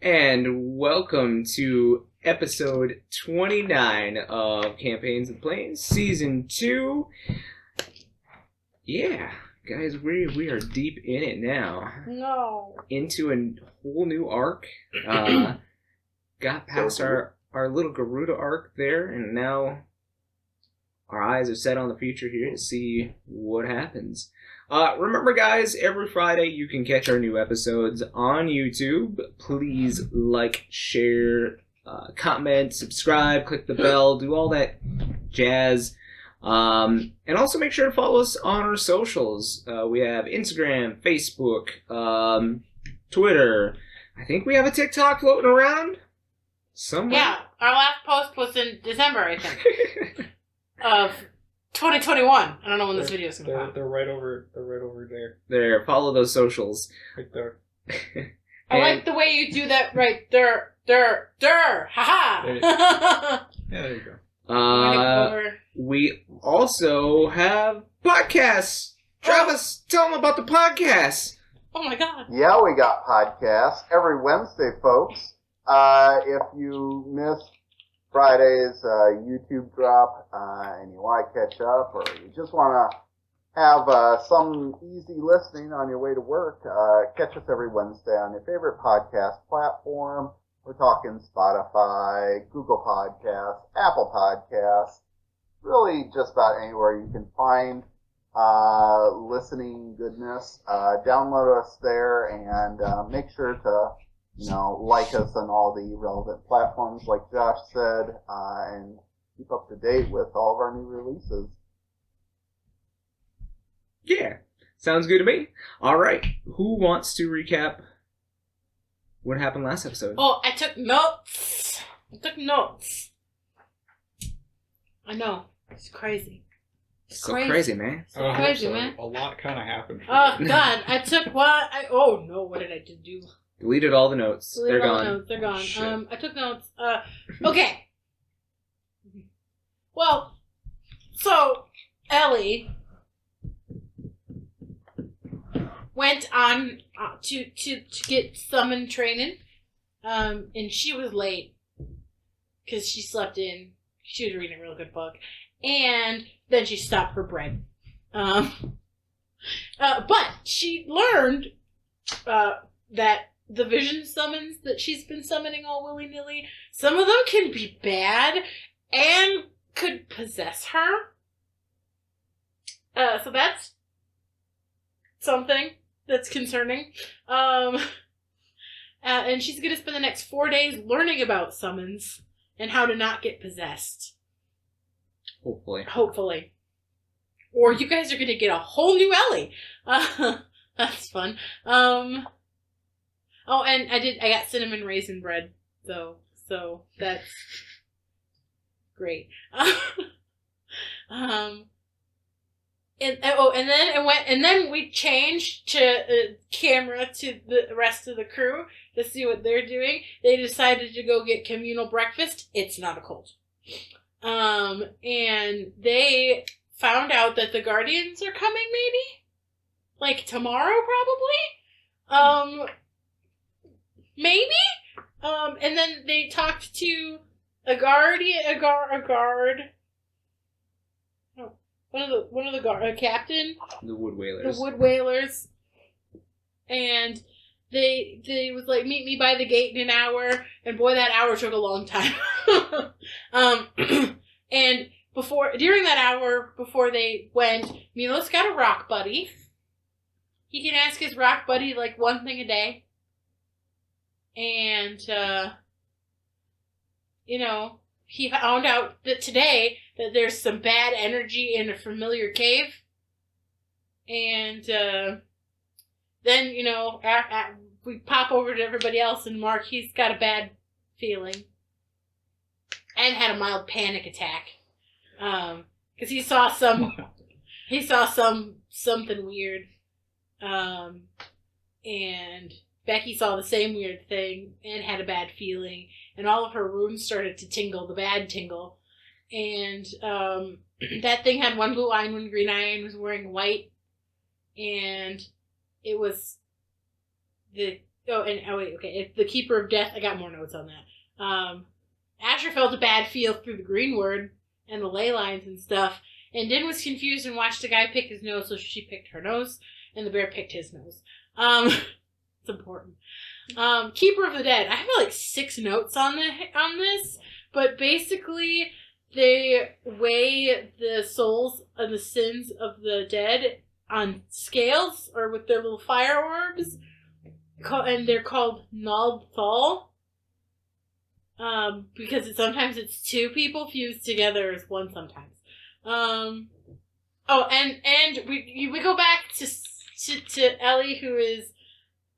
And welcome to episode 29 of Campaigns of Blaize, Season 2. Yeah, guys, we are deep in it now. No. Into a whole new arc. Got past our little Garuda arc there, and now our eyes are set on the future here to see what happens. Remember, guys, every Friday you can catch our new episodes on YouTube. Please like, share, comment, subscribe, click the bell, do all that jazz. And also make sure to follow us on our socials. We have Instagram, Facebook, Twitter. I think we have a TikTok floating around somewhere. Yeah, our last post was in December, I think, of 2021. I don't know when this video is going to come out. They're right over there. There, follow those socials. Right there. I like the way you do that right there. Haha. Yeah, there you go. We also have podcasts. Travis, tell them about the podcasts. Oh my god. Yeah, we got podcasts every Wednesday, folks. If you missed Friday's YouTube drop and you want to catch up, or you just want to have some easy listening on your way to work, catch us every Wednesday on your favorite podcast platform. We're talking Spotify, Google Podcasts, Apple Podcasts, really just about anywhere you can find listening goodness. Download us there and make sure to like us on all the relevant platforms, like Josh said, and keep up to date with all of our new releases. Yeah, sounds good to me. All right, who wants to recap what happened last episode? Oh, I took notes. I know. It's crazy. So crazy, man. So crazy, man. A lot kind of happened. Oh, God. I took what? Oh, no. What did I just do? Deleted all the notes. They're gone. They're gone. Shit. I took notes. Okay. Well, so Ellie went on to get summon training, and she was late because she slept in. She was reading a real good book, and then she stopped for bread. But she learned that the vision summons that she's been summoning all willy-nilly, some of them can be bad and could possess her. So that's something that's concerning. And she's going to spend the next 4 days learning about summons and how to not get possessed. Hopefully. Or you guys are going to get a whole new Ellie. That's fun. Oh, and I got cinnamon raisin bread, though, so that's great. And then we changed to camera to the rest of the crew to see what they're doing. They decided to go get communal breakfast. It's not a cult. And they found out that the Guardians are coming, maybe? Like tomorrow, probably? Maybe? And then they talked to a guard. One of the guard, a captain. The Wood Whalers. And they was like, meet me by the gate in an hour. And boy, that hour took a long time. And during that hour, before they went, Milos got a rock buddy. He can ask his rock buddy like one thing a day. And, he found out that today that there's some bad energy in a familiar cave. And, then, we pop over to everybody else and Marquies got a bad feeling. And had a mild panic attack. 'Cause he saw something weird. And Becky saw the same weird thing and had a bad feeling, and all of her runes started to tingle, the bad tingle. And that thing had one blue eye and one green eye and was wearing white, and it was the It's the Keeper of Death. I got more notes on that. Asher felt a bad feel through the green word and the ley lines and stuff, and Din was confused and watched the guy pick his nose, so she picked her nose, and the bear picked his nose. It's important. Keeper of the Dead. I have like 6 notes on this, but basically they weigh the souls and the sins of the dead on scales or with their little fire orbs, and they're called Nald Thal. Because sometimes it's 2 people fused together as one sometimes. And we go back to Ellie, who is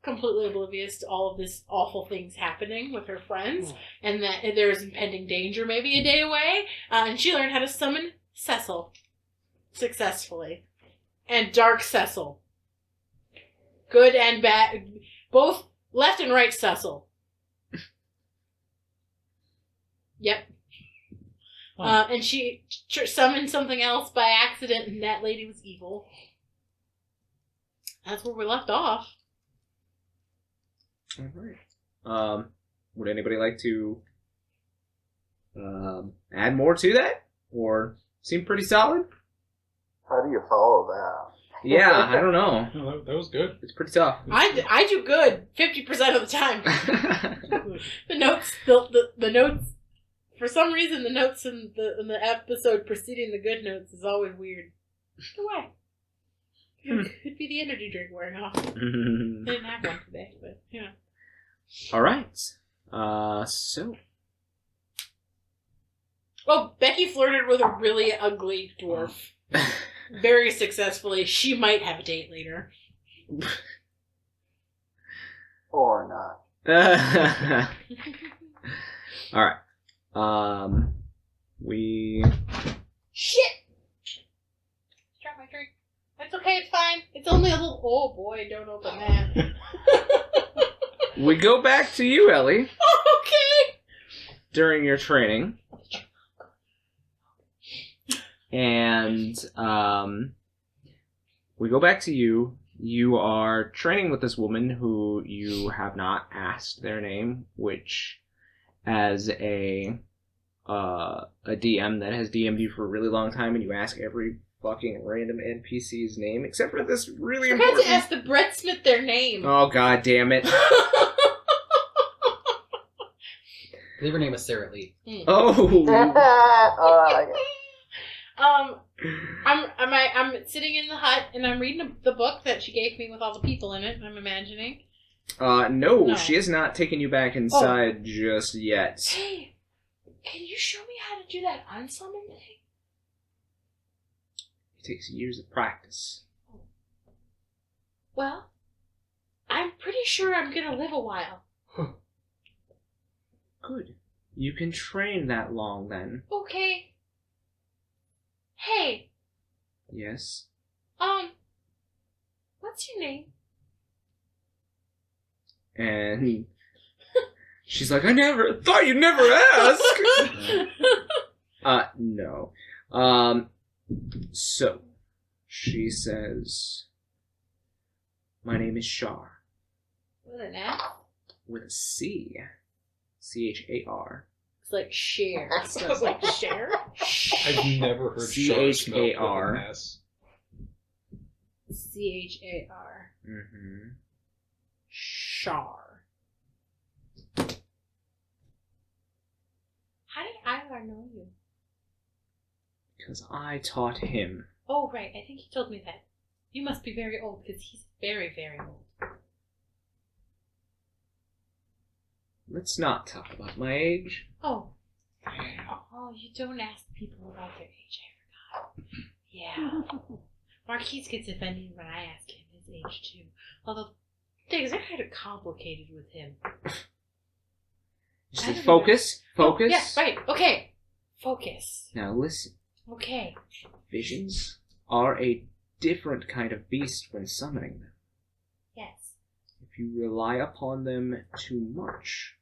completely oblivious to all of this awful things happening with her friends, and that there is impending danger maybe a day away, and she learned how to summon Cecil successfully. And Dark Cecil. Good and bad, both left and right Cecil. Yep. And she summoned something else by accident, and that lady was evil. That's where we left off. Alright. Would anybody like to add more to that? Or seem pretty solid? How do you follow that? Yeah, I don't know. No, that was good. It's pretty tough. I do good 50% of the time. The notes. For some reason, the notes in the episode preceding the good notes is always weird. Why? It could be the energy drink wearing off. I didn't have one today, but yeah. All right. So. Well, Becky flirted with a really ugly dwarf. Very successfully. She might have a date later. Or not. All right. We. Shit! Drop my drink. That's okay, it's fine. It's only a little. Oh boy, don't open that. We go back to you, Ellie. Okay! During your training. And, we go back to you. You are training with this woman who you have not asked their name, which, as a DM that has DM'd you for a really long time, and you ask every fucking random NPC's name, except for this really I forgot important... to ask the Breadsmith their name. Oh, god damn it. I believe her name is Sarah Lee. Oh! I'm sitting in the hut and I'm reading the book that she gave me with all the people in it. I'm imagining. No, she has not taken you back inside just yet. Hey, can you show me how to do that unsummon thing? It takes years of practice. Well, I'm pretty sure I'm gonna live a while. Good. You can train that long then. Okay. Hey. Yes. What's your name? And she's like, I never thought you'd never ask. No. So she says, my name is Shar. With an F? With a C. C-H-A-R. It's like share. It's like share. I've never heard Char spelled with an S. C-H-A-R. Mm-hmm. Shar. How did Ivar know you? Because I taught him. Oh, right. I think he told me that. You must be very old, because he's very, very old. Let's not talk about my age. Oh. Oh, you don't ask people about their age. I forgot. Yeah. Marquies gets offended when I ask him his age, too. Although, things are kind of complicated with him. Just focus. Focus. Oh, yeah, right. Okay. Focus. Now listen. Okay. Visions are a different kind of beast when summoning them. Yes. If you rely upon them too much,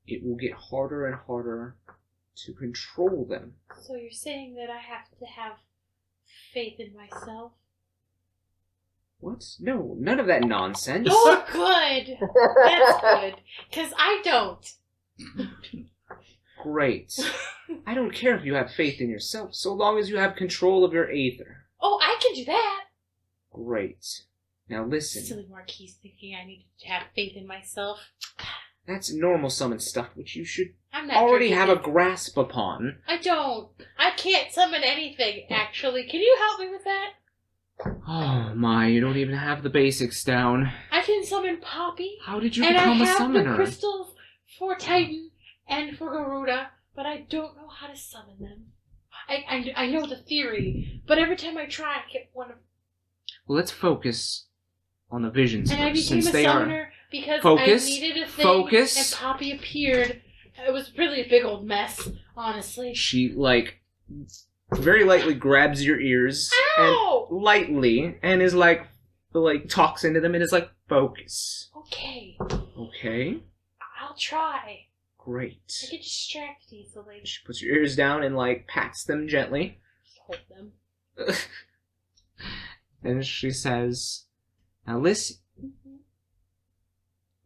it will get harder and harder to control them. So you're saying that I have to have faith in myself? What? No, none of that nonsense. Oh, good. That's good. Because I don't. Great. I don't care if you have faith in yourself, so long as you have control of your aether. Oh, I can do that. Great. Now listen. Silly Marquies thinking I need to have faith in myself. That's normal summon stuff which you should I'm not already drinking have a it. grasp upon. I don't. I can't summon anything, actually. Can you help me with that? Oh my, you don't even have the basics down. I can summon Poppy. How did you and become I a have summoner? the crystals for Titan and for Garuda, but I don't know how to summon them. I know the theory, but every time I try, I get one of... Well, let's focus on the visions And I first, became since a they summoner because Focus. I needed a thing, Focus. and Poppy appeared. It was really a big old mess, honestly. She, very lightly grabs your ears. Ow! And lightly, and is talks into them and is like, focus. Okay, Okay, I'll try. great. I get distracted easily. She puts your ears down and, pats them gently. Just hold them. And she says, now listen,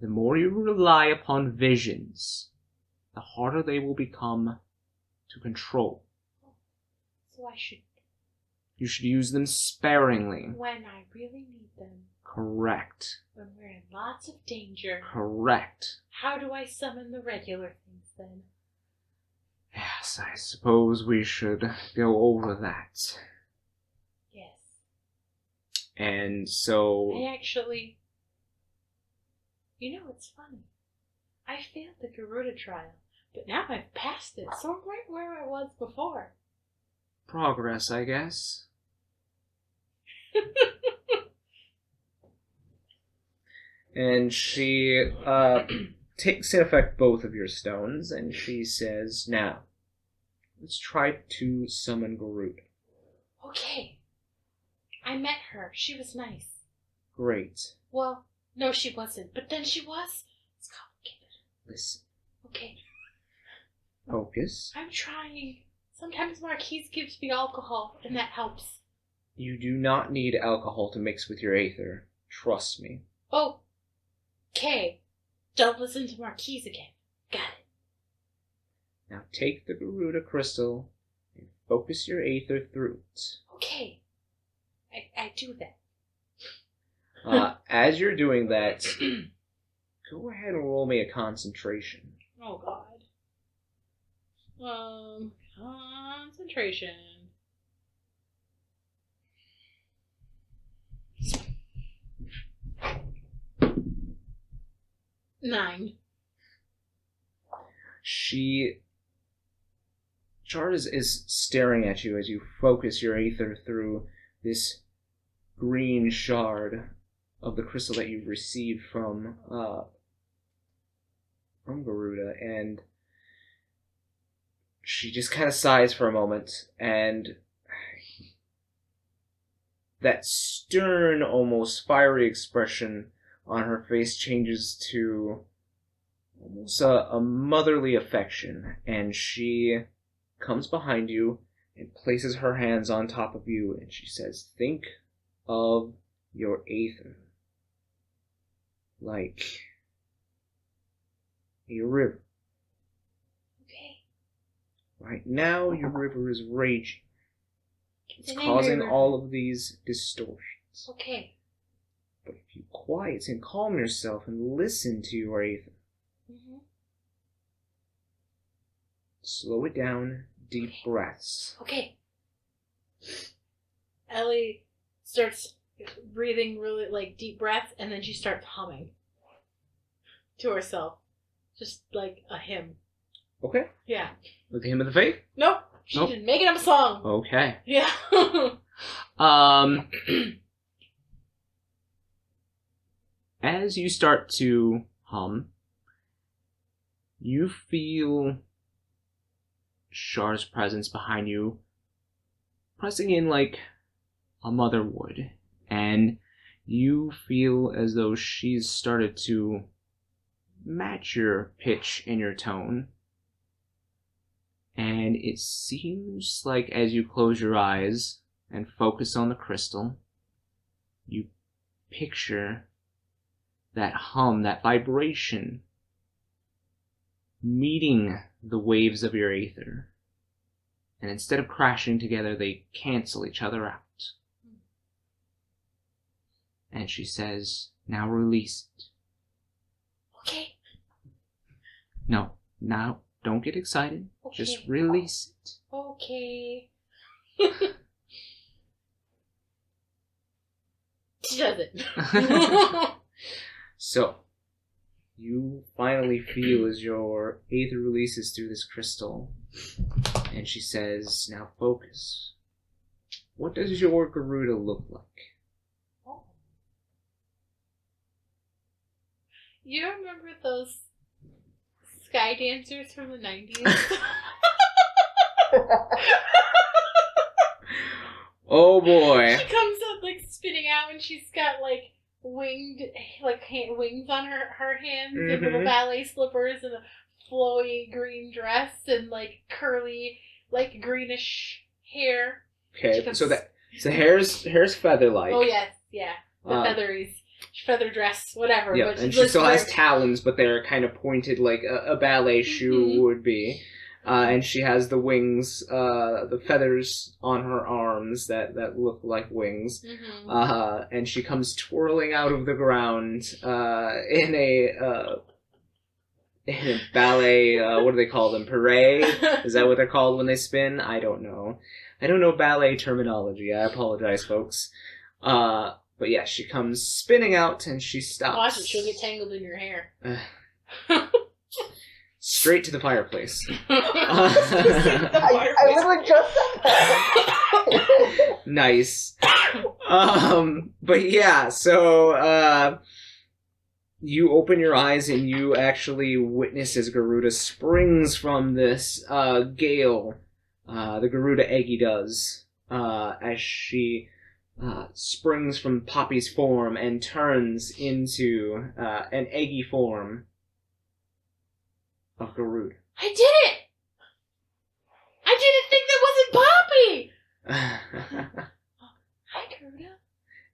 the more you rely upon visions, the harder they will become to control. So I should, You should use them sparingly. when I really need them, Correct. when we're in lots of danger, Correct. how do I summon the regular things then? Yes, I suppose we should go over that. Yes. And so... I actually... You know, it's funny. I failed the Garuda trial, but now I've passed it, so I'm right where I was before. Progress, I guess. And she takes in effect both of your stones, and she says, now, let's try to summon Garuda. Okay. I met her. She was nice. Great. Well, no, she wasn't, but then she was. It's complicated. Listen. Okay. Focus. I'm trying. Sometimes Marquies gives me alcohol, and that helps. You do not need alcohol to mix with your aether. Trust me. Oh. Okay. Don't listen to Marquies again. Got it. Now take the Garuda crystal and focus your aether through it. Okay. I do that. As you're doing that, go ahead and roll me a concentration. Oh, God. Concentration. Nine. Chard is staring at you as you focus your aether through this green shard of the crystal that you've received from Garuda, and she just kind of sighs for a moment, and that stern, almost fiery expression on her face changes to almost a motherly affection, and she comes behind you and places her hands on top of you, and she says, think of your aether like a river. Okay. Right now, your river is raging. It's an causing angry river. all of these distortions. Okay. But if you quiet and calm yourself and listen to your aether, slow it down, deep breaths. Okay. Ellie starts breathing really, deep breaths, and then she starts humming to herself. Just like a hymn. Okay. Yeah. With the hymn of the faith? Nope. She Nope. didn't make it up a song. Okay. Yeah. As you start to hum, you feel Char's presence behind you, pressing in like a mother would, and you feel as though she's started to match your pitch and your tone. And it seems like as you close your eyes and focus on the crystal, you picture that hum, that vibration, meeting the waves of your aether. And instead of crashing together, they cancel each other out. And she says, now release it. Okay. No, now don't get excited. Okay. Just release it. Okay. She does it. So, you finally feel as your aether releases through this crystal. And she says, now focus. What does your Garuda look like? Oh. You remember those sky dancers from the 90s? Oh boy. She comes up like spinning out and she's got like winged, like wings on her hands and little ballet slippers and a flowy green dress and like curly, like greenish hair. Okay, so hair's feather-like. Oh yes, yeah, the feather dress, whatever. Yeah, but and she still has talons, but they're kind of pointed like a ballet shoe would be. And she has the wings, the feathers on her arms that look like wings. Mm-hmm. And she comes twirling out of the ground in a ballet, what do they call them? Parade? Is that what they're called when they spin? I don't know. I don't know ballet terminology. I apologize, folks. But yeah, she comes spinning out and she stops. Watch it, she'll get tangled in your hair. Straight to the fireplace. I literally just said that. Nice. But yeah, so you open your eyes and you actually witness as Garuda springs from this gale. The Garuda Eggy does, as she springs from Poppy's form and turns into an eggy form of Garuda. I did it! I didn't think that wasn't Poppy! Hi, Garuda.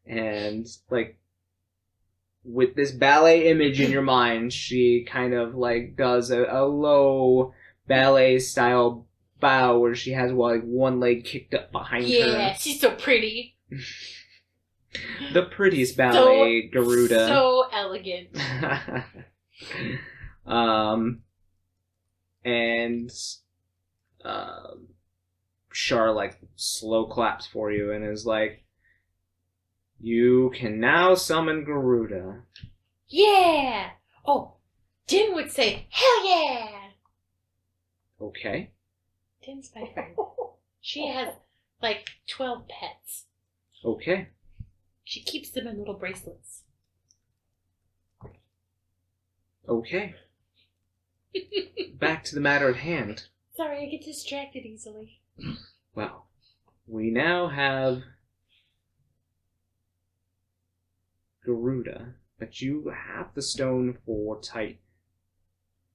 And, like, with this ballet image in your mind, she kind of, like, does a low ballet-style bow where she has, like, one leg kicked up behind her. Yeah, she's so pretty. The prettiest ballet, Garuda. So elegant. And Char like slow claps for you and is like, you can now summon Garuda. Yeah! Oh, Din would say, hell yeah! Okay. Din's my friend. She has like 12 pets. Okay. She keeps them in little bracelets. Okay. Back to the matter at hand. Sorry, I get distracted easily. Well, we now have Garuda, but you have the stone for Titan.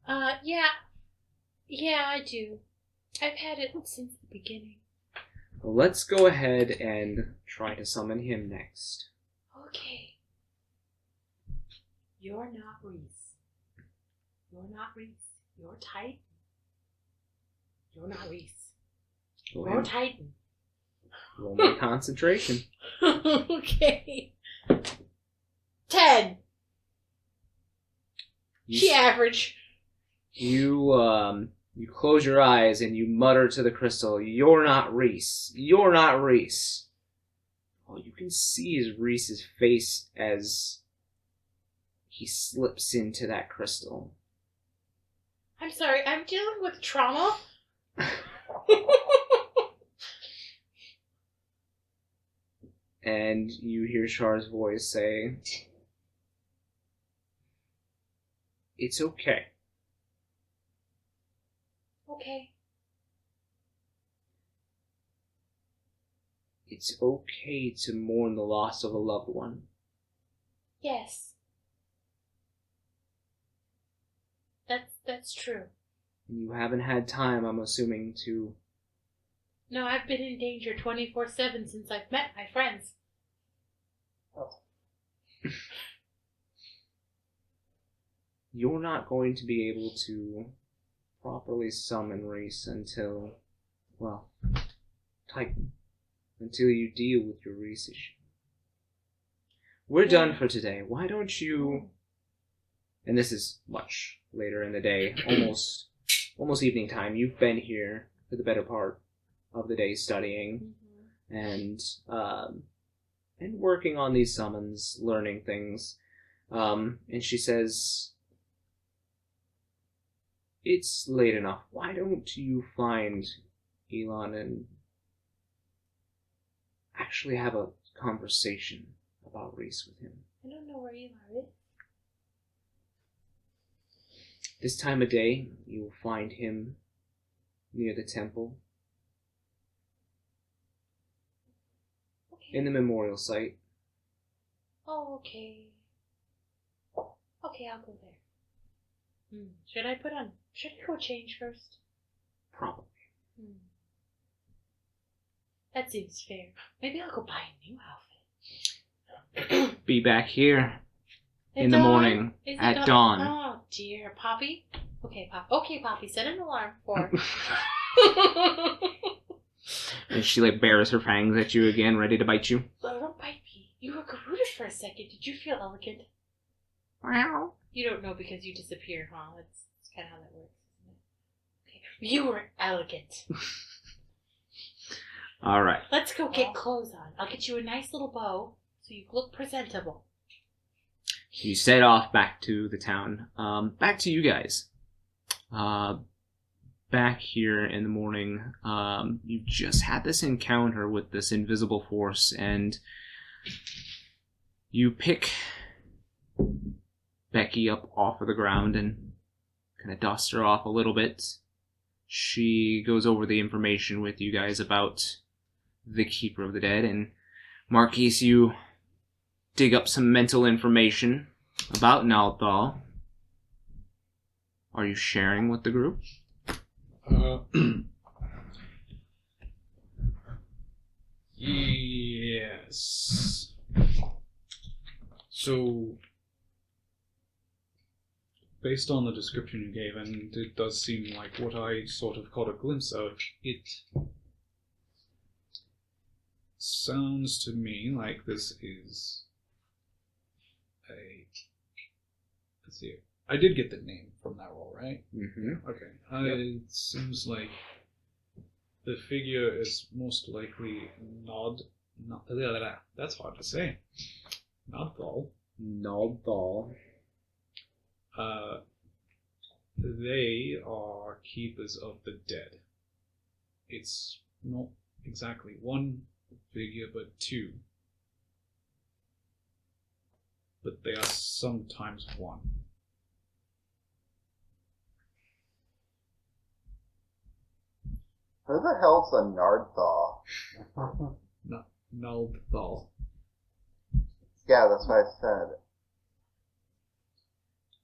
Yeah. Yeah, I do. I've had it since the beginning. Well, let's go ahead and try to summon him next. Okay. You're not Reese. You're not Reese. You're Titan. You're not Reese. Go You're ahead. Titan. Roll my concentration. Okay. 10. She average. You close your eyes and you mutter to the crystal, "You're not Reese. You're not Reese." All you can see is Reese's face as he slips into that crystal. I'm sorry, I'm dealing with trauma. And you hear Char's voice say, "It's okay. Okay. It's okay to mourn the loss of a loved one. Yes. That's true. You haven't had time, I'm assuming, to..." No, I've been in danger 24/7 since I've met my friends. You're not going to be able to properly summon Reese until, well, Titan. Until you deal with your Reese issue. We're done for today. Why don't you... And this is much later in the day, almost evening time. You've been here for the better part of the day studying and working on these summons, learning things. And she says, it's late enough. Why don't you find Elon and actually have a conversation about Reese with him? I don't know where Elon is. This time of day, you'll find him near the temple. Okay. In the memorial site. Oh, okay. Okay, I'll go there. Should I go change first? Probably. That seems fair. Maybe I'll go buy a new outfit. Be back here in the dawn? morning at dawn. Oh dear, Poppy. Okay, Poppy. Set an alarm for. And she bares her fangs at you again, ready to bite you. Oh, don't bite me. You were Garuda for a second. Did you feel elegant? Wow. You don't know because you disappeared, huh? That's kind of how that works, isn't it? Okay. You were elegant. All right. Let's go get clothes on. I'll get you a nice little bow so you look presentable. You set off back to the town. Back to you guys. Back here in the morning, you just had this encounter with this invisible force, and you pick Becky up off of the ground and kind of dust her off a little bit. She goes over the information with you guys about the Keeper of the Dead, and Marquies, you dig up some mental information about Naldthal. Are you sharing with the group? Yes. So, based on the description you gave, and it does seem like what I sort of caught a glimpse of, it sounds to me like this is a... Let's see. I did get the name from that roll, right? Mm-hmm. Okay. It seems like the figure is most likely that's hard to say. Naldthal. They are keepers of the dead. It's not exactly one figure, but two. But they are sometimes one. Who the hell's a Nardthal? Naldthal. Yeah, that's what I said.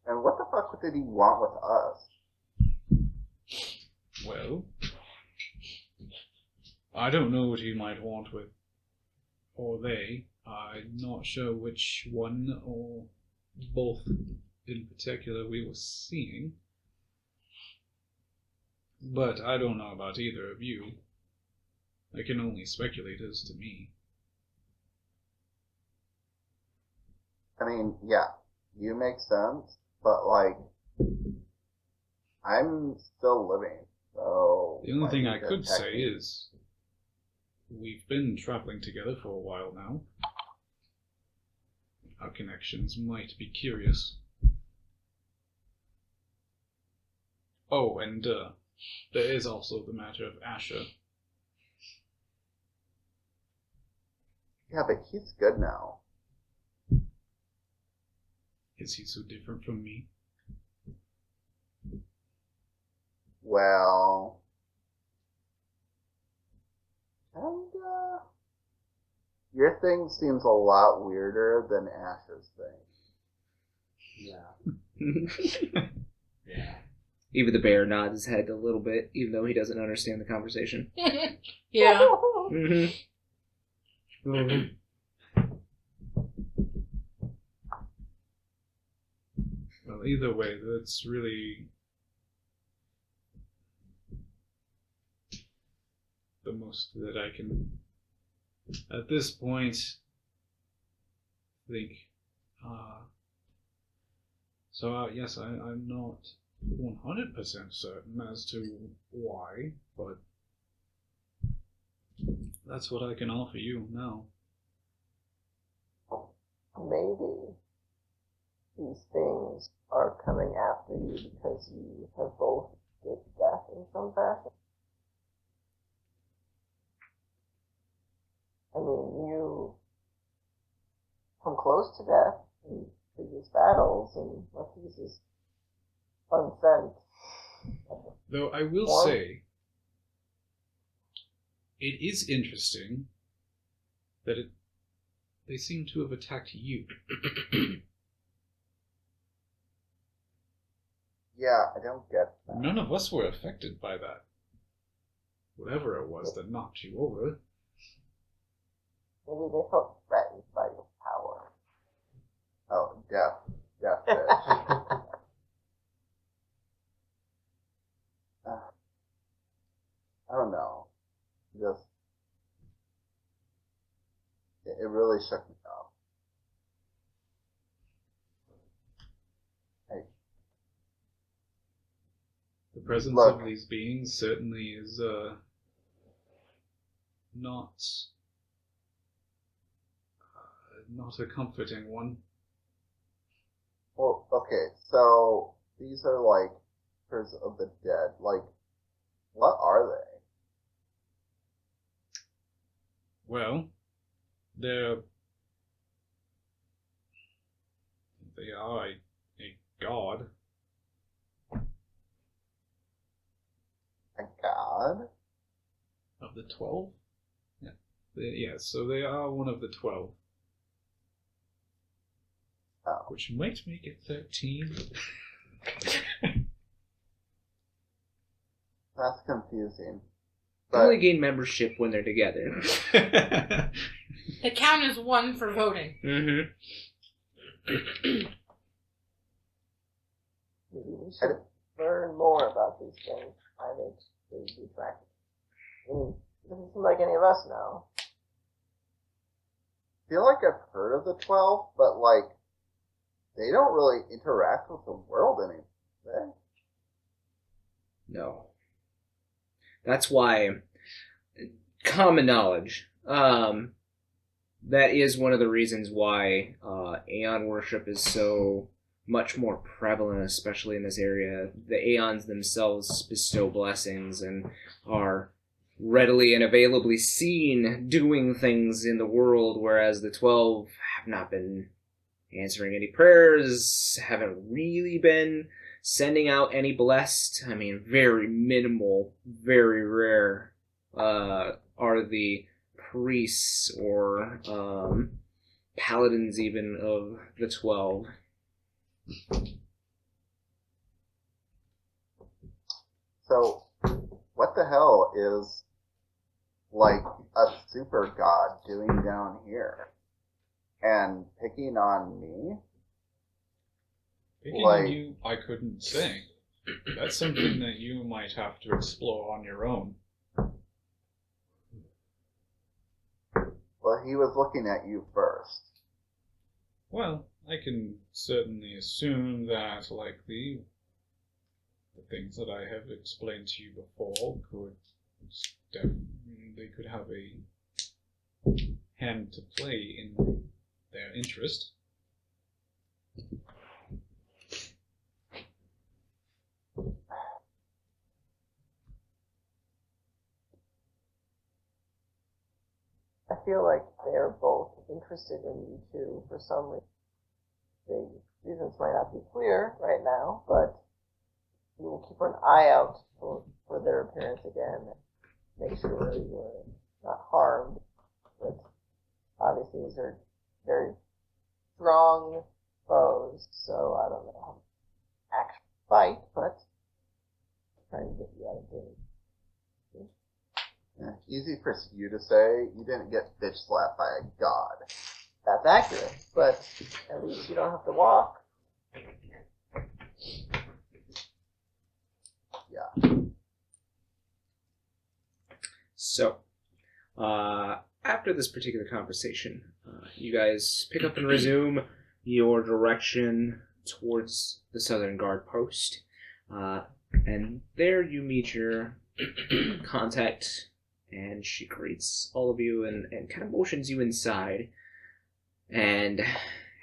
And what the fuck did he want with us? Well, I don't know what he might want with, or they. I'm not sure which one or both in particular we were seeing. But I don't know about either of you. I can only speculate as to me. I mean, yeah, you make sense, but I'm still living, so... The only thing I could say is, we've been traveling together for a while now. Our connections might be curious. Oh, and there is also the matter of Asher. Yeah, but he's good now. Is he so different from me? Well... your thing seems a lot weirder than Asher's thing. Yeah. Yeah. Even the bear nods his head a little bit, even though he doesn't understand the conversation. Yeah. Mm-hmm. Well, either way, that's really the most that I can, at this point, think. Yes, I'm not 100% certain as to why, but that's what I can offer you now. Maybe these things are coming after you because you have both escaped death in some fashion. I mean, you come close to death in previous battles, and Marquies is unsent. Though I will say, it is interesting that they seem to have attacked you. Yeah, I don't get that. None of us were affected by that. Whatever it was that knocked you over. Maybe they felt threatened by your power. Oh, death bitch. I don't know. Just, it really shook me up. The presence Look. of these beings certainly is not a comforting one. Well, okay, so these are like spirits of the dead. Like, what are they? Well, they are a god. A god? Of the 12? Yeah. So they are one of the 12. Oh. Which might make it 13. That's confusing. They only gain membership when they're together. The count is 1 for voting. Mm-hmm. Maybe we should learn more about these things. Why they be attracted. I mean, it doesn't seem like any of us know. I feel like I've heard of the 12, but like, they don't really interact with the world anymore, do they? No. That's why, common knowledge, that is one of the reasons why Aeon worship is so much more prevalent, especially in this area. The Aeons themselves bestow blessings and are readily and availably seen doing things in the world, whereas the 12 have not been answering any prayers, haven't really been sending out any blessed. I mean, very minimal, very rare are the priests or paladins even of the 12. So, what the hell is, like, a super god doing down here? And picking on me? Picking Like- on you, I couldn't say. That's something that you might have to explore on your own. Well, he was looking at you first. Well, I can certainly assume that, like the things that I have explained to you before they could have a hand to play in their interest. I feel like they're both interested in you too for some reason. The reasons might not be clear right now, but we will keep an eye out for their appearance again and make sure you are not harmed. But obviously these are very strong foes, so I don't know how to actually fight, but I'm trying to get you out of danger. Yeah, easy for you to say. You didn't get bitch slapped by a god. That's accurate, but at least you don't have to walk. So, after this particular conversation, you guys pick up and resume your direction towards the Southern Guard post. And there you meet your contact, and she greets all of you and kind of motions you inside. And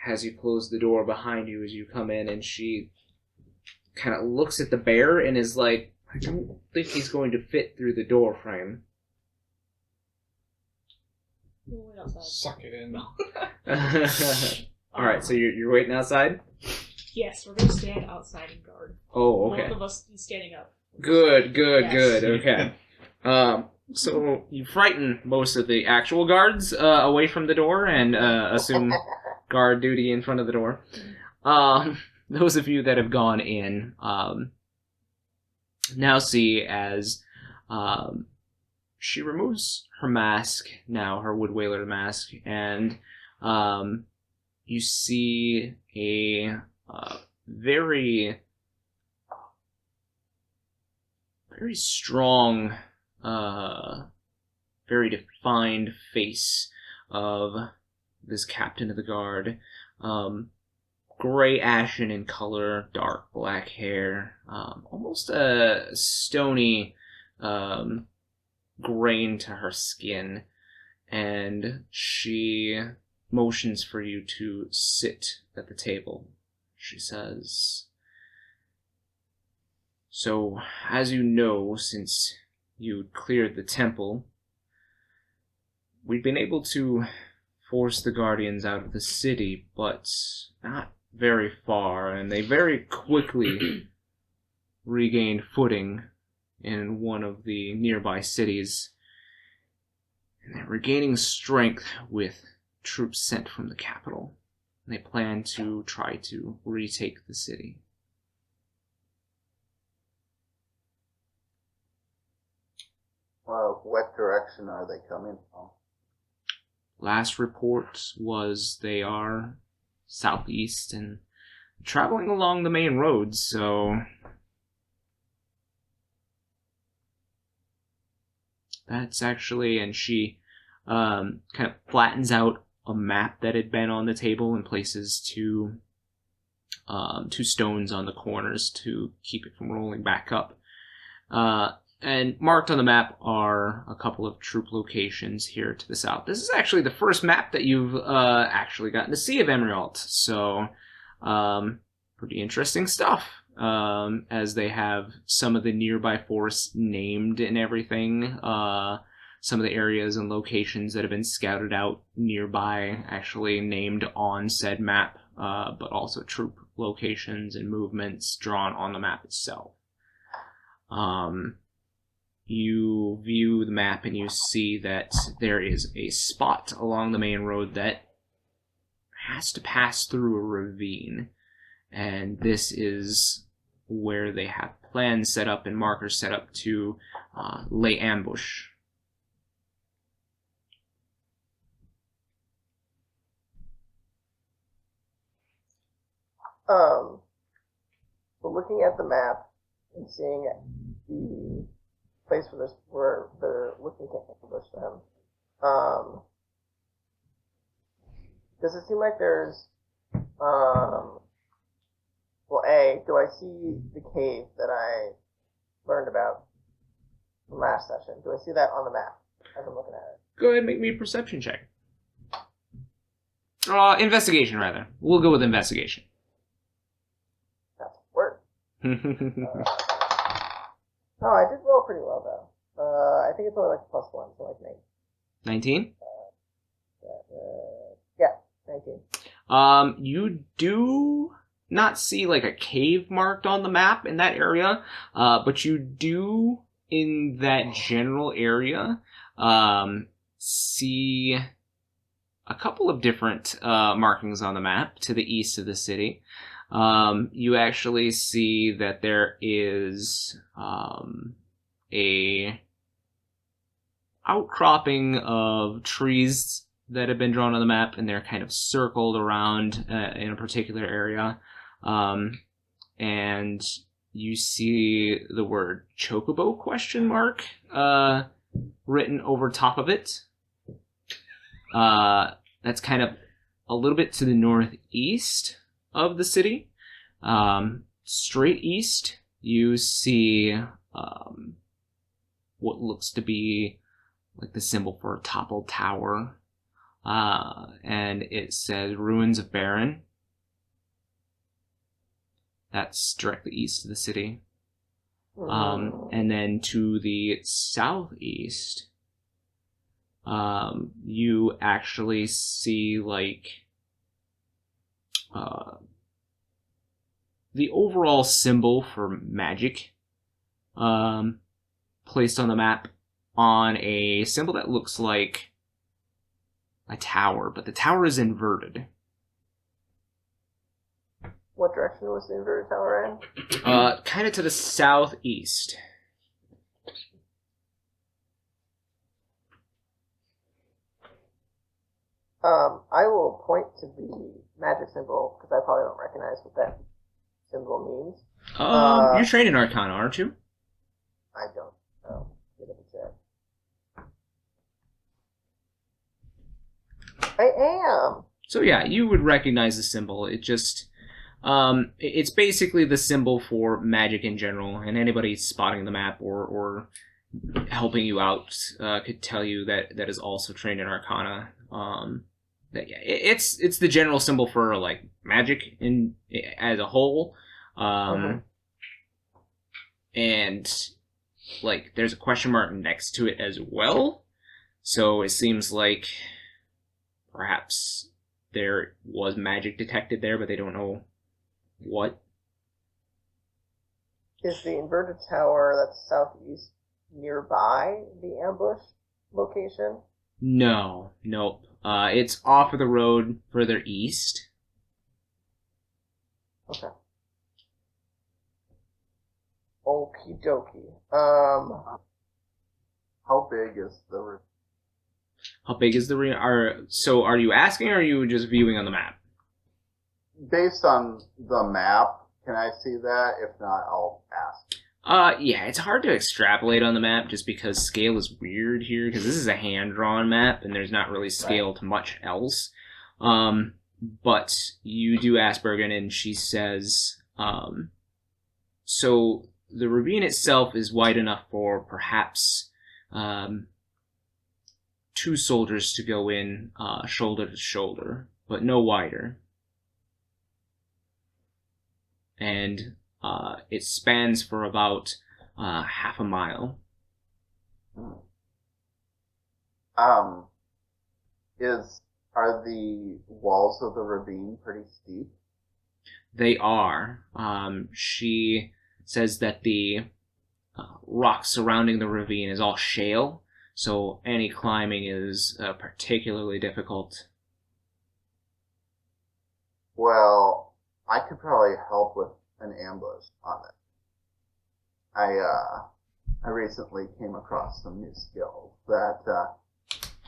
as you close the door behind you as you come in, and she kind of looks at the bear and is like, I don't think he's going to fit through the door frame. What else? Suck it in. Alright, so you're waiting outside? Yes, we're going to stand outside and guard. Oh, okay. Both of us standing up. Good, Yes. okay. So you frighten most of the actual guards away from the door and assume guard duty in front of the door. Those of you that have gone in now see as she removes her mask, now her Wood Whaler mask, and you see a very strong, very defined face of this captain of the guard. Gray ashen in color, dark black hair, almost a stony grain to her skin, and she motions for you to sit at the table. She says, "So, as you know, since you cleared the temple, we've been able to force the Guardians out of the city, but not very far, and they very quickly regained footing in one of the nearby cities, and they're regaining strength with troops sent from the capital. They plan to try to retake the city." Well, what direction are they coming from? Last report was they are southeast and traveling along the main roads, so that's actually, and she kind of flattens out a map that had been on the table and places two stones on the corners to keep it from rolling back up. And marked on the map are a couple of troop locations here to the south. This is actually the first map that you've actually gotten to see of Emerald, so pretty interesting stuff. As they have some of the nearby forests named and everything. Some of the areas and locations that have been scouted out nearby actually named on said map, but also troop locations and movements drawn on the map itself. You view the map and you see that there is a spot along the main road that has to pass through a ravine. And this is where they have plans set up and markers set up to lay ambush. So looking at the map and seeing the place where they're looking to ambush them, does it seem like there's, well, A, do I see the cave that I learned about from last session? Do I see that on the map as I'm looking at it? Go ahead and make me a perception check. Investigation, rather. We'll go with investigation. That's work. No, I did roll pretty well, though. I think it's only like +1, so like 19? Yeah, 19. You do not see like a cave marked on the map in that area, but you do in that general area see a couple of different markings on the map to the east of the city. You actually see that there is a outcropping of trees that have been drawn on the map, and they're kind of circled around in a particular area. And you see the word chocobo ? written over top of it. That's kind of a little bit to the northeast of the city. Straight east, you see what looks to be like the symbol for a toppled tower. And it says Ruins of Baron. That's directly east of the city. And then to the southeast, you actually see like the overall symbol for magic placed on the map on a symbol that looks like a tower, but the tower is inverted. What direction was the inverted tower in? Kind of to the southeast. I will point to the magic symbol, because I probably don't recognize what that symbol means. You're trained in Arcana, aren't you? I don't know. Get up a check. I am! So yeah, you would recognize the symbol. It just... it's basically the symbol for magic in general, and anybody spotting the map or helping you out could tell you that is also trained in Arcana. That yeah, it's the general symbol for like magic as a whole, and like there's a question mark next to it as well. So it seems like perhaps there was magic detected there, but they don't know what. Is the inverted tower that's southeast nearby the ambush location? No, nope. It's off of the road further east. Okay. Okie dokie. How big is the ravine? How big is the So are you asking, or are you just viewing on the map? Based on the map, can I see that? If not, I'll ask. Yeah, it's hard to extrapolate on the map just because scale is weird here, because this is a hand-drawn map, and there's not really scale to much else. But you do ask Bergen, and she says, so the ravine itself is wide enough for perhaps 2 soldiers to go in shoulder to shoulder, but no wider. And it spans for about half a mile. Are the walls of the ravine pretty steep? They are. She says that the rock surrounding the ravine is all shale, so any climbing is particularly difficult. Well, I could probably help with an ambush on it. I recently came across some new skills that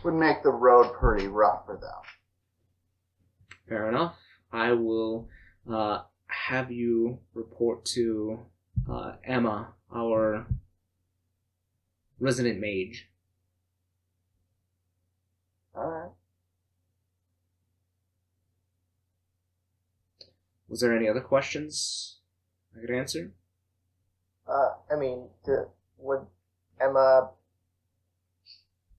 would make the road pretty rough for them. Fair enough. I will have you report to Emma, our resident mage. Alright. Was there any other questions I could answer? Would Emma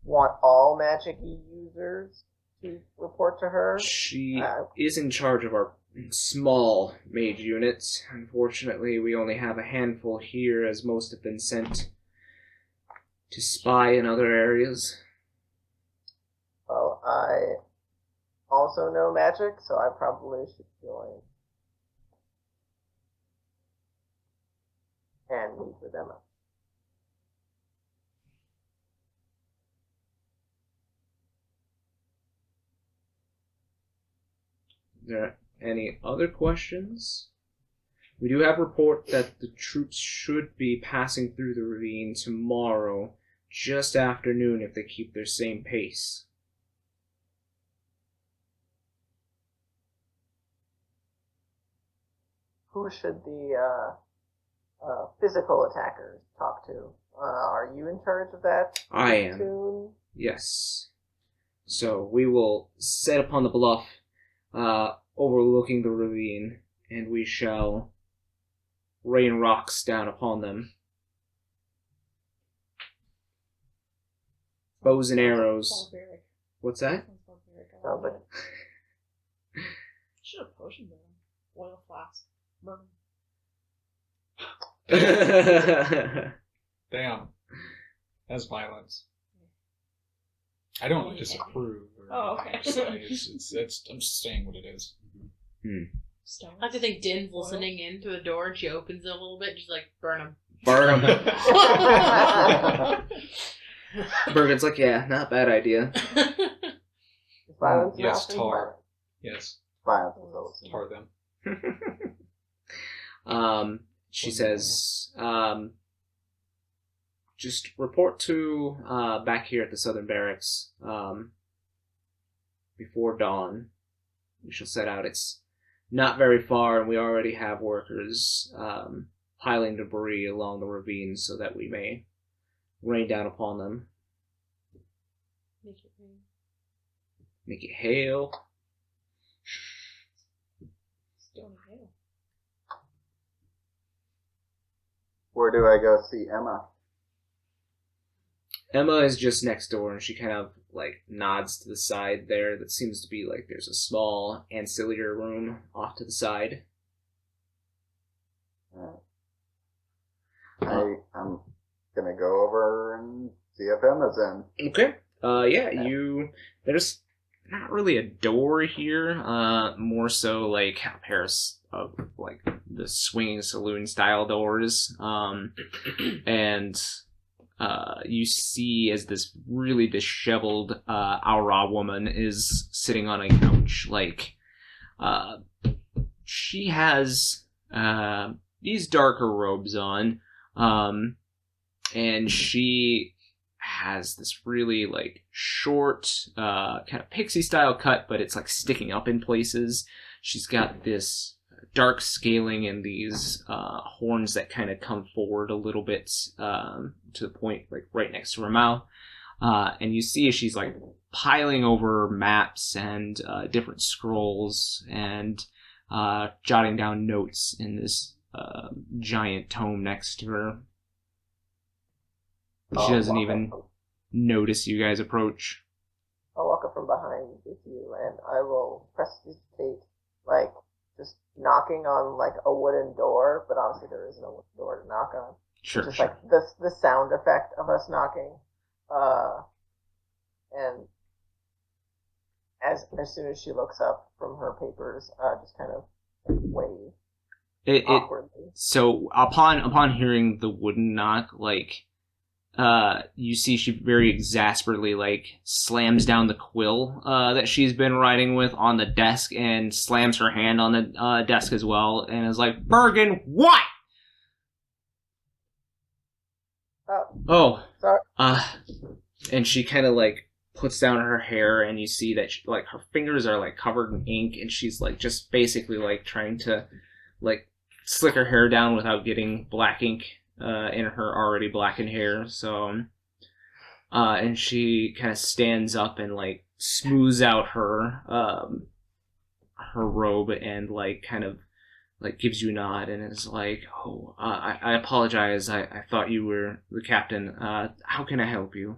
want all magic users to report to her? She is in charge of our small mage units. Unfortunately, we only have a handful here, as most have been sent to spy in other areas. Well, I also know magic, so I probably should join. And meet with Emma. Are there any other questions? We do have report that the troops should be passing through the ravine tomorrow, just after noon, if they keep their same pace. Who should the physical attackers talk to Are you in charge of that? I am. Tune? Yes. So we will set upon the bluff overlooking the ravine, and we shall rain rocks down upon them. Bows and arrows. Barbaric. What's that? Sounds barbaric. I Sounds like like- it. Should have potioned them. Oil flask. Burn 'em. Damn. That's violence. I don't Oh, yeah. disapprove. Or Oh, okay. I'm just saying what it is. Stones. I have to think Din's Oil. listening in through the door, and she opens it a little bit, she's like, burn him. Burn 'em. Bergen's like, yeah, not a bad idea. Violence is Yes, often tar. Yes, Violence is always tar them. She says, just report to back here at the Southern Barracks before dawn. We shall set out. It's not very far, and we already have workers piling debris along the ravine so that we may rain down upon them. Make it rain. Make it hail. Stony Hill. Where do I go see Emma? Emma is just next door, and she kind of like nods to the side there. That seems to be like there's a small ancillary room off to the side. I'm gonna go over and see if Emma's in. Okay. There's not really a door here. More so like a pair of like the swinging saloon style doors. And you see as this really disheveled Aura woman is sitting on a couch. Like, she has these darker robes on, and she has this really like short, kind of pixie style cut, but it's like sticking up in places. She's got this dark scaling and these horns that kind of come forward a little bit to the point like right next to her mouth. And you see she's like piling over maps and different scrolls and jotting down notes in this giant tome next to her. She doesn't even notice you guys approach. I'll walk up from behind with you, and I will prestidigitate, like, just knocking on, like, a wooden door, but obviously there isn't a wooden door to knock on. Sure, Just, sure. like, the sound effect of us knocking. And as soon as she looks up from her papers, just kind of wave awkwardly. So upon hearing the wooden knock, like, you see she very exasperately like slams down the quill that she's been writing with on the desk and slams her hand on the desk as well and is like, Bergen, what? Oh, sorry. And she kind of like puts down her hair, and you see that she, like her fingers are like covered in ink, and she's like just basically like trying to like slick her hair down without getting black ink in her already blackened hair. So, and she kind of stands up and like smooths out her robe and like kind of like gives you a nod and is like, oh, I apologize. I thought you were the captain. How can I help you?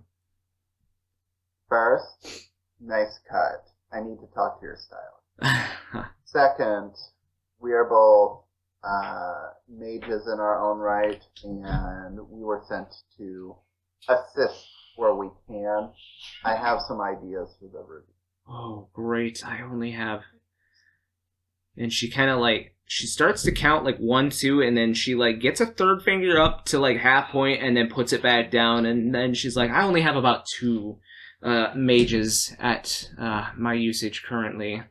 First, nice cut. I need to talk to your style. Second, we are both mages in our own right, and we were sent to assist where we can. I have some ideas for the review. Oh, great. I only have... And she kind of like, she starts to count like 1, 2, and then she like gets a third finger up to like half point and then puts it back down, and then she's like, I only have about 2 mages at my usage currently.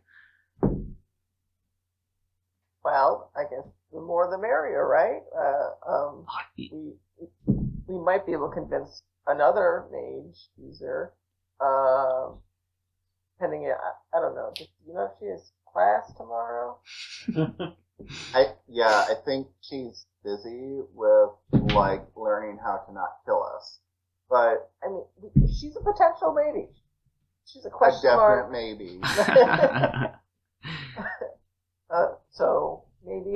Well, I guess the more the merrier, right? We might be able to convince another mage user. Depending, I don't know. Do you know if she has class tomorrow? I think she's busy with like learning wondering how to not kill us. But I mean, she's a potential maybe. She's a a question definite mark. maybe. So maybe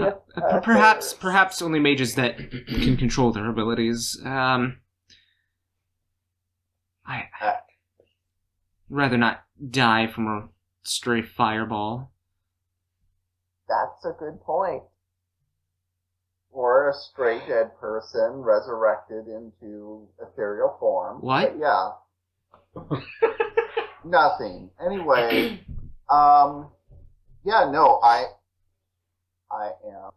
Perhaps only mages that can control their abilities. I rather not die from a stray fireball. That's a good point. Or a stray dead person resurrected into ethereal form. What? But yeah. Nothing. Anyway, yeah, no, I am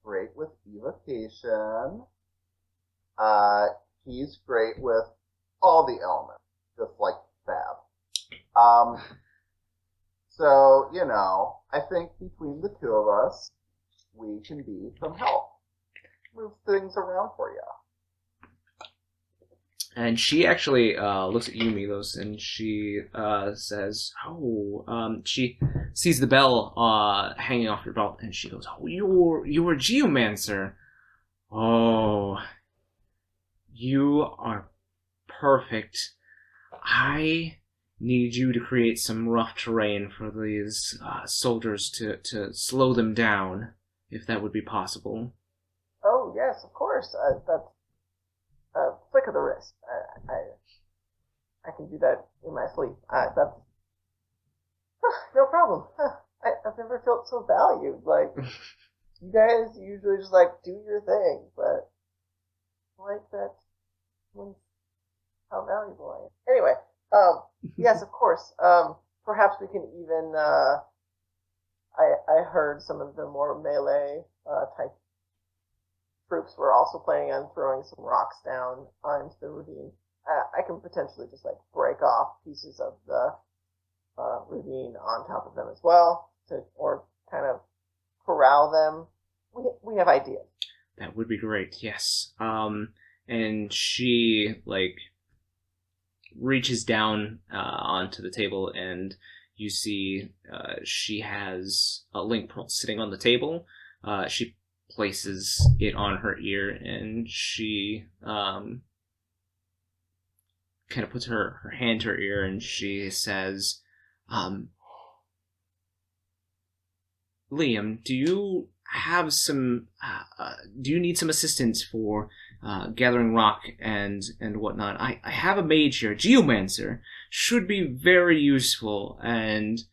great with evocation. He's great with all the elements, just like Fab. So, you know, I think between the two of us, we can be some help. Move things around for you. And she actually looks at you, Milos, and she says, she sees the bell hanging off your belt, and she goes, "Oh, you're a geomancer. Oh, you are perfect. I need you to create some rough terrain for these soldiers to slow them down, if that would be possible." Oh yes, of course. That's a flick of the wrist. I can do that in my sleep. That's no problem. I've never felt so valued. Like you guys usually just like do your thing, but I like that. How valuable I am. Anyway, yes, of course. Perhaps we can even. I heard some of the more melee type troops were also planning on throwing some rocks down into the ravine. I can potentially just like break off pieces of the ravine on top of them as well, or kind of corral them. We have ideas. That would be great. Yes. And she reaches down onto the table, and you see she has a link pearl sitting on the table. She places it on her ear, and she kind of puts her hand to her ear, and she says, "Liam, do you have some? Do you need some assistance for gathering rock and whatnot? I have a mage here, a geomancer, should be very useful." And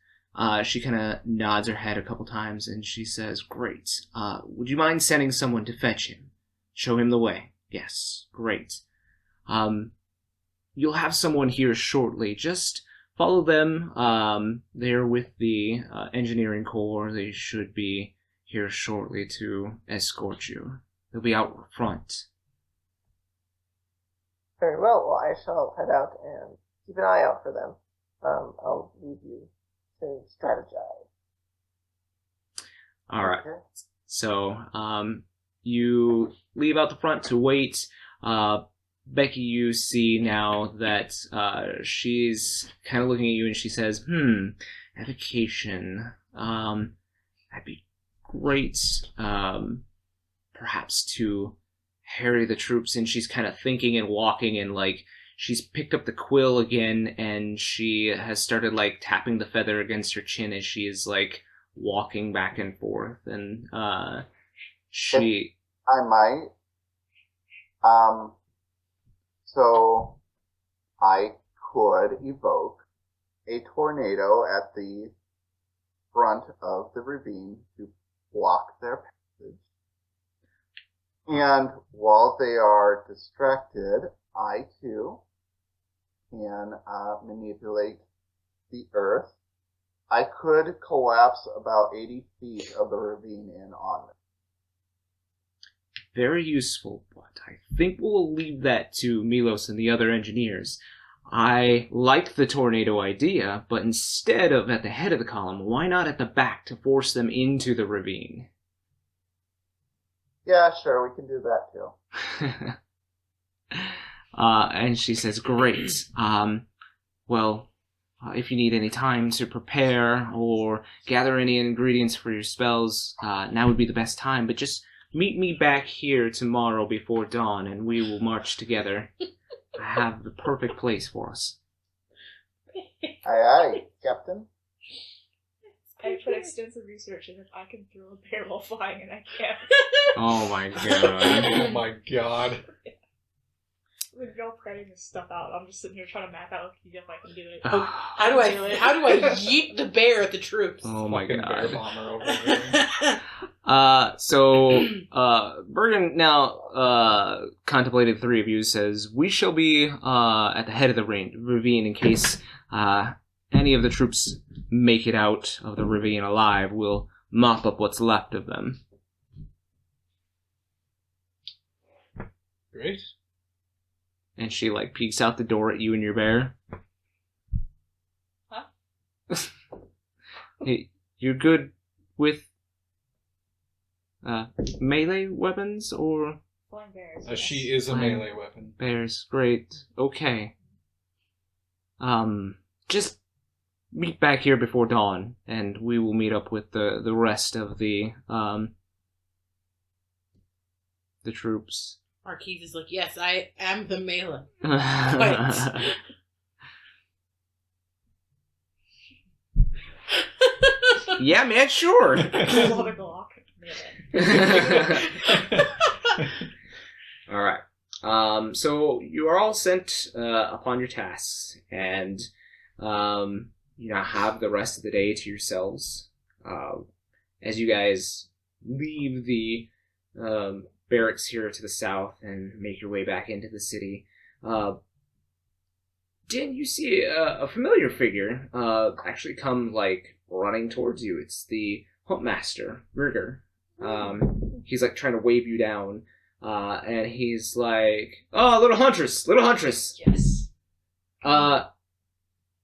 she kind of nods her head a couple times, and she says, "Great. Would you mind sending someone to fetch him? Show him the way." "Yes, great. You'll have someone here shortly. Just follow them. They're with the engineering corps. They should be here shortly to escort you. They'll be out front." Very well. Well, I shall head out and keep an eye out for them. I'll leave you to strategize. All right. Okay. So, you leave out the front to wait. Becky, you see now that she's kind of looking at you, and she says, "Evocation. That'd be great. Perhaps to harry the troops." And she's kind of thinking and walking, and she's picked up the quill again, and she has started tapping the feather against her chin as she is walking back and forth. And she. I might. So I could evoke a tornado at the front of the ravine to block their passage. And while they are distracted, I too can manipulate the earth. I could collapse about 80 feet of the ravine in on them. Very useful, but I think we'll leave that to Milos and the other engineers. I like the tornado idea, but instead of at the head of the column, why not at the back to force them into the ravine? Yeah, sure, we can do that too. And she says, "Great. If you need any time to prepare or gather any ingredients for your spells, now would be the best time. But just meet me back here tomorrow before dawn, and we will march together. I have the perfect place for us. Aye, aye, Captain. I put extensive research in if I can throw a bear while flying, and I can't. Oh my god. Oh my god. With no printing this stuff out, I'm just sitting here trying to map out if I can do it. How do I yeet the bear at the troops? Oh my Fucking bear god. bomber over there. So Bergen now contemplated the three of you, says, we shall be at the head of the ravine in case any of the troops make it out of the ravine alive. We'll mop up what's left of them. Great. And she, like, peeks out the door at you and your bear. Huh? Hey, you're good with melee weapons or Flying bears. She is a Fine. melee weapon. bears? Great. Okay. Just meet back here before dawn, and we will meet up with the rest of the troops. Marquies is like, yes, I am the melee. Yeah, man, sure. Another Glock. All right. So you are all sent upon your tasks, and you now have the rest of the day to yourselves. As you guys leave the barracks here to the south and make your way back into the city, Din, you see a familiar figure actually come running towards you. It's the Huntmaster, Rigger. He's trying to wave you down, and he's like, "Oh, little huntress." Yes. I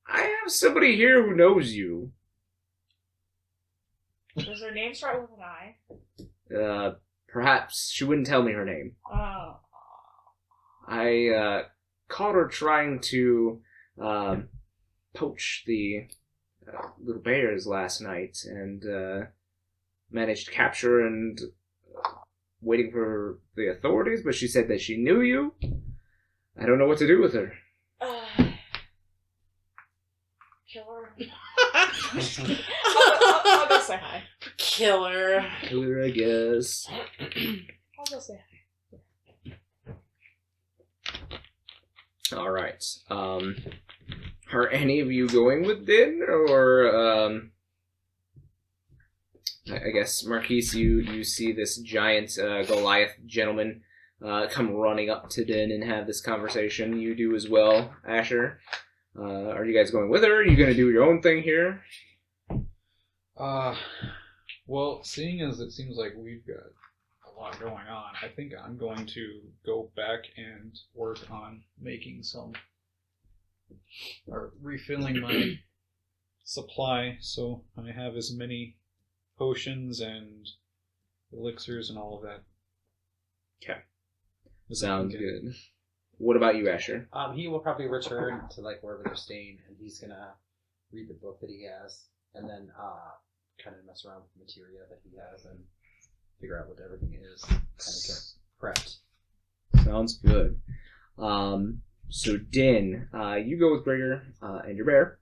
have somebody here who knows you. Does her name start with an I? Perhaps she wouldn't tell me her name. Oh. I caught her trying to poach the little bears last night, and managed to capture her and waiting for the authorities, but she said that she knew you. I don't know what to do with her. Kill her. I'll go say hi. Killer. Killer, I guess. I'll go say hi. Alright. Are any of you going with Din, or I guess, Marquies, you see this giant Goliath gentleman come running up to Din and have this conversation. You do as well, Asher. Are you guys going with her? Are you going to do your own thing here? Well, seeing as it seems like we've got a lot going on, I think I'm going to go back and work on making or refilling my supply, so I have as many potions and elixirs and all of that. Okay. Sounds good. What about you, Asher? He will probably return to wherever they're staying, and he's gonna read the book that he has, and then kind of mess around with the materia that he has, and figure out what everything is. Kind of get prepped. Sounds good. So Din, you go with Grigger and your bear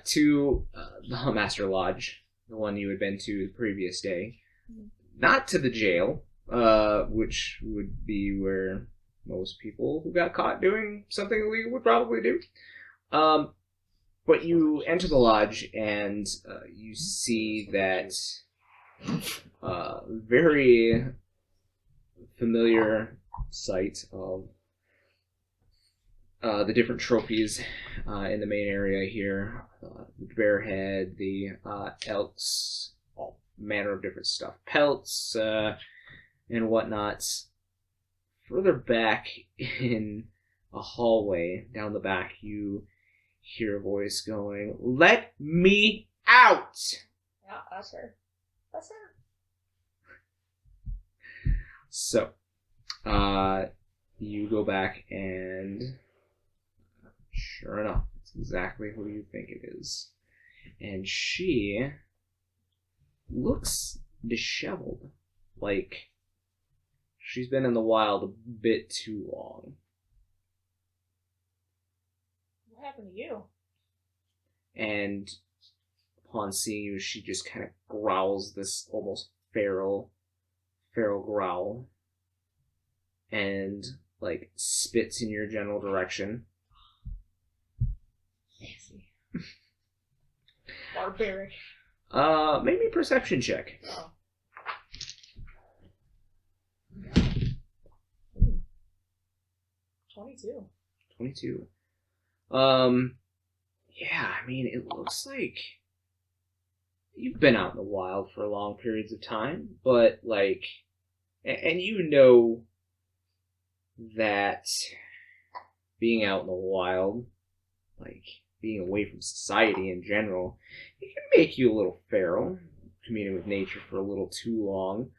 to the Huntmaster Lodge, the one you had been to the previous day. Not to the jail, which would be where most people who got caught doing something illegal would probably do. But you enter the lodge and you see that very familiar sight of the different trophies in the main area here. The bear head, the elks, all manner of different stuff. Pelts and whatnot. Further back in a hallway, down the back, you hear a voice going, "Let me out!" Yeah, that's her. That's her. So, you go back and sure enough, it's exactly who you think it is. And she looks disheveled. like she's been in the wild a bit too long. What happened to you? And upon seeing you, she just kind of growls this almost feral growl, and like spits in your general direction. Nasty. Barbaric. Maybe perception check. Oh. 22. 22. Yeah, I mean, it looks like you've been out in the wild for long periods of time, but like, and you know that being out in the wild, like being away from society in general, it can make you a little feral, communing with nature for a little too long,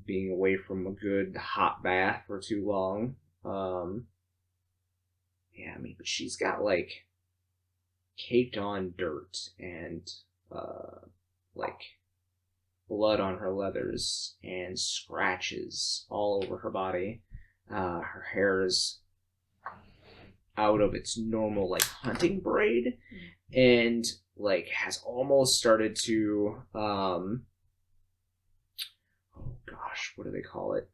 being away from a good hot bath for too long. Yeah, I mean, but she's got like caked on dirt and like blood on her leathers and scratches all over her body. Her hair is out of its normal like hunting braid and like has almost started to oh gosh, what do they call it?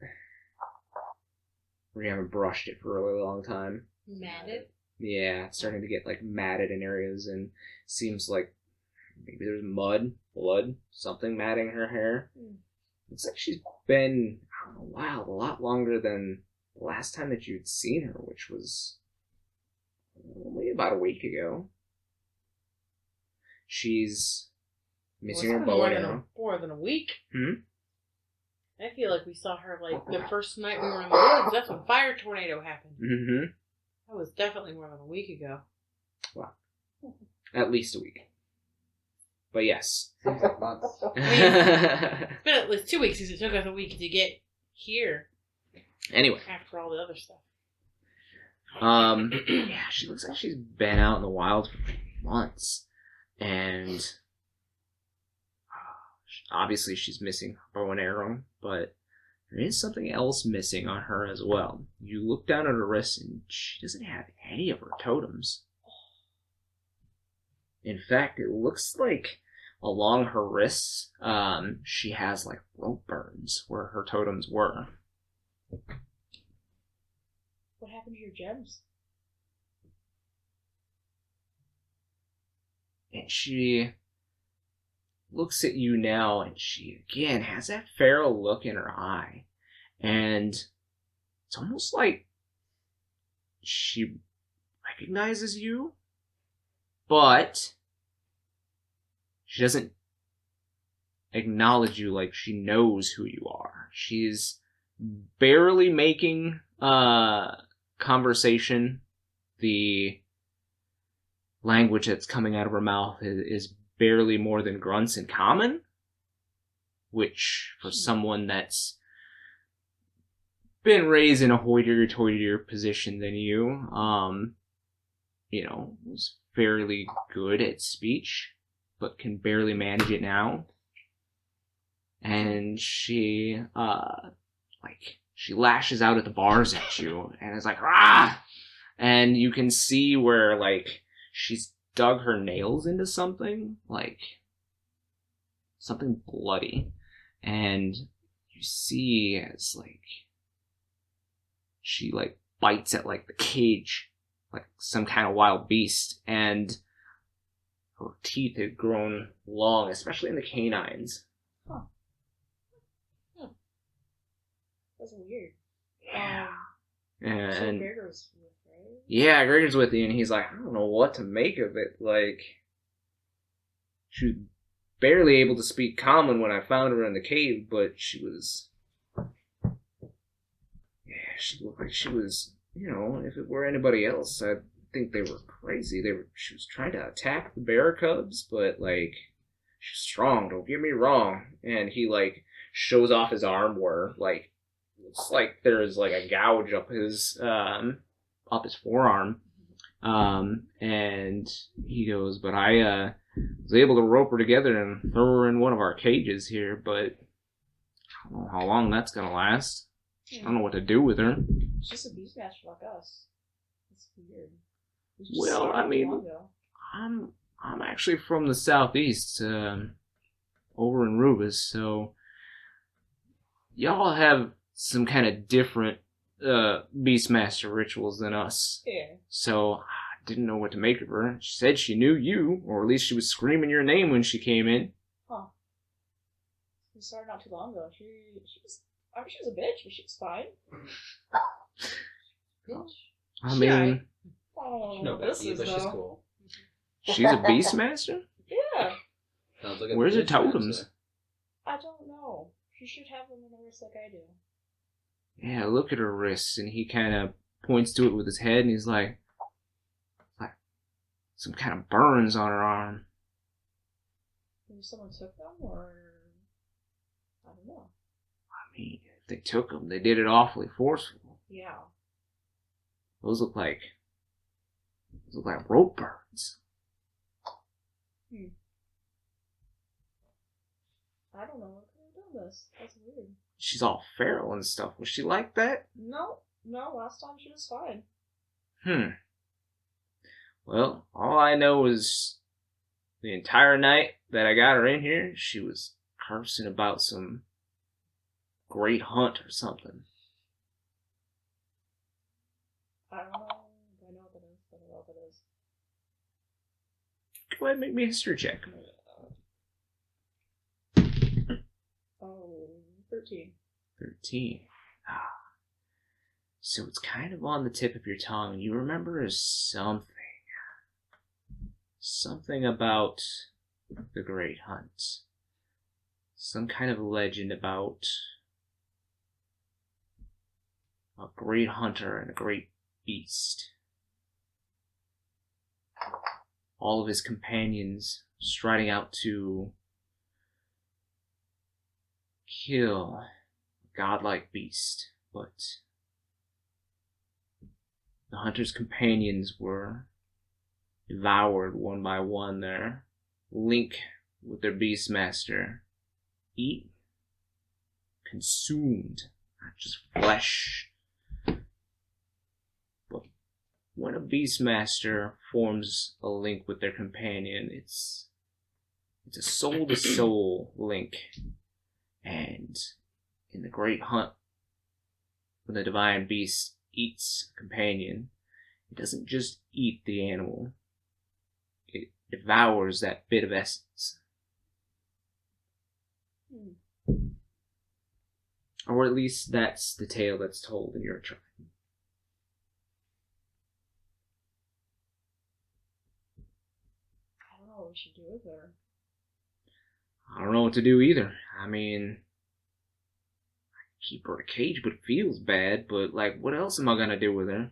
We haven't brushed it for a really long time. Matted? Yeah, it's starting to get like matted in areas, and seems like maybe there's mud, blood, something matting her hair. Looks like she's been out in the wild a lot longer than the last time that you'd seen her, which was only about a week ago. She's missing her bow and arrow. More than a week. Hmm? I feel like we saw her like the first night we were in the woods. That's when Fire Tornado happened. Mm-hmm. That was definitely more than a week ago. Well, at least a week. But yes. Seems like months. It's been at least 2 weeks since it took us a week to get here. Anyway. After all the other stuff. Yeah, she looks like she's been out in the wild for months. And obviously she's missing her bow and arrow, but there is something else missing on her as well. You look down at her wrists and she doesn't have any of her totems. In fact, it looks like along her wrists, she has like rope burns where her totems were. What happened to your gems? And she looks at you now, and she again has that feral look in her eye. And it's almost like she recognizes you, but she doesn't acknowledge you like she knows who you are. She's barely making conversation. The language that's coming out of her mouth is barely more than grunts in common, which for someone that's been raised in a hoitier position than you, was fairly good at speech, but can barely manage it now. And she, she lashes out at the bars at you, and is like, "Ah!" And you can see where, like, she's dug her nails into something, like, something bloody. And you see as, like, she, like, bites at, like, the cage, like some kind of wild beast, and her teeth had grown long, especially in the canines. Huh. That's weird. Yeah. So And Gregor's with, right? yeah, Gregor's with you, and he's like, I don't know what to make of it. Like, she was barely able to speak common when I found her in the cave, but she was... Yeah, she looked like she was, if it were anybody else, I'd think they were crazy. She was trying to attack the bear cubs, but, like, she's strong, don't get me wrong. And he, like, shows off his arm where, like, looks like there's, like, a gouge up his forearm. And he goes, but I was able to rope her together and throw her in one of our cages here, but I don't know how long that's gonna last. I don't know what to do with her. She's just a beastmaster like us. It's weird. We just Well, started I not mean, long ago. I'm actually from the southeast, over in Rubus, so y'all have some kind of different Beastmaster rituals than us. Yeah. So I didn't know what to make of her. She said she knew you, or at least she was screaming your name when she came in. Huh. We started not too long ago. She was. I mean, she was a bitch, but she was fine. Bitch. I mean, Oh, No, this Becky, is but she's though. cool. she's a Beastmaster? Yeah. Sounds like a Where's her bitch totems? master. I don't know. She should have them in the wrist like I do. Yeah, look at her wrists, and he kind of points to it with his head, and he's like some kind of burns on her arm. Maybe someone took them, or I don't know. I mean, if they took them, they did it awfully forceful. Yeah. Those look like rope burns. I don't know what could have done this. That's weird. She's all feral and stuff. Was she like that? No, last time she was fine. Well, all I know is the entire night that I got her in here, she was cursing about some great hunt or something. I don't know. I know what that is. I don't know what that is. Go ahead and make me a history check. Oh, 13. 13. Ah. So it's kind of on the tip of your tongue. You remember something. Something about the Great Hunt. Some kind of legend about a great hunter and a great beast. All of his companions striding out to kill a godlike beast, but the hunter's companions were devoured one by one. Their link with their beastmaster eaten, consumed, not just flesh. But when a beastmaster forms a link with their companion, it's a soul-to-soul link. And in the Great Hunt, when the divine beast eats a companion, it doesn't just eat the animal, it devours that bit of essence. Or at least that's the tale that's told in your tribe. I don't know what we should do with her. I don't know what to do either. I mean, I keep her in a cage, but it feels bad. But, like, what else am I gonna do with her?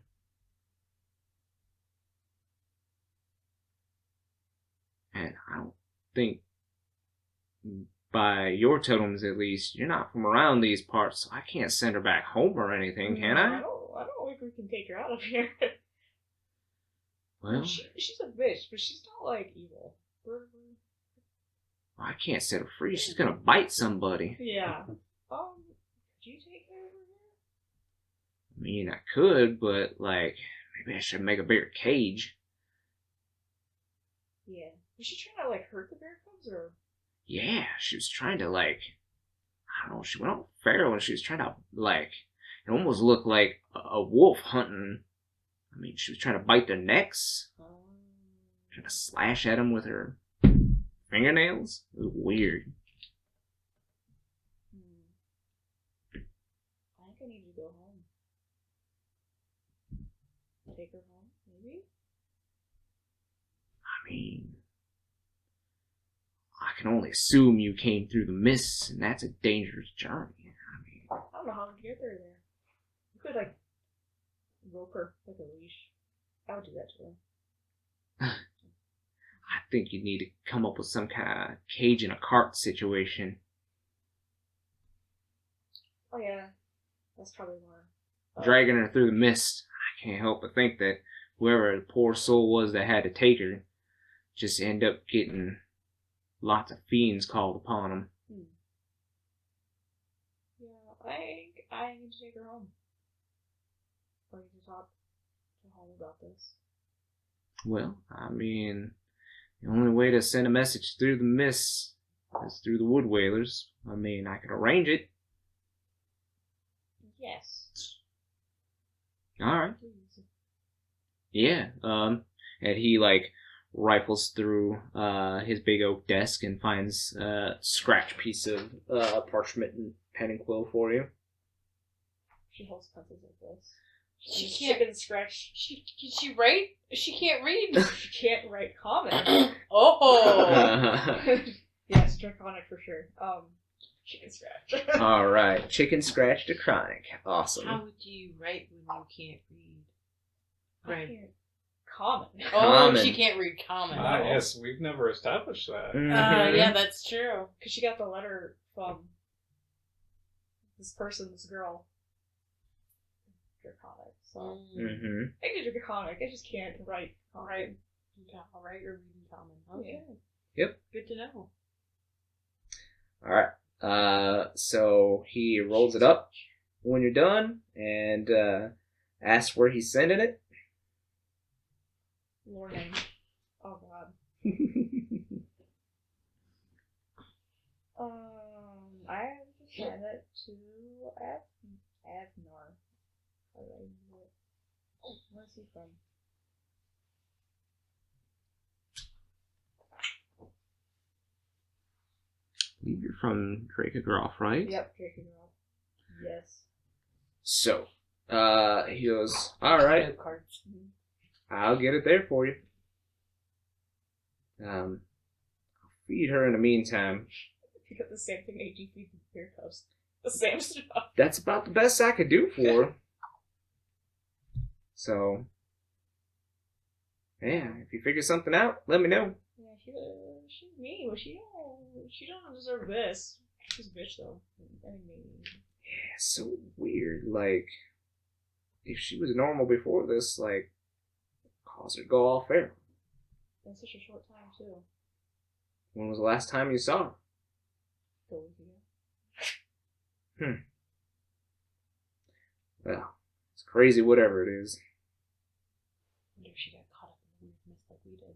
And I don't think, by your totems at least, you're not from around these parts, so I can't send her back home or anything, can I? I don't think we can take her out of here. Well, She's a bitch, but she's not, like, evil. I can't set her free. She's gonna bite somebody. Yeah. Could you take her over here? I mean, I could, but, like, maybe I should make a bigger cage. Yeah. Was she trying to, like, hurt the bear cubs, or? Yeah, she was trying to, like, I don't know, she went all feral and she was trying to, like, it almost looked like a wolf hunting. I mean, she was trying to bite their necks, trying to slash at them with her fingernails. It was weird. I think I need to go home. Take her home, maybe? I mean, I can only assume you came through the mists, and that's a dangerous journey. I mean, I don't know how to get her there. You could, like, rope her like a leash. I would do that to her. I think you need to come up with some kind of cage in a cart situation. Oh yeah, that's probably more. Dragging her through the mist, I can't help but think that whoever the poor soul was that had to take her just end up getting lots of fiends called upon them. think I need to take her home. Or need to talk to home about this. Well, I mean, the only way to send a message through the mist is through the wood whalers. I mean, I could arrange it. Yes. Alright. Please. Yeah. And he, like, rifles through his big oak desk and finds a scratch piece of parchment and pen and quill for you. She holds pencils like this. She She can't. chicken scratch. Can she write? She can't read. She can't write common. Oh. Yes, draconic for sure. Chicken scratch. Alright. Chicken scratch to chronic. Awesome. How would you write when you can't read? I Right. can't. Common. Oh, Common. she can't read common. Ah, yes, we've never established that. Mhm. Yeah, that's true. Because she got the letter from this person, this girl. Draconic. So Mm-hmm. I can do draconic. I just can't write common. Right. Yeah, all right, or reading common. Okay. Yep. Good to know. Alright. So he rolls it up when you're done and asks where he's sending it. Learning. Oh god. I have to send it to Avnar. How do I do it? Oh, where's he from? I believe you're from Drakeagroff, right? Yep, Draken Roll. Yes. So, he goes, alright, Note cards. I'll get it there for you. I'll feed her in the meantime. You got the same thing AG feeds with beer cups. The same stuff. That's about the best I could do for her. So, yeah, if you figure something out, let me know. Yeah, she's mean, but she don't deserve this. She's a bitch though. I mean, Yeah, so weird. Like, if she was normal before this, like, cause her to go all fair. in such a short time too. When was the last time you saw her? Go with you. Well, it's crazy whatever it is. I wonder if she got caught up in the weird mist like we did.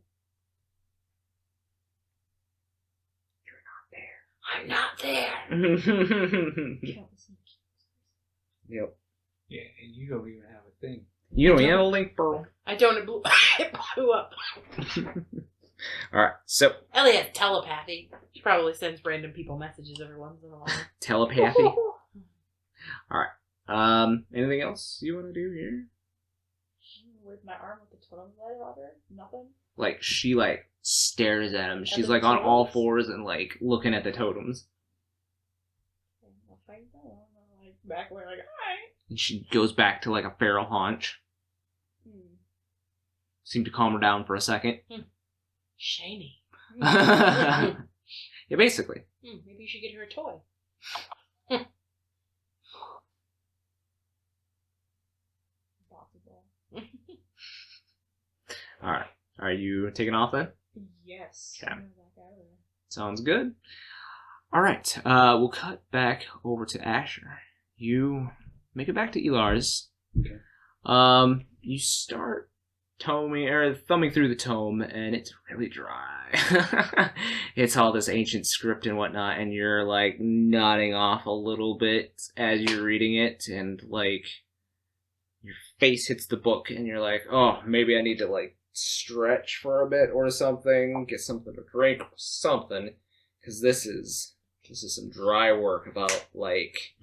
I'm not there. Countless Yep. Yeah, and you don't even have a thing. You don't have a link pearl. I don't. It blew up. Alright, so Ellie has telepathy. She probably sends random people messages every once in a while. telepathy. Anything else you want to do here? With my arm with the totem light on her? Nothing? Like, she, like, stares at him. She's, the like, on all totems? fours and, like, looking at the totems. I'll find out. Like, back away, like, alright. And she goes back to, like, a feral haunch. Seemed to calm her down for a second. Shiny. Yeah, basically. Maybe you should get her a toy. Possible. Alright. Are you taking off then? Yes. Okay. I'm back out of there. Sounds good. Alright. We'll cut back over to Asher. You make it back to Elar's. Okay. You start thumbing through the tome, and it's really dry. It's all this ancient script and whatnot, and you're, like, nodding off a little bit as you're reading it, and, like, your face hits the book, and you're like, oh, maybe I need to, like, stretch for a bit or something, get something to drink or something, because this is some dry work about, like,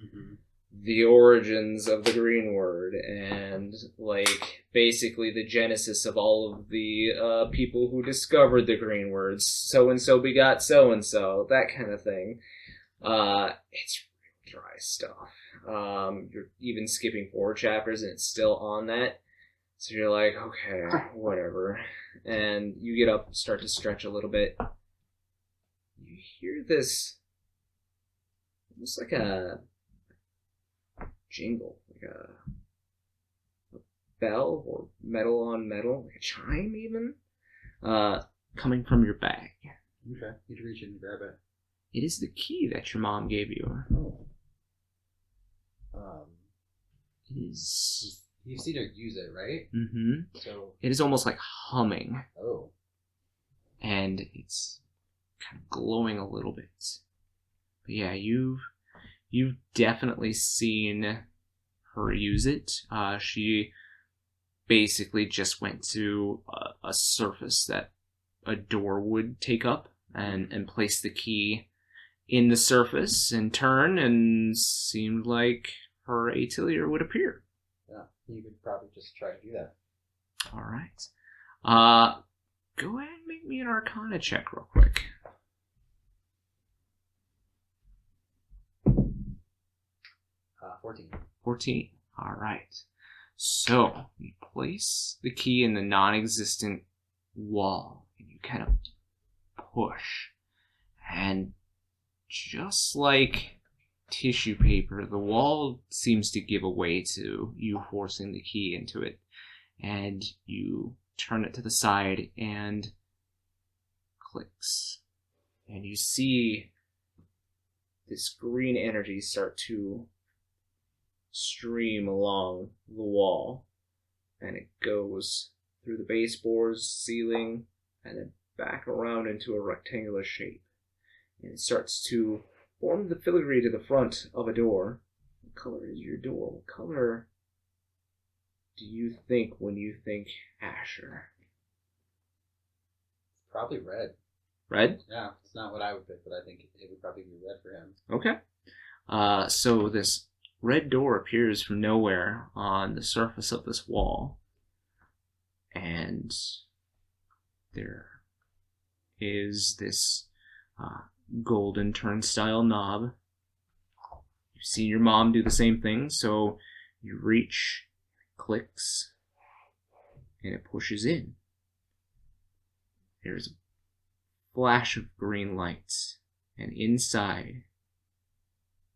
the origins of the green word and, like, basically the genesis of all of the people who discovered the green words. So-and-so begot so-and-so, that kind of thing. It's real dry stuff. You're even skipping 4 chapters and it's still on that. So you're like, okay, whatever. And you get up, start to stretch a little bit. You hear this, almost like a jingle, like a bell or metal on metal, like a chime even, coming from your bag. Okay. You reach in and grab it. It is the key that your mom gave you. Oh. Is You've seen her use it, right? mm-hmm. So. It is almost like humming, Oh. and it's kind of glowing a little bit. But yeah, you've definitely seen her use it. She basically just went to a surface that a door would take up and place the key in the surface and turn, and seemed like her atelier would appear. Yeah, you could probably just try to do that. All right. Go ahead and make me an Arcana check real quick. 14. 14. All right. So you place the key in the non-existent wall, and you kind of push, and just like tissue paper, the wall seems to give away to you forcing the key into it, and you turn it to the side and clicks, and you see this green energy start to stream along the wall, and it goes through the baseboards, ceiling, and then back around into a rectangular shape, and it starts to form the filigree to the front of a door. What color is your door? What color do you think when you think Asher? Probably red. Red? Yeah, it's not what I would pick, but I think it would probably be red for him. Okay. So this red door appears from nowhere on the surface of this wall, and there is this golden turnstile knob. You've seen your mom do the same thing, so you reach, clicks, and it pushes in. There's a flash of green lights, and inside,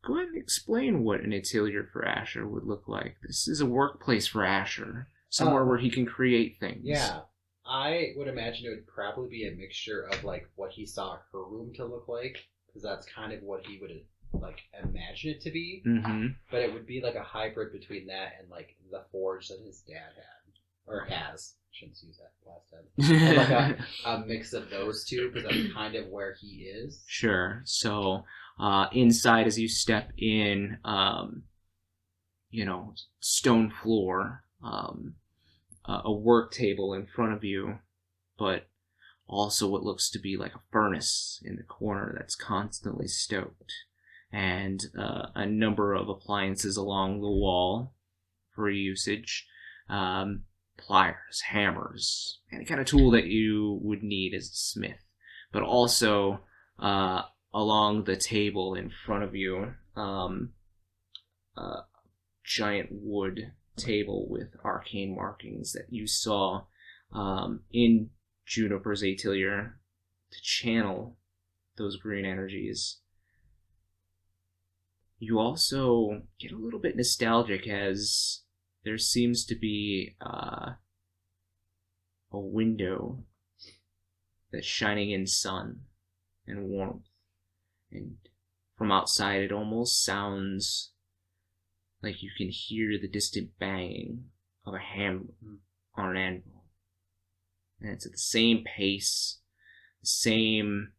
go ahead and explain what an atelier for Asher would look like. This is a workplace for Asher, somewhere where he can create things. Yeah, I would imagine it would probably be a mixture of like what he saw her room to look like, because that's kind of what he would like imagine it to be. Mm-hmm. But it would be like a hybrid between that and like the forge that his dad had or has. Shouldn't use that last time. And like a mix of those two, because that's kind of where he is. Sure. So inside, as you step in, stone floor, a work table in front of you, but also what looks to be like a furnace in the corner that's constantly stoked, and a number of appliances along the wall for usage. Pliers, hammers, any kind of tool that you would need as a smith, but also along the table in front of you, a giant wood table with arcane markings that you saw in Juniper's atelier to channel those green energies. You also get a little bit nostalgic as there seems to be a window that's shining in sun and warmth. And from outside, it almost sounds like you can hear the distant banging of a hammer on an anvil. And it's at the same pace, the same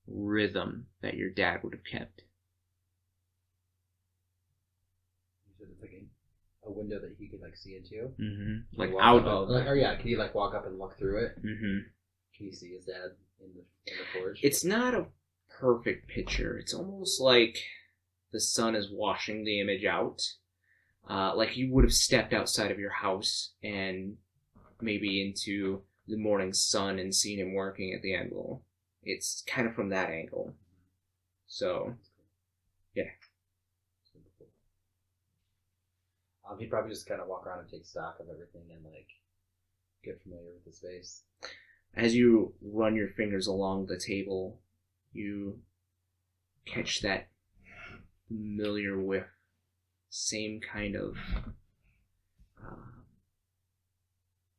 rhythm that your dad would have kept. It's like a window that he could like see into. Mm-hmm. Like walk out up, of. can he like walk up and look through it? Mm-hmm. Can you see his dad in the forge? It's not a perfect picture. It's almost like the sun is washing the image out. Like you would have stepped outside of your house and maybe into the morning sun and seen him working at the anvil. It's kind of from that angle. So, yeah. He'd probably just kind of walk around and take stock of everything and like get familiar with the space. As you run your fingers along the table, you catch that familiar whiff, same kind of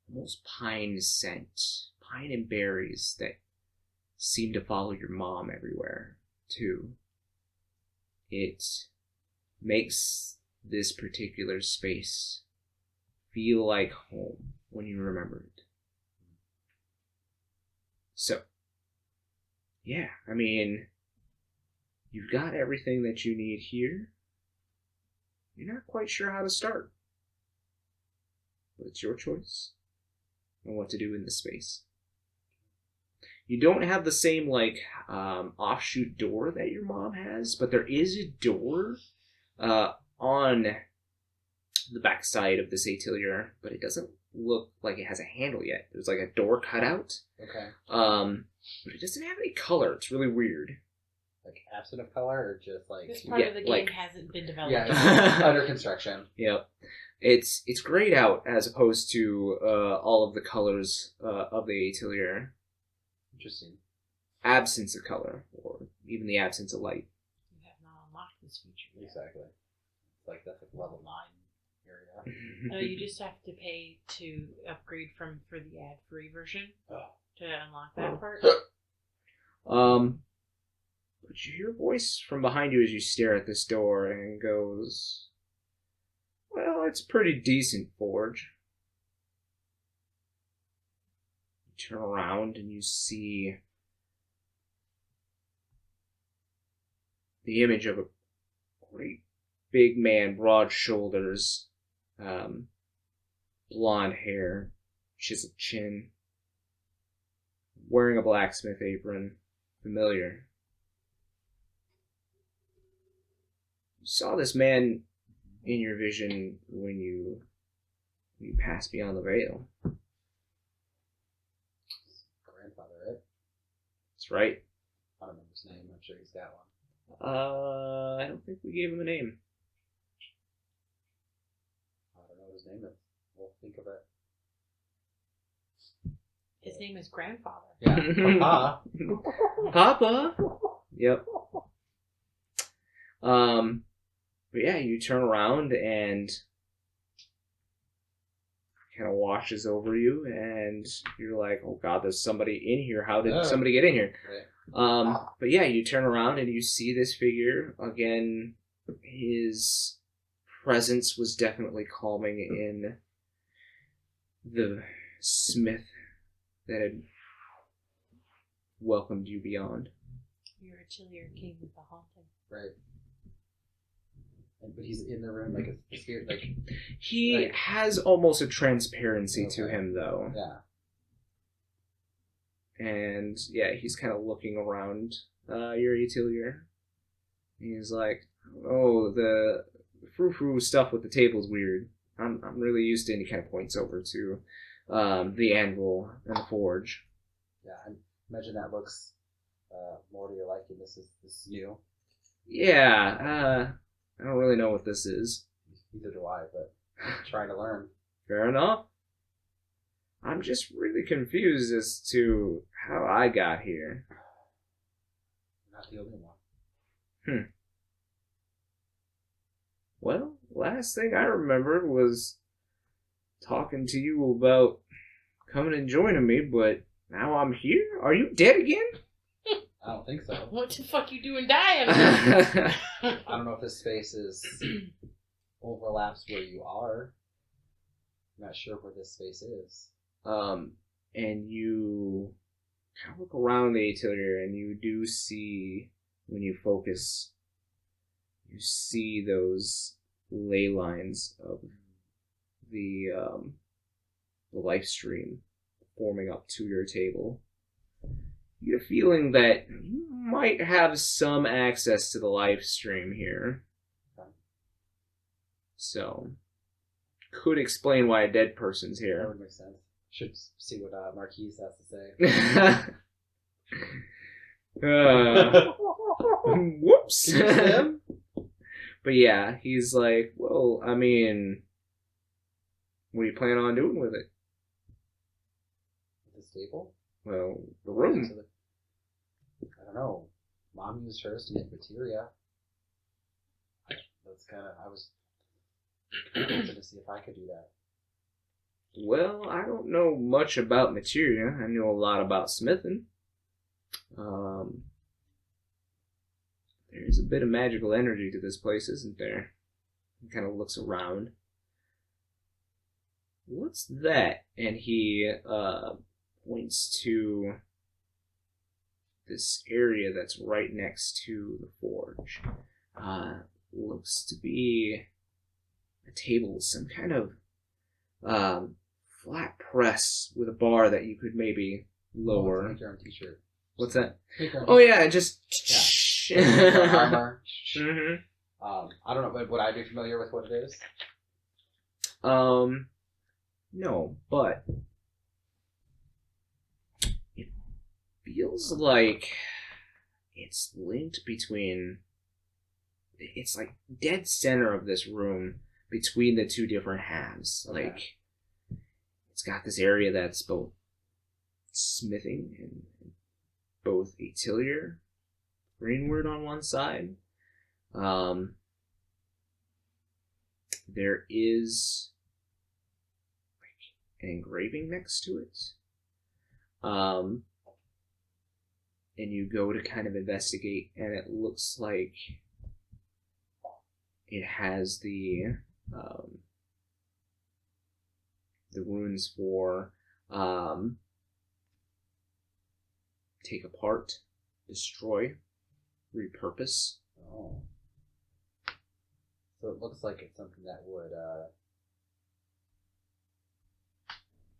almost pine scent, pine and berries that seem to follow your mom everywhere too. It makes this particular space feel like home when you remember it. So, yeah, I mean, you've got everything that you need here. You're not quite sure how to start. But it's your choice on what to do in this space. You don't have the same, offshoot door that your mom has, but there is a door on the back side of this atelier, but it doesn't look like it has a handle yet. There's, a door cut out. Okay. But it doesn't have any color. It's really weird. Like absent of color, or just This part of the game hasn't been developed. Yeah, it's under construction. Yep. It's grayed out as opposed to all of the colors of the atelier. Interesting. Absence of color, or even the absence of light. You have not unlocked this feature yet. Exactly. That's level 9 area. You just have to pay to upgrade for the ad-free version to unlock that part. But you hear a voice from behind you as you stare at this door and goes, "Well, it's pretty decent, Forge." You turn around and you see the image of a great big man, broad shoulders, blonde hair, chiseled chin, wearing a blacksmith apron, familiar. You saw this man in your vision when you passed beyond the veil. Grandfather, right? That's right. I don't remember his name. I'm sure he's got one. I don't think we gave him a name. I don't know what his name is. We'll think of it. His name is Grandfather. Yeah, Papa. Papa. Yep. But yeah, you turn around and kind of washes over you, and you're like, "Oh God, there's somebody in here. How did somebody get in here?" Right. But yeah, you turn around and you see this figure again. His presence was definitely calming in the smith that had welcomed you beyond. Your atelier came with the haunting. Right. But he's in the room like a spirit, like He has almost a transparency to Okay. him, though. yeah. And yeah, he's kind of looking around your atelier. He's like, "Oh, the frou-frou stuff with the table's weird. I'm really used to," and he kind of points over to the anvil and the forge. Yeah, I imagine that looks more to your liking. This is new. Yeah, I don't really know what this is. Neither do I, but I'm trying to learn. Fair enough. I'm just really confused as to how I got here. You're not the only one. Well, last thing I remembered was talking to you about coming and joining me, but now I'm here? Are you dead again? I don't think so. What the fuck you doing dying? I don't know if this space overlaps where you are. I'm not sure where this space is. And you kind of look around the atelier, and you do see, when you focus, you see those ley lines of the life stream forming up to your table. You get a feeling that you might have some access to the live stream here. So, could explain why a dead person's That here. would make sense. Should see what Marquies has to say. Whoops. Can you see him? But yeah, he's like, "Well, I mean, what do you plan on doing with it?" This table? Well, the room. I don't know. Mom used hers to make materia. That's kind of. I was wanted to see if I could do that. Well, I don't know much about materia. I know a lot about smithing. There's a bit of magical energy to this place, isn't there? He kind of looks around. What's that? And he points to this area that's right next to the forge. Looks to be a table with some kind of flat press with a bar that you could maybe lower. Make your own t-shirt. What's that? Make your own Oh yeah, just armor. hmm I don't know, but would I be familiar with what it is? No, but it feels like it's linked between. It's like dead center of this room between the two different halves. Okay. Like it's got this area that's both smithing and both atelier, greenwood on one side. There is an engraving next to it. And you go to kind of investigate, and it looks like it has the runes for take apart, destroy, repurpose. Oh. So it looks like it's something that would,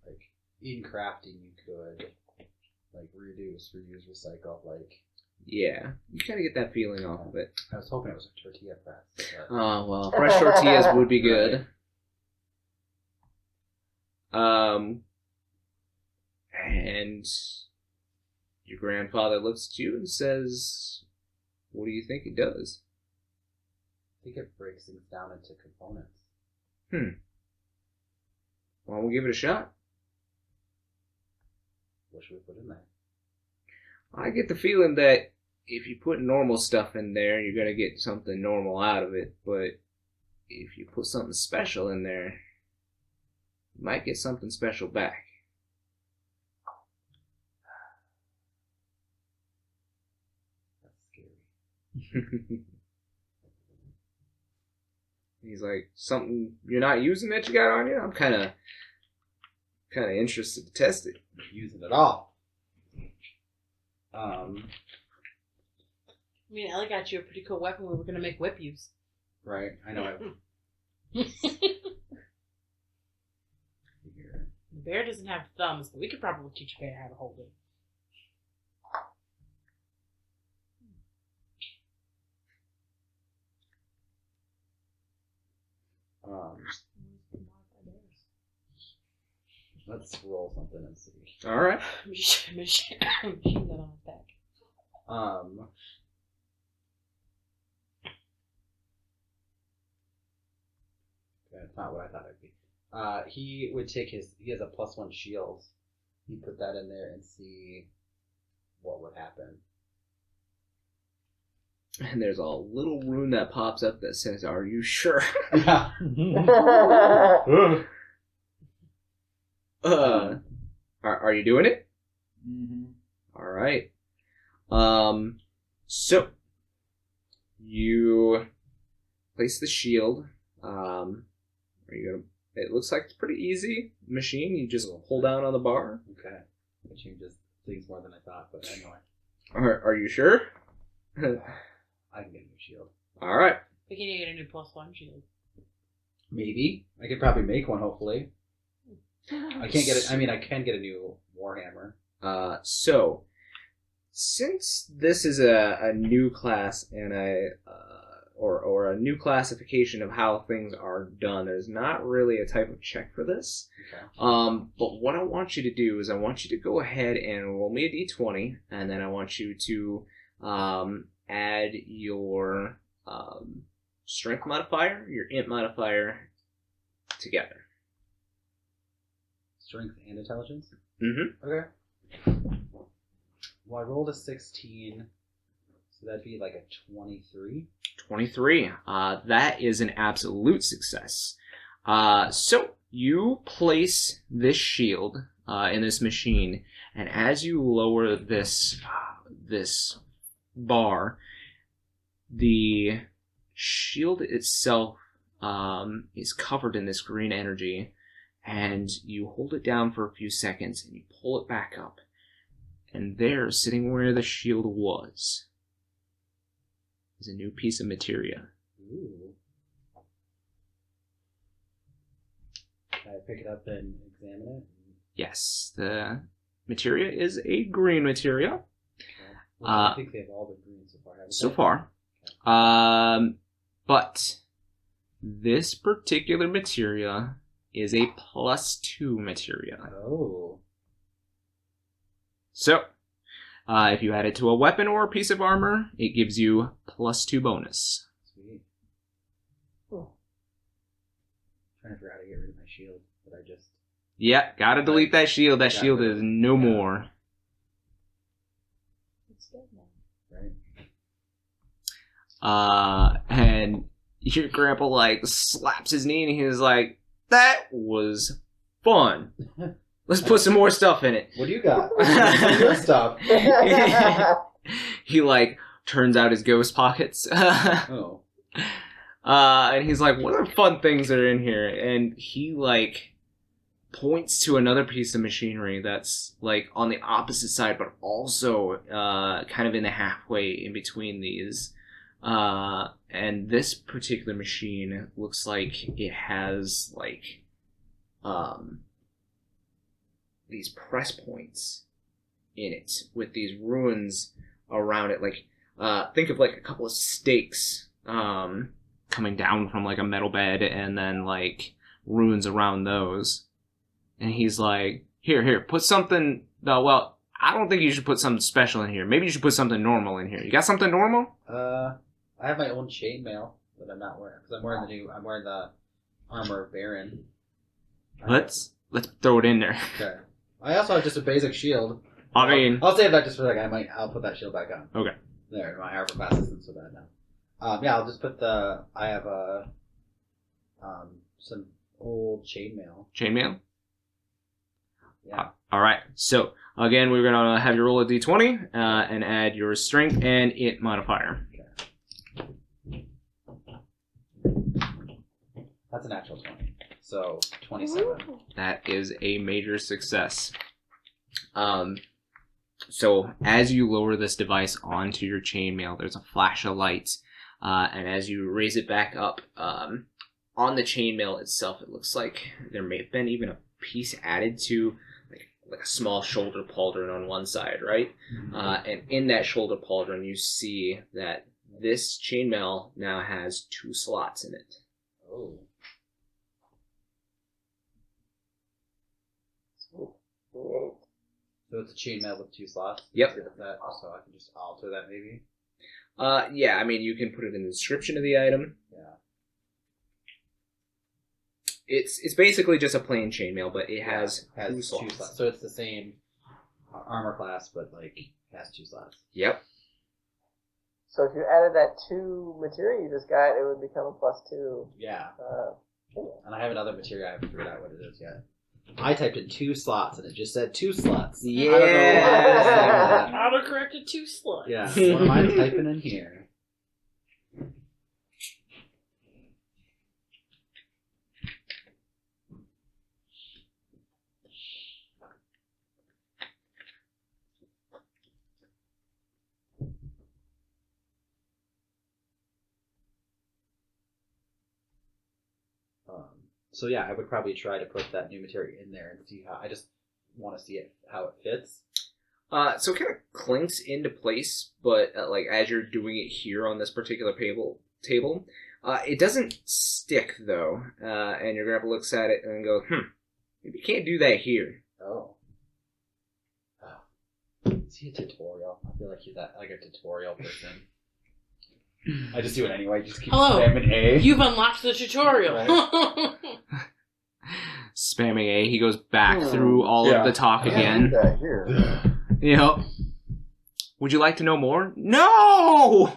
like, in crafting you could, like, reduce, reuse, recycle, like... Yeah, you kind of get that feeling off of it. I was hoping it was a tortilla press. But... Oh, well, fresh tortillas would be good. And your grandfather looks at you and says, what do you think it does? I think it breaks things down into components. Why don't we give it a shot? What should we put in there? I get the feeling that if you put normal stuff in there, you're going to get something normal out of it. But if you put something special in there, you might get something special back. That's scary. He's like, something you're not using that you got on you? I'm kind of interested to test it. Using it all. I mean, Ellie got you a pretty cool weapon we were going to make whip use. Right, I know it. The bear doesn't have thumbs, but we could probably teach a bear how to hold it. Let's roll something and see. All right. Machine gun on his back. That's not what I thought it'd be. He would take he has a +1 shield. He'd put that in there and see what would happen. And there's a little rune that pops up that says, are you sure? Yeah. Are you doing it? Mm-hmm. All right. So you place the shield. Are you gonna? It looks like it's pretty easy machine. You just hold down on the bar. Okay. It changes things more than I thought, but anyway. Are you sure? I can get a new shield. All right. We can get a new +1 shield. Maybe. I could probably make one, hopefully. I can't get it. I mean, I can get a new Warhammer. So since this is a new class and or a new classification of how things are done, there's not really a type of check for this. Okay. But what I want you to do is I want you to go ahead and roll me a d20, and then I want you to add your strength modifier, your int modifier together. Strength and intelligence? Mm-hmm. Okay. Well, I rolled a 16, so that'd be like a 23. 23. That is an absolute success. So you place this shield in this machine, and as you lower this bar, the shield itself is covered in this green energy, and you hold it down for a few seconds, and you pull it back up. And there, sitting where the shield was, is a new piece of materia. Ooh. Can I pick it up and examine it? Yes, the materia is a green materia. Well, I think they've all been green so far. Haven't So they? far. But this particular materia is a +2 materia. Oh. So, if you add it to a weapon or a piece of armor, it gives you +2 bonus. Sweet. Trying to figure out how to get rid of my shield, but I just... Yeah, gotta delete that shield. That Got shield rid of is it. no Yeah. more. It's dead now. Right. And your grandpa, like, slaps his knee and he's like, that was fun. Let's put some more stuff in it. What do you got? What's your stuff? He, like, turns out his ghost pockets. Oh. And he's like, what are fun things that are in here? And he, like, points to another piece of machinery that's, like, on the opposite side, but also kind of in the halfway in between these. And this particular machine looks like it has, like, these press points in it with these runes around it. Like, think of, like, a couple of stakes coming down from, like, a metal bed and then, like, runes around those. And he's like, here, put something... well, I don't think you should put something special in here. Maybe you should put something normal in here. You got something normal? I have my own chainmail that I'm not wearing because I'm wearing the armor of Baron. Let's throw it in there. Okay. I also have just a basic shield. I mean... I'll save that just for like I'll put that shield back on. Okay. There, my armor class isn't so bad now. Yeah, I'll just put I have some old chainmail. Chainmail? Yeah. Alright, so, again, we're going to have you roll a d20 and add your strength and int modifier. That's a natural 20. So 27. That is a major success. So, as you lower this device onto your chainmail, there's a flash of light. And as you raise it back up, on the chainmail itself, it looks like there may have been even a piece added to, like a small shoulder pauldron on one side, right? And in that shoulder pauldron, you see that this chainmail now has 2 slots in it. Oh. So it's a chainmail with 2 slots? Yep. That, so I can just alter that maybe? Yeah, I mean, you can put it in the description of the item. Yeah. It's basically just a plain chainmail, but it has 2 slots. So it's the same armor class, but like has 2 slots. Yep. So if you added that 2 materia you just got, it would become a +2. Yeah. Chainmail. And I have another materia. I haven't figured out what it is yet. I typed in 2 slots and it just said 2 slots. Yeah. I don't know why it's saying that. Autocorrected 2 sluts. Yeah. What am I typing in here? So yeah, I would probably try to put that new materia in there and see how. I just want to see it how it fits. So it kind of clinks into place, but like as you're doing it here on this particular table, it doesn't stick though. And your grandpa looks at it and goes, maybe you can't do that here. Oh. See a tutorial. I feel like he's like a tutorial person. I just do it anyway. Just keep Hello. spamming A. You've unlocked the tutorial. Spamming A, he goes back through all of the talk again. That here. Yep. Would you like to know more? No!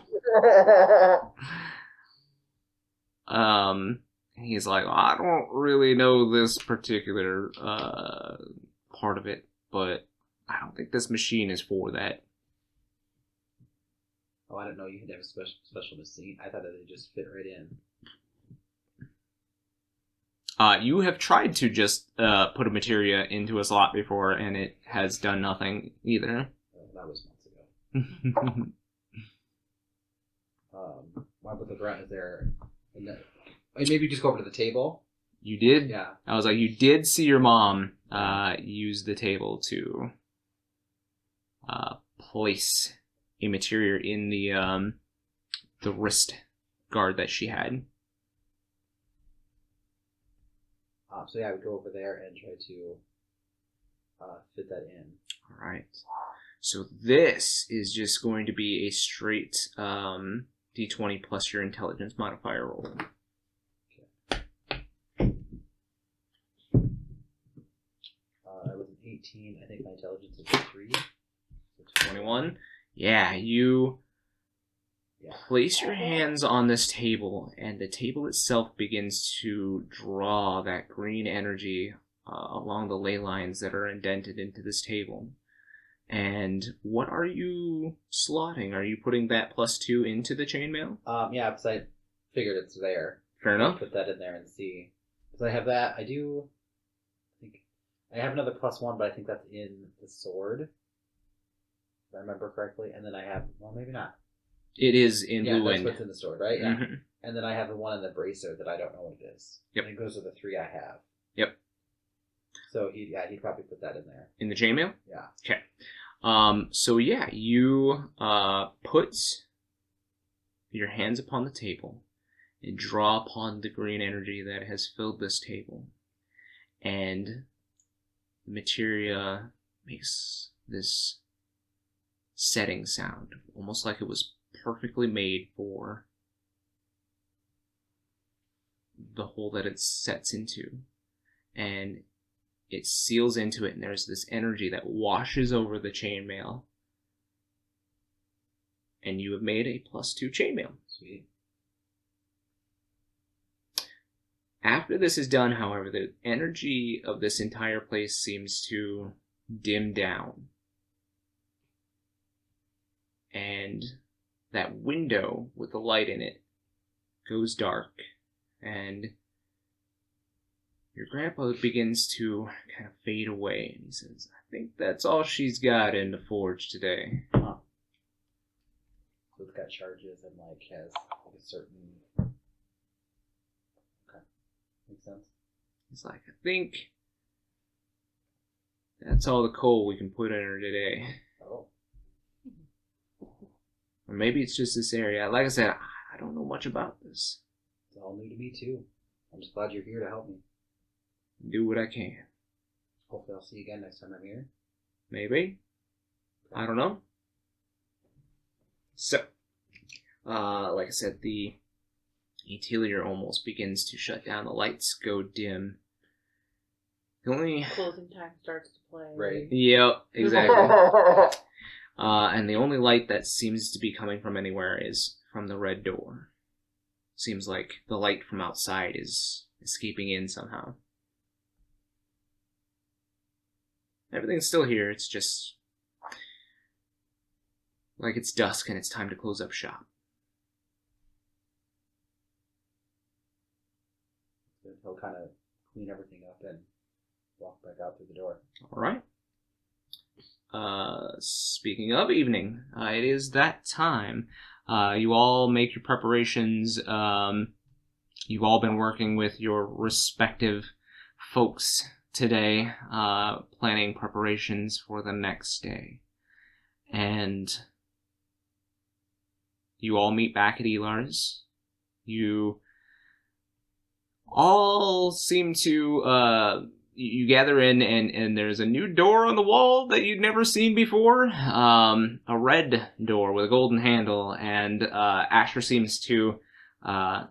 He's like, I don't really know this particular part of it, but I don't think this machine is for that. Oh, I don't know. You had to have a special machine. I thought that they just fit right in. You have tried to just put a materia into a slot before, and it has done nothing either. Oh, that was months ago. Why put the ground? Is there? Maybe just go over to the table. You did? Yeah. I was like, you did see your mom use the table to place a materia in the wrist guard that she had. So yeah, I would go over there and try to fit that in. All right. So this is just going to be a straight D20 plus your intelligence modifier roll. I was an 18. I think my intelligence is 3. So 21. Yeah, you place your hands on this table, and the table itself begins to draw that green energy along the ley lines that are indented into this table. And what are you slotting? Are you putting that +2 into the chainmail? Yeah, because I figured it's there. Fair enough. Put that in there and see. Because I have that. I think I have another +1, but I think that's in the sword. If I remember correctly. And then I have, well, maybe not. It is in Blue that's Wind. what's in the sword, right? Yeah. Mm-hmm. And then I have the one in the bracer that I don't know what it is. Yep. I think those are the 3 I have. Yep. So he'd probably put that in there. In the chainmail? Yeah. Okay. So yeah, you put your hands upon the table and draw upon the green energy that has filled this table. And the materia makes this setting sound, almost like it was perfectly made for the hole that it sets into. And it seals into it, and there's this energy that washes over the chainmail. And you have made a +2 chainmail. Sweet. After this is done, however, the energy of this entire place seems to dim down. And that window with the light in it goes dark, and your grandpa begins to kind of fade away, and he says, I think that's all she's got in the forge today. Huh. So it's got charges and has a certain... Okay. Makes sense. He's like, I think that's all the coal we can put in her today. Oh. Or maybe it's just this area. Like I said, I don't know much about this. It's all new to me too. I'm just glad you're here to help me. Do what I can. Hopefully I'll see you again next time I'm here. Maybe. I don't know. So, like I said, the atelier almost begins to shut down. The lights go dim. The only... Closing time starts to play. Right. Yep, exactly. And the only light that seems to be coming from anywhere is from the red door. Seems like the light from outside is escaping in somehow. Everything's still here, it's just like it's dusk and it's time to close up shop. He'll kind of clean everything up and walk back out through the door. Alright. Speaking of evening, it is that time. You all make your preparations. You've all been working with your respective folks today, planning preparations for the next day. And you all meet back at Elar's. You all seem to, you gather in, and there's a new door on the wall that you'd never seen before. A red door with a golden handle, and Asher seems to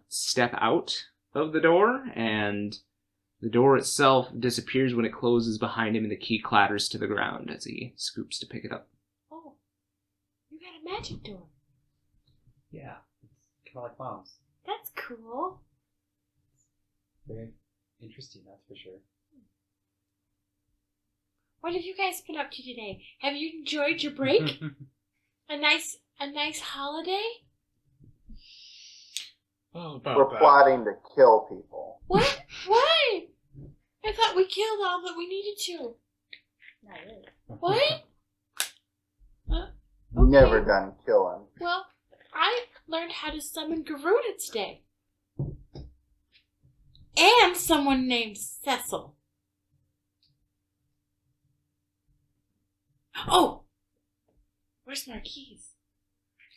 step out of the door, and the door itself disappears when it closes behind him, and the key clatters to the ground as he scoops to pick it up. Oh, you got a magic door. Yeah, it's kind of like Mom's. That's cool. Very interesting, that's for sure. What have you guys been up to today? Have you enjoyed your break? A nice A nice holiday? Well, about We're that. plotting to kill people. What? Why? I thought we killed all that we needed to. Not really. What? Never done killing. Well, I learned how to summon Garuda today. And someone named Cecil. Oh! Where's Marquies?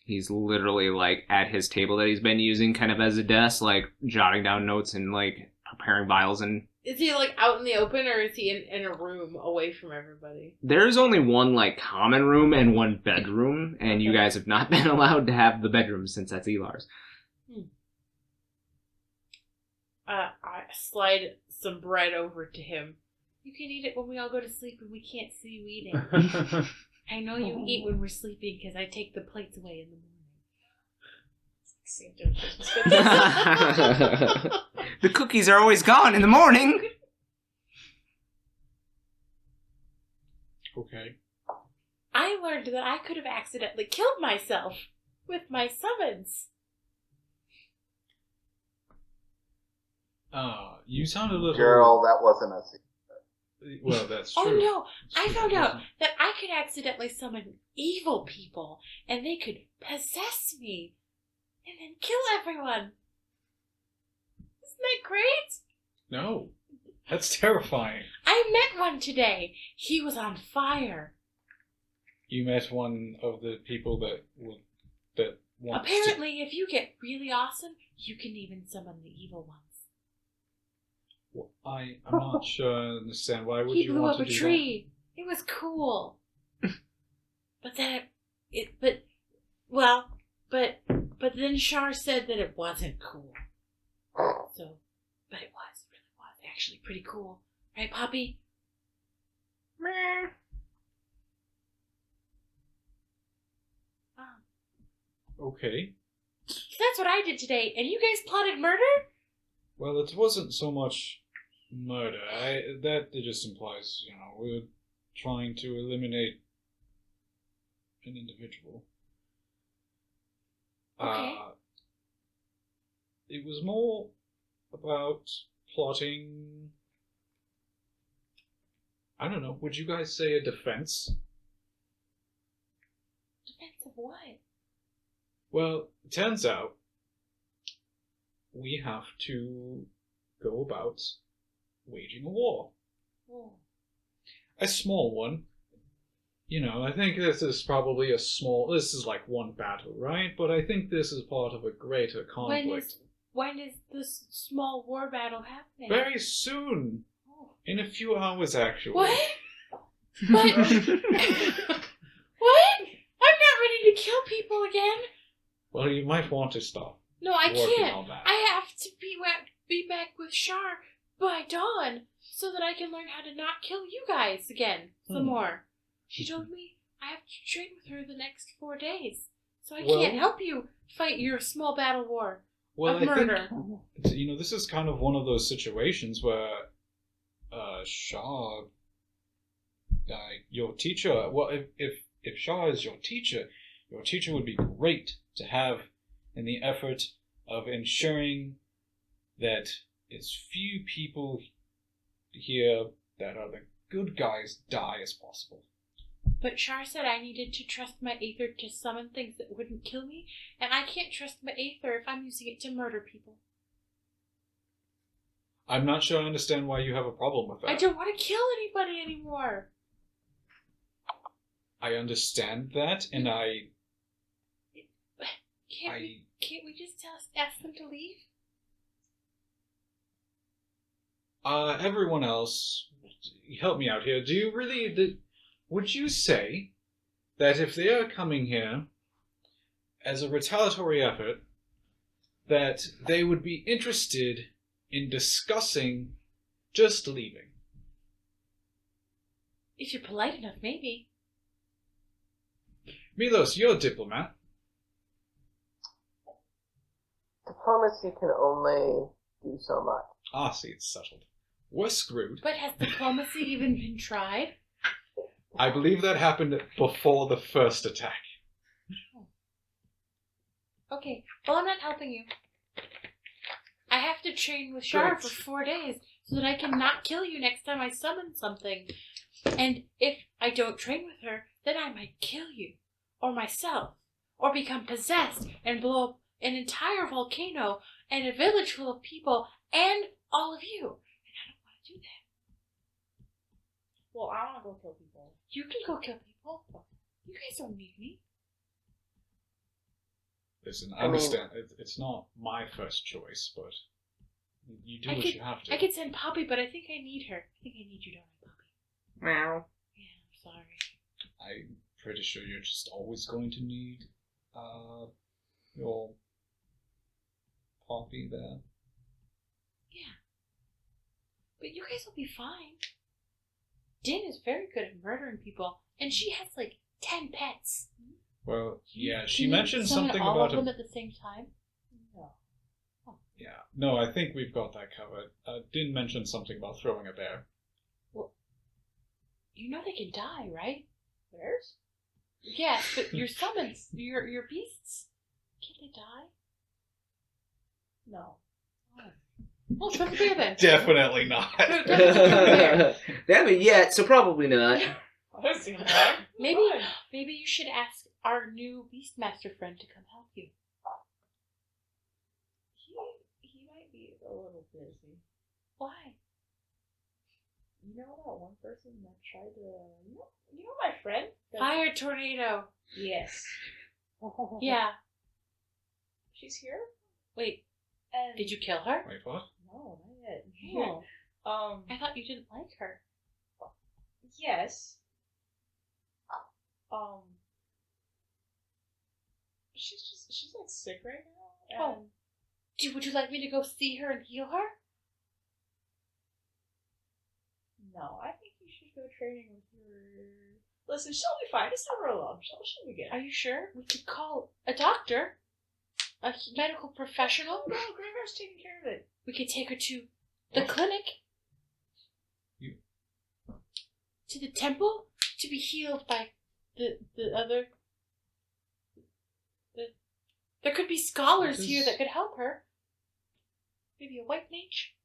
He's literally like at his table that he's been using kind of as a desk, like jotting down notes and like preparing vials. And Is he like out in the open or is he in a room away from everybody? there's only one like common room and one bedroom, and you guys have not been allowed to have the bedroom since that's Elar's. I slide some bread over to him. You can eat it when we all go to sleep and we can't see you eating. I know you eat when we're sleeping because I take the plates away in the morning. The cookies are always gone in the morning. Okay. I learned that I could have accidentally killed myself with my summons. You sound a little... Girl, that wasn't a secret. Well, that's true. Oh no, I That's found true. out that I could accidentally summon evil people and they could possess me and then kill everyone. Isn't that great? No. That's terrifying. I met one today. He was on fire. You met one of the people that wants Apparently, if you get really awesome, you can even summon the evil ones. to... I'm not sure I understand. Why would He you blew want up to a do tree. It was cool. But then but then Shar said that it wasn't cool. So, but it was actually pretty cool. Right, Poppy? that? Okay. That's what I did today, and you guys plotted murder? Well, it wasn't so much murder. That just implies, we're trying to eliminate an individual. Okay. It was more about plotting... I don't know, would you guys say a defense? Defense of what? Well, it turns out we have to go about waging a war. Oh. A small one. I think this is probably this is like one battle, right? But I think this is part of a greater conflict. When is this small war battle happening? Very soon. Oh. In a few hours, actually. What? What? What? I'm not ready to kill people again. Well, you might want to stop. No, I working can't. on that. I have to be back with Shar by dawn so that I can learn how to not kill you guys again some more. She told me I have to train with her the next 4 days, so I can't help you fight your small battle war of murder. I think, this is kind of one of those situations where Shar, your teacher, well, if Shar is your teacher would be great to have in the effort of ensuring that as few people here that are the good guys die as possible. But Shar said I needed to trust my Aether to summon things that wouldn't kill me, and I can't trust my Aether if I'm using it to murder people. I'm not sure I understand why you have a problem with that. I don't want to kill anybody anymore. I understand that, and Can't we just ask them to leave? Everyone else, help me out here. Do you really... Would you say that if they are coming here as a retaliatory effort, that they would be interested in discussing just leaving? If you're polite enough, maybe. Milos, you're a diplomat. Diplomacy can only do so much. Ah, see, it's settled. We're screwed. But has diplomacy even been tried? I believe that happened before the first attack. Okay, well, I'm not helping you. I have to train with Shar Great. for 4 days so that I can not kill you next time I summon something. And if I don't train with her, then I might kill you, or myself, or become possessed and blow up an entire volcano and a village full of people and all of you. And I don't want to do that. Well, I want to go kill people. You can go kill people. You guys don't need me. Listen, I I mean- understand. It's not my first choice, but you do what you have to. I could send Poppy, but I think I need her. I think I need you, don't I, Poppy? Meow. Yeah, I'm sorry. I'm pretty sure you're just always going to need your Poppy there. Yeah. But you guys will be fine. Din is very good at murdering people, and she has like 10 pets. Well, yeah, Can she you mentioned summon something all about of them at the same time? No. Yeah, no, I think we've got that covered. Didn't mention something about throwing a bear. You know they can die, right? Bears? Yes, but your summons, your beasts, can't they die? No. Well, throw the bear then. Definitely not. They haven't yet, so probably not. I was thinking that. Maybe you should ask our new Beastmaster friend to come help you. He might be a little busy. Why? You know that one person that tried to... You know my friend? Fire tornado. Yes. Yeah. She's here? Wait, And... did you kill her? Wait, what? No, not yet. Oh, I thought you didn't like her. Yes. She's like sick right now. And Would you like me to go see her and heal her? no, I think you should go training with her. Listen, she'll be fine. Just leave her alone. She'll be good. Are you sure? We could call a doctor, a medical professional. No, Graveyard's taking care of it. We could take her to the What? clinic. You- To the temple to be healed by the other. There could be scholars here that could help her. Maybe a white mage.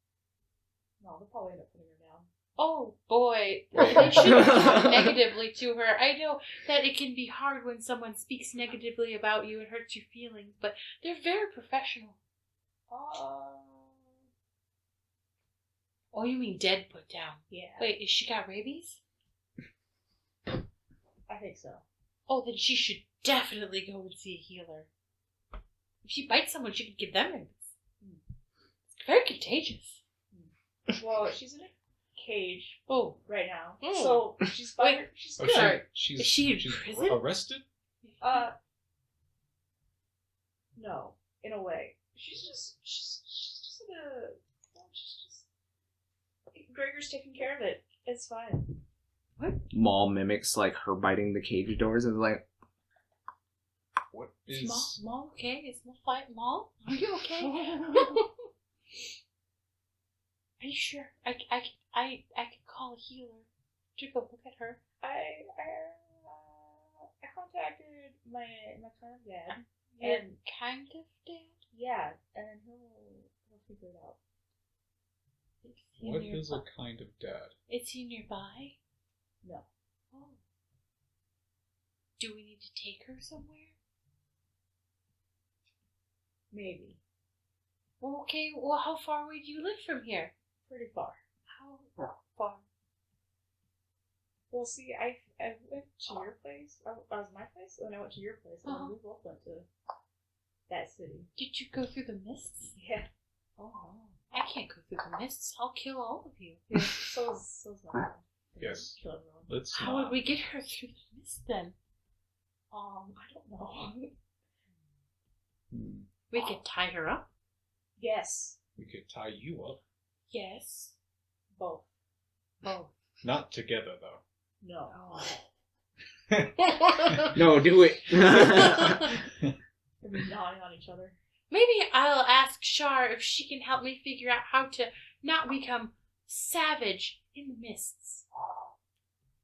No, they'll probably end up putting her down. Oh boy, they shouldn't talk negatively to her. I know that it can be hard when someone speaks negatively about you and hurts your feelings, but they're very professional. Oh, you mean dead put down? Yeah. Wait, is she got rabies? I think so. Oh, then she should definitely go and see a healer. If she bites someone, she could give them rabies. It's very contagious. Well, she's in a cage Oh, right now. Mm. So she's by her. She's Oh, good. Sorry. she's Is she in she's prison? arrested? No, in a way. She's just in a. She's just. Gregor's taking care of it. It's fine. Maul mimics like her biting the cage doors and is like, What is is... Maul okay? Is Maul fine? Maul? Are you okay? Are you sure? I could call a healer to go look at her. I contacted my kind of dad. Your And kind of dad? yeah, and then he'll figure it out. What is a kind of dad? Is he nearby? No. Oh. Do we need to take her somewhere? Maybe. Well, okay. Well, how far away do you live from here? Pretty far. How far? Well, see, I went to your place. I was my place, and then I went to your place, and then we both went to that city. Did you go through the mists? Yeah. Oh, I can't go through the mists. I'll kill all of you. Yeah. So's my mom. Yes. Kill everyone. Let's How not. would we get her through the mist then? I don't know. We could tie her up. Yes. We could tie you up. Yes. Both. Both. Not together, though. No. no, do it. We'll be gnawing on each other. Maybe I'll ask Shar if she can help me figure out how to not become savage in the mists.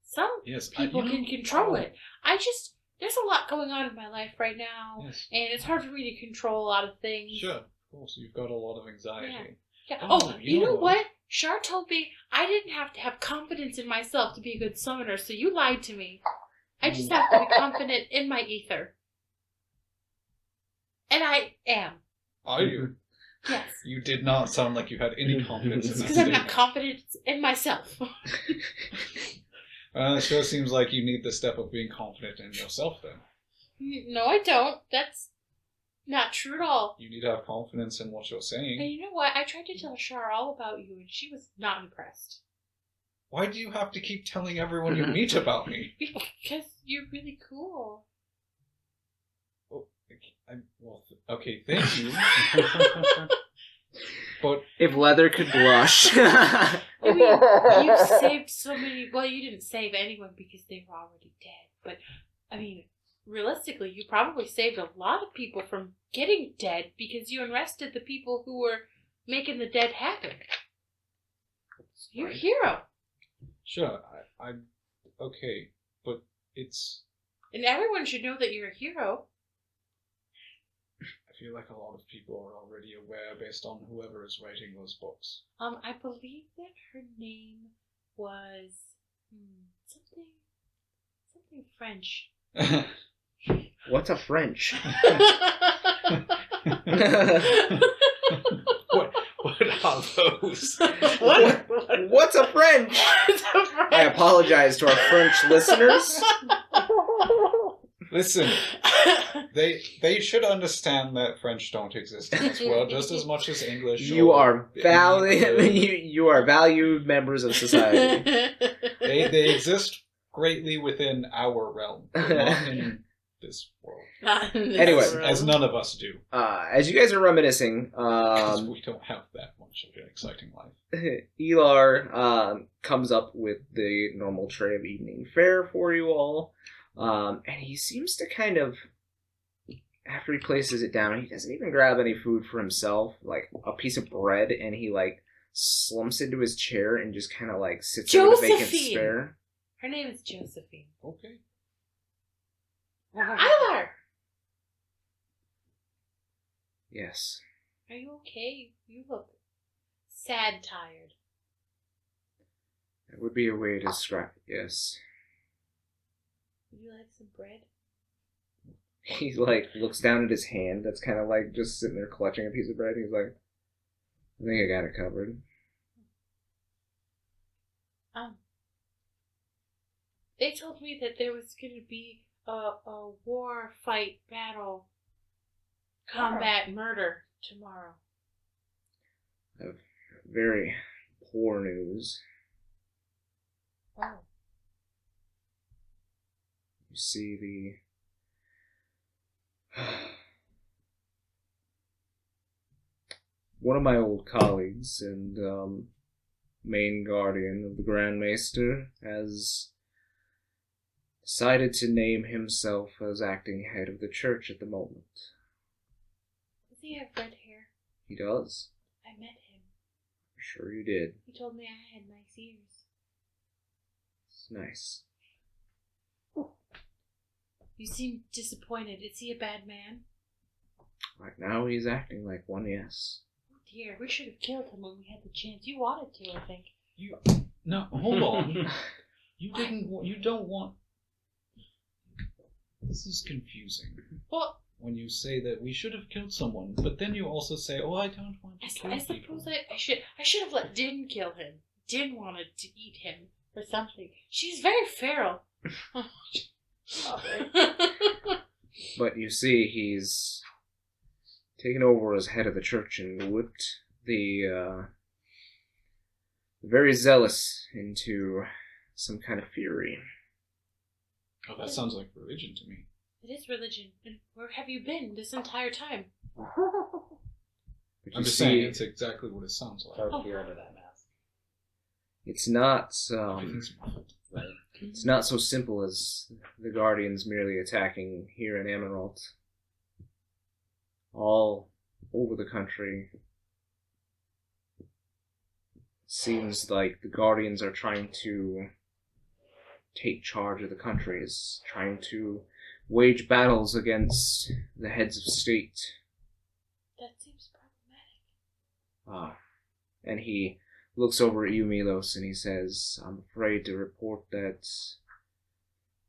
Some Yes, people can control it. I just there's a lot going on in my life right now, Yes. and it's hard for me to control a lot of things. Sure, of course, you've got a lot of anxiety. Yeah. Oh, Oh, you you know know what? Shar told me I didn't have to have confidence in myself to be a good summoner, so you lied to me. I just have to be confident in my ether. And I am. Are you? Yes. You did not sound like you had any confidence in It's that because I'm not statement. confident in myself. It sure seems like you need the step of being confident in yourself, then. No, I don't. That's not true at all. You need to have confidence in what you're And saying. you know what? I tried to tell Shar all about you, and she was not impressed. Why do you have to keep telling everyone you meet about me? Because you're really cool. Okay, thank you. But If leather could blush. I mean, you saved so many. Well, you didn't save anyone because they were already dead. But, I mean, realistically, you probably saved a lot of people from getting dead because you arrested the people who were making the dead happen. You're a hero. sure, I'm okay, but it's. And everyone should know that you're a hero. I feel like a lot of people are already aware based on whoever is writing those books. I believe that her name was something French. What's a French? What are those? What's a French? I apologize to our French listeners. Listen, they should understand that French don't exist in this world just as much as English. You or are you are valued members of society. They exist greatly within our realm, but not in this world. Anyway, As none of us do, As you guys are reminiscing, because we don't have that much of an exciting life. Elar comes up with the normal tray of evening fare for you all. And he seems to kind of, after he places it down, he doesn't even grab any food for himself, like a piece of bread, and he like slumps into his chair and just kind of like sits there with a vacant Josephine! spare. Her name is Josephine. Okay. Ilar! Yes. Are you okay? You look sad, tired. That would be a way to describe it, yes. Would you like some bread? He like looks down at his hand that's kind of like just sitting there clutching a piece of bread. He's like, I think I got it covered. They told me that there was going to be a war, fight, battle, combat, murder tomorrow. I have very poor news. Oh. You see one of my old colleagues and main guardian of the Grand Maester has decided to name himself as acting head of the church at the moment. Does he have red hair? He does. I met him. Sure you did. He told me I had nice ears. It's nice. You seem disappointed. Is he a bad man? Right now he's acting like one, yes. Oh dear, we should have killed him when we had the chance. You wanted to, I think. No, hold on. You don't want. This is confusing. Well, When you say that we should have killed someone, but then you also say, "Oh, I don't want to kill I people." suppose I should have let Din kill him. Din wanted to eat him or something. She's very feral. But you see, he's taken over as head of the church and whipped the very zealous into some kind of fury. Oh, that sounds like religion to me. It is religion. And where have you been this entire time? But I'm you just see, saying, it's exactly what it sounds like. Hard to hear under that mask. it's not Everything's muffled. Right. it's not so simple as the Guardians merely attacking here in Emerald. All over the country, seems like the Guardians are trying to take charge of the countries, trying to wage battles against the heads of state. That seems problematic. And he looks over at you, Milos, and he says, I'm afraid to report that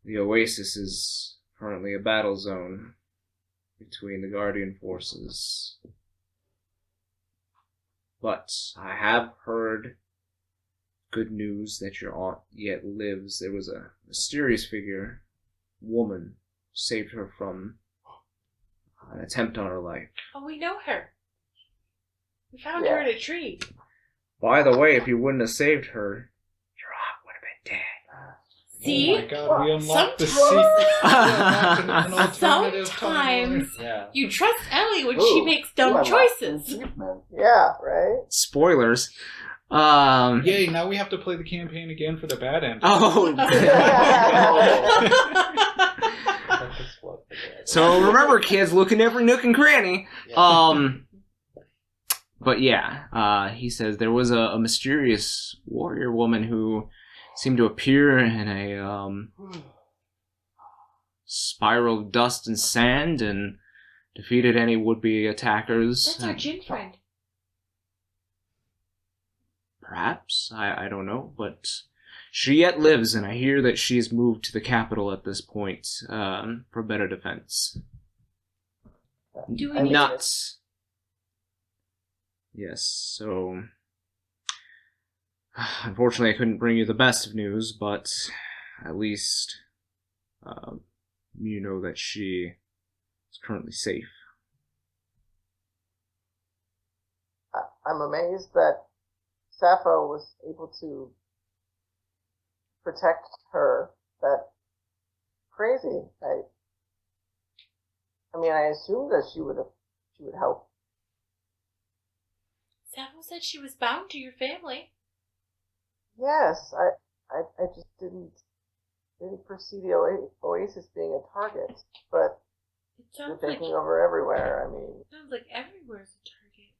the Oasis is currently a battle zone between the Guardian forces. But I have heard good news that your aunt yet lives. There was a mysterious figure, woman, saved her from an attempt on her life. Oh, we know her. We found her in a tree. By the way, if you wouldn't have saved her, your aunt would have been dead. See? Oh my god, we unlocked the Sometimes- secret. We unlocked an alternative Sometimes timeline. Yeah. you trust Ellie when Ooh, she makes dumb I like choices. achievement. Yeah, right? Spoilers. Yay, now we have to play the campaign again for the bad end. Oh. So remember, kids, look in every nook and cranny. But yeah, he says there was a mysterious warrior woman who seemed to appear in a spiral of dust and sand and defeated any would-be attackers. That's our gin friend. Perhaps, I don't know, but she yet lives, and I hear that she's moved to the capital at this point for better defense. Do we Nuts. Yes, so unfortunately I couldn't bring you the best of news, but at least you know that she is currently safe. I'm amazed that Sappho was able to protect her. That crazy. I mean, I assumed that she would help. Sappho said she was bound to your family. Yes, I just didn't foresee the Oasis being a target, but It they're sounds like taking over everywhere. I mean, everywhere's a target.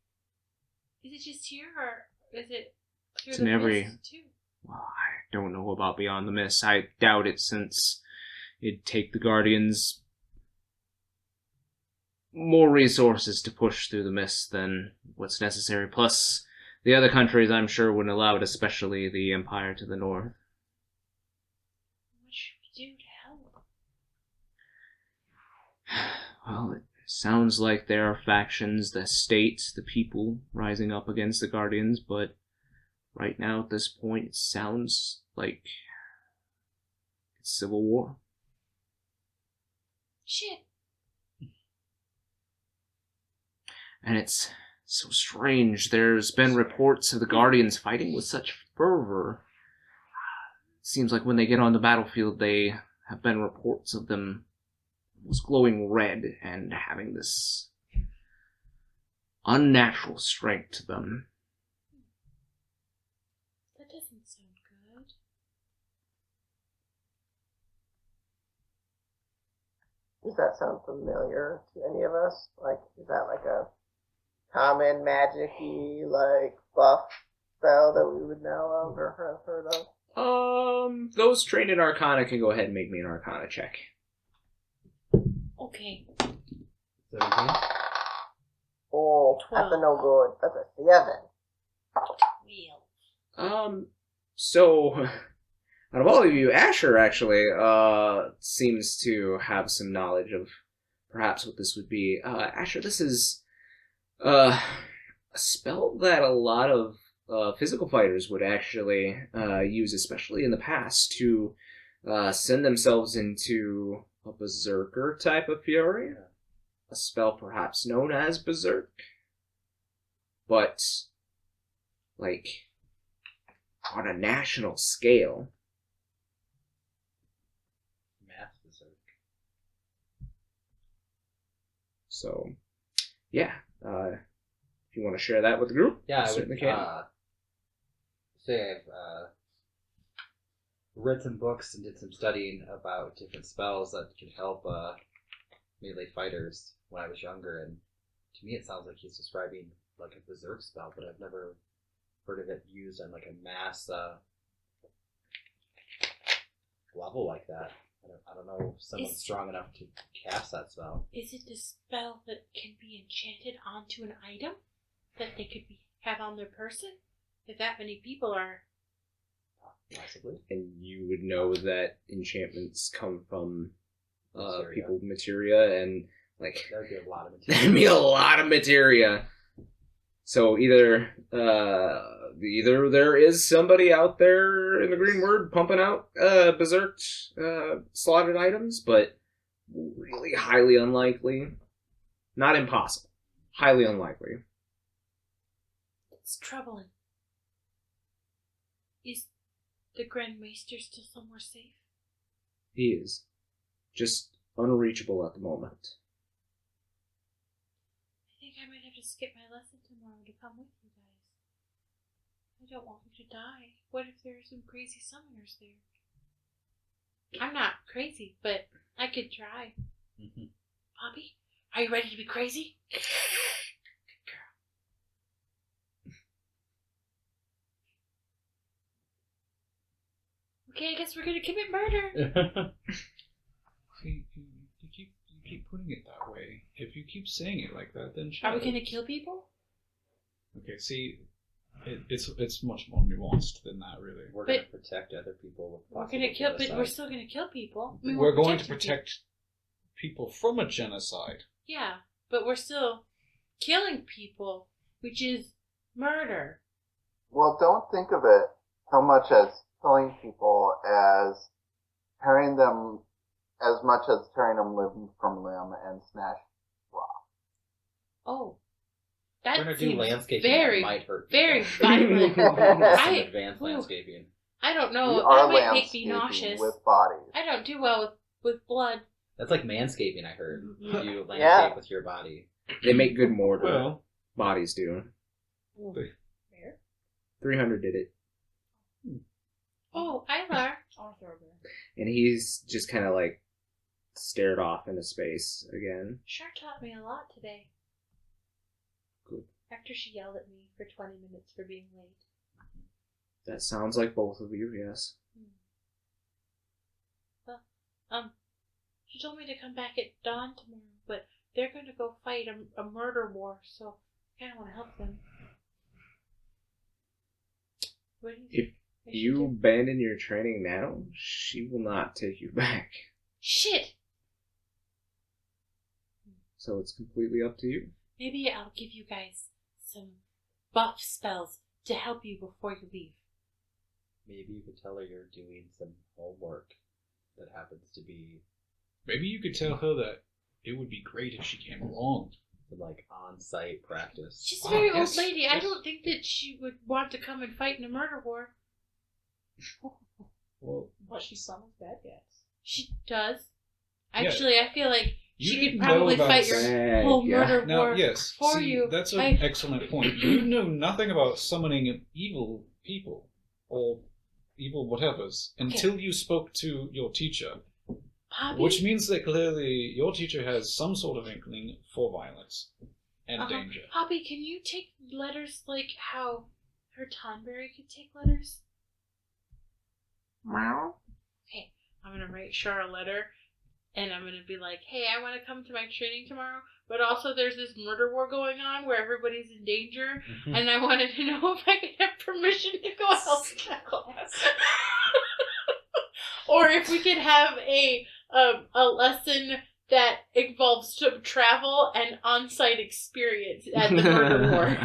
Is it just here, or is it here? It's in every- too? Well, I don't know about Beyond the Mist. I doubt it, since it'd take the Guardians more resources to push through the mist than what's necessary. Plus, the other countries, I'm sure, wouldn't allow it, especially the Empire to the north. What should we do to help? Well, it sounds like there are factions, the state, the people, rising up against the Guardians, but right now, at this point, it sounds like it's civil war. Shit. And it's so strange. There's been reports of the Guardians fighting with such fervor. It seems like when they get on the battlefield, they have been reports of them almost glowing red and having this unnatural strength to them. That doesn't sound good. does that sound familiar to any of us? Like, is that like a common magic-y, like, buff spell that we would know of or have heard of? Those trained in Arcana can go ahead and make me an Arcana check. Okay. 17? Oh, that's a 12. no good. That's a 7. Real. So, out of all of you, Asher actually, seems to have some knowledge of perhaps what this would be. Asher, this is, a spell that a lot of, physical fighters would actually, use, especially in the past, to, send themselves into a berserker type of fury. A spell perhaps known as Berserk. But, like, on a national scale. Math berserk. So, yeah. If you want to share that with the group, Yeah, I certainly would can. say I've read some books and did some studying about different spells that can help melee fighters when I was younger, and to me it sounds like he's describing like a berserk spell, but I've never heard of it used on like a mass level like that. I don't know if someone's strong enough to cast that spell. Is it a spell that can be enchanted onto an item that they could have on their person? If that many people are... Possibly. And you would know that enchantments come from Materia. people, materia, and like That would be a lot of material. that'd be a lot of materia. So either there is somebody out there in the Green Word pumping out berserk slotted items, but really highly unlikely. Not impossible. Highly unlikely. It's troubling. Is the Grand Maester still somewhere safe? He is. Just unreachable at the moment. I think I might have to skip my lesson tomorrow to come with you guys. I don't want you to die. What if there are some crazy summoners there? I'm not crazy, but I could try. Mm-hmm. Poppy, are you ready to be crazy? Good girl. Okay, I guess we're gonna commit murder. You keep putting it that way. If you keep saying it like that, then Are we gonna kill people? Okay, see, it's much more nuanced than that, really. We're going to protect other people with We're possible gonna kill, but genocide. we're still gonna kill people. I mean, We're going to protecting protect people from a genocide. Yeah, but we're still killing people, which is murder. Well, don't think of it so much as killing people as tearing them, as much as tearing them limb from limb and smash rock. Oh, We're that going to do seems landscaping very, that might hurt very people. violent. Some I, advanced ooh. landscaping. I don't We know. are That might make me landscaping nauseous. with bodies. I don't do well with blood. That's like manscaping, I heard. Mhm. You landscape Yeah. with your body. They make good mortar. Well, Bodies do. Where? 300 did it. Oh, Ilar. On a thoroughbred. And he's just kind of like stared off into space again. Sure taught me a lot today. Good. After she yelled at me for 20 minutes for being late. That sounds like both of you, yes. Well, she told me to come back at dawn tomorrow, but they're going to go fight a murder war, so I kind of want to help them. What do you think? If you abandon your training now, she will not take you back. Shit! So it's completely up to you. Maybe I'll give you guys some buff spells to help you before you leave. Maybe you could tell her you're doing some homework that happens to be maybe you could tell her that it would be great if she came along. some, like on-site practice. She's a very yes, old lady. I yes. don't think that she would want to come and fight in a murder war. Well, But she summons bad guys. She does. Yeah. Actually, I feel like you she didn't could probably know about fight your Bad whole guy. murder now, war yes, for see, you. that's an I- excellent point. You know nothing about summoning evil people or evil whatevers until you spoke to your teacher, Poppy? which means that clearly your teacher has some sort of inkling for violence and Uh-huh. danger. Poppy, can you take letters like how her Tonberry could take letters? Meow. Okay, I'm gonna write Char a letter, and I'm gonna be like, hey, I want to come to my training tomorrow, but also there's this murder war going on where everybody's in danger, and I wanted to know if I could have permission to go help class. Or if we could have a lesson that involves some travel and on-site experience at the murder war.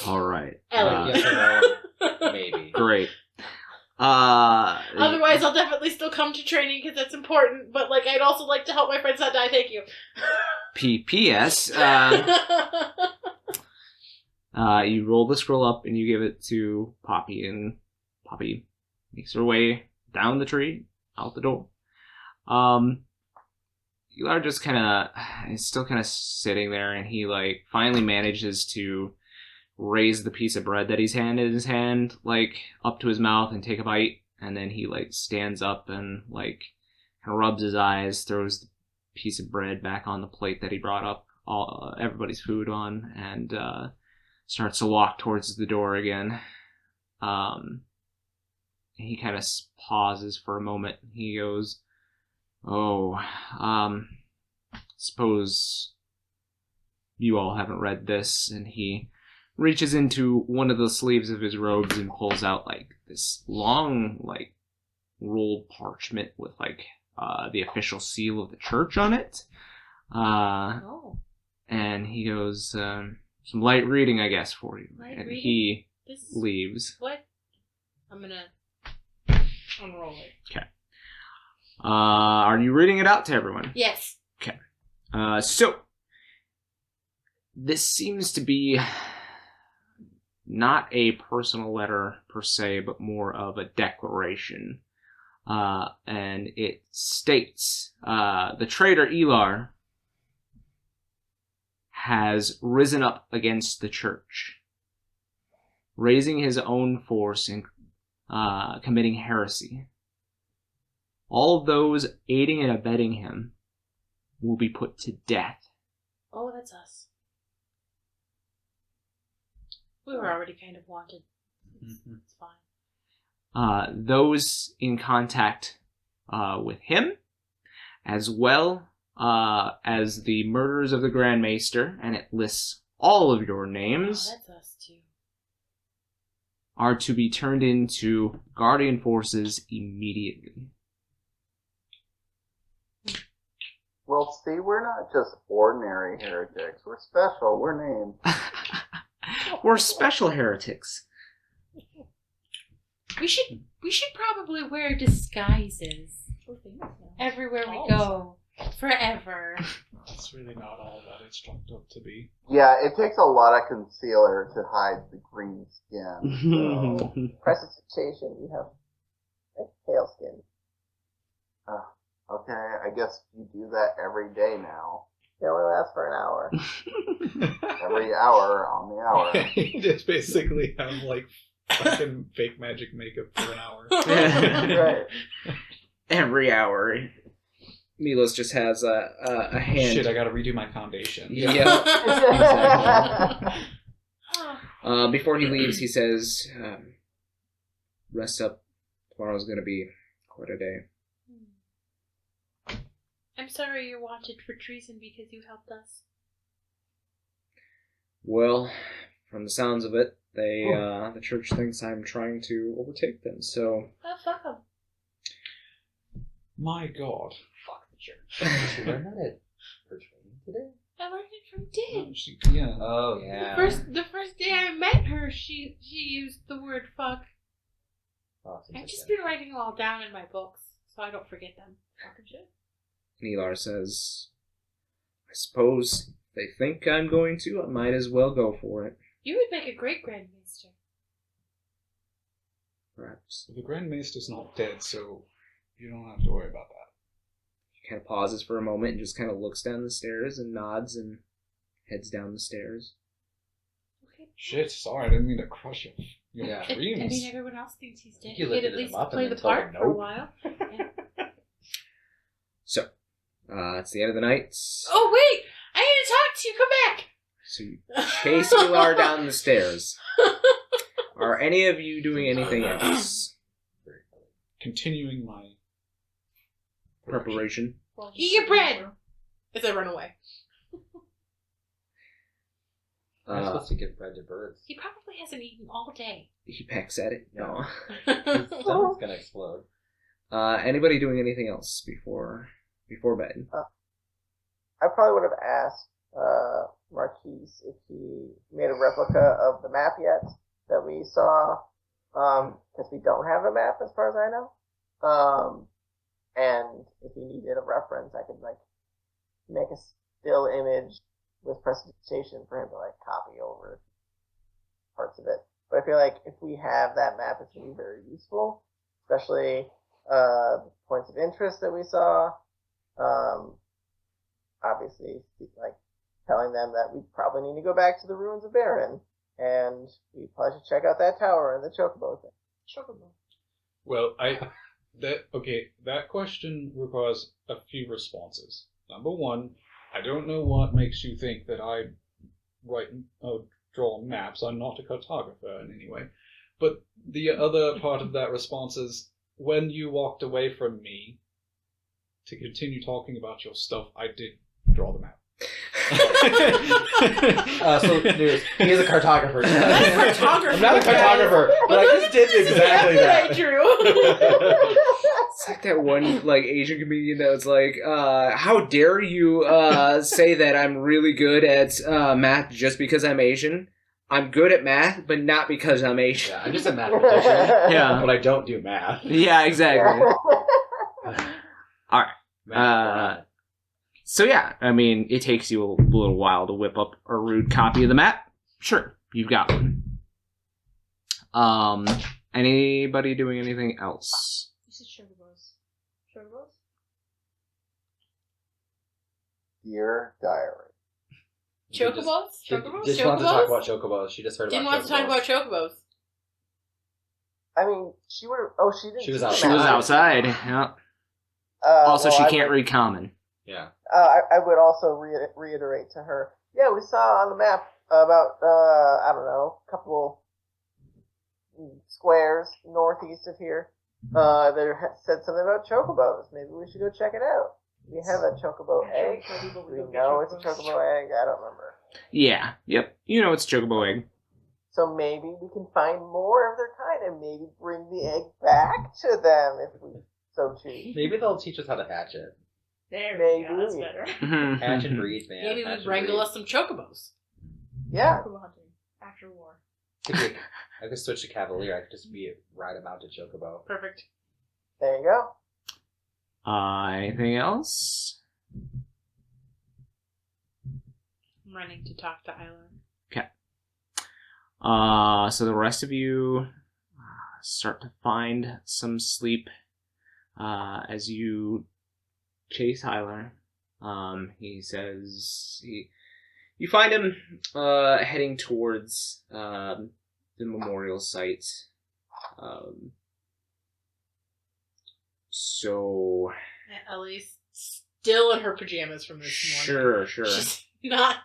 All right. Ellie. Yes or no? Maybe. Great. Otherwise, I'll definitely still come to training because that's important. But like, I'd also like to help my friends not die. Thank you. P.P.S. You roll the scroll up and you give it to Poppy, and Poppy makes her way down the tree, out the door. You are just is still kind of sitting there, and he like finally manages to raise the piece of bread that he's had in his hand, like up to his mouth and take a bite, and then he like stands up and like kind of rubs his eyes, throws the piece of bread back on the plate that he brought up everybody's food on, and starts to walk towards the door again. he kind of pauses for a moment. He goes, suppose you all haven't read this. And he reaches into one of the sleeves of his robes and pulls out like this long, like rolled parchment with like the official seal of the church on it. And he goes, some light reading, I guess, for you. Light and reading? he This leaves. what? I'm gonna unroll it. Okay. Are you reading it out to everyone? Yes. Okay. So this seems to be not a personal letter per se, but more of a declaration. And it states, the traitor Elar has risen up against the church, raising his own force and committing heresy. All those aiding and abetting him will be put to death. Oh, that's us. We were already kind of wanted. It's fine. Those in contact with him, as well as the murderers of the Grand Maester, and it lists all of your names, Oh, that's us too. are to be turned into Guardian forces immediately. Well, see, we're not just ordinary heretics. We're special. We're named. We're special heretics. We should probably wear disguises everywhere we go, forever. It's really not all that it's chalked up to be. Yeah, it takes a lot of concealer to hide the green skin. So. Prestidigitation, you have like pale skin. Okay, I guess you do that every day now. It only lasts for an hour. Every hour on the hour. You just basically have like fucking fake magic makeup for an hour. Right. Every hour. Milos just has a hand. Shit, I gotta redo my foundation. Yeah. Exactly. Before he leaves, he says, rest up. Tomorrow's going to be quite a day. I'm sorry you're wanted for treason because you helped us. Well, from the sounds of it, the church thinks I'm trying to overtake them, so... Oh, fuck them. My god. Fuck the church. Did you learn that at church meeting today? I learned it from Din. Yeah. Oh, yeah. The first day I met her, she used the word fuck. Oh, I've just been writing them all down in my books, so I don't forget them. Fucking shit. Nelar says, I suppose they think I'm going to. I might as well go for it. You would make a great Grand Maester. Perhaps. The Grand Maester's not dead, so you don't have to worry about that. He kind of pauses for a moment and just kind of looks down the stairs and nods and heads down the stairs. Okay. Shit, sorry, I didn't mean to crush your Yeah. dreams. I mean, everyone else thinks he's dead. You He could lifted at least him up and play then the told part him for a nope. while. Yeah. So, it's the end of the night. Oh, wait! I need to talk to you! Come back! So you chase Nelar down the stairs. Are any of you doing anything else? Continuing my Preparation? Eat your bread! As I run away. I'm supposed to give bread to birds. He probably hasn't eaten all day. He pecks at it. No. His stomach's gonna explode. Anybody doing anything else before bed? I probably would have asked Marquies if he made a replica of the map yet that we saw, because we don't have a map as far as I know. And if he needed a reference, I could like make a still image with prestidigitation for him to like copy over parts of it. But I feel like if we have that map, it's gonna be very useful, especially the points of interest that we saw. Obviously, like telling them that we probably need to go back to the ruins of Baron, and we probably should check out that tower and the chocobo thing. Chocobo. Well, that question requires a few responses. Number one, I don't know what makes you think that I draw maps. I'm not a cartographer in any way. But the other part of that response is, when you walked away from me to continue talking about your stuff, I did draw them out. So he is a cartographer. Not a cartographer. I'm not a cartographer, but I just did exactly that I that. drew. It's like that one like Asian comedian that was like, how dare you say that I'm really good at math just because I'm Asian? I'm good at math, but not because I'm Asian. Yeah, I'm just a mathematician. Yeah. But I don't do math. Yeah, exactly. Alright. Math. So yeah, I mean, it takes you a little while to whip up a rude copy of the map. Sure, you've got one. Anybody doing anything else? You said chocobos. Chocobos? Dear diary. Chocobos? She Chocobos? just wanted to talk about chocobos. She just heard Didn't about want to talk about chocobos. I mean, she would. Oh, she didn't. She was see the outside. She was map. outside. Yeah. Also, well, she I can't would- read common. Yeah. I would also reiterate to her. Yeah, we saw on the map about I don't know, a couple squares northeast of here. Said something about chocobos. Maybe we should go check it out. We have a chocobo egg. Do we know it's a chocobo egg? I don't remember. Yeah. Yep. You know it's chocobo egg. So maybe we can find more of their kind and maybe bring the egg back to them if we so choose. Maybe they'll teach us how to hatch it. There Maybe. we go. That's better. Hatch and breed, man. Maybe Hatch we and wrangle breed. us some chocobos. Yeah. Chocobo hunting after war. I could switch to Cavalier. I could just be ride a mounted chocobo. Perfect. There you go. Anything else? I'm running to talk to Isla. So the rest of you start to find some sleep as you chase Hyler. He says you find him heading towards the memorial site. So Ellie's still in her pajamas from this morning. sure. She's not.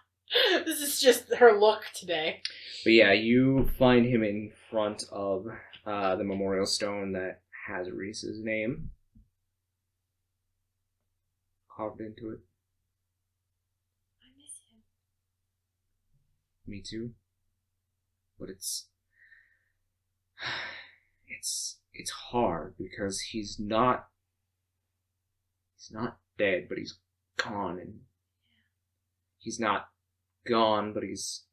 This is just her look today. But yeah, you find him in front of the memorial stone that has Reese's name carved into it. I miss him. Me too. But it's hard because he's not dead, but he's gone, and he's not gone, but he's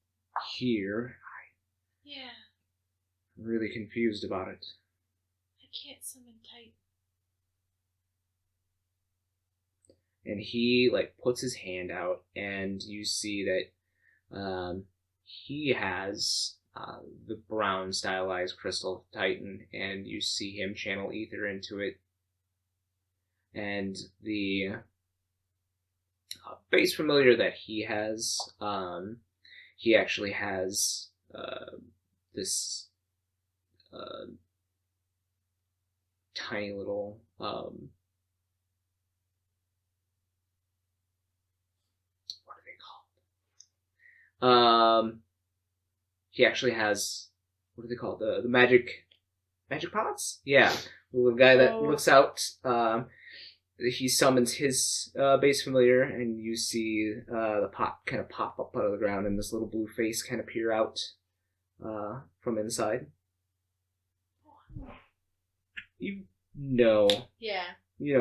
here. Yeah, I'm really confused about it. I can't summon Titan. And he puts his hand out, and you see that he has the brown stylized crystal Titan, and you see him channel ether into it. And the base familiar that he has, he actually has this tiny little what are they called? He actually has, what do they call it? The magic pots? Yeah, the little guy that looks out. He summons his base familiar, and you see the pot kind of pop up out of the ground, and this little blue face kind of peer out from inside. You know Yeah,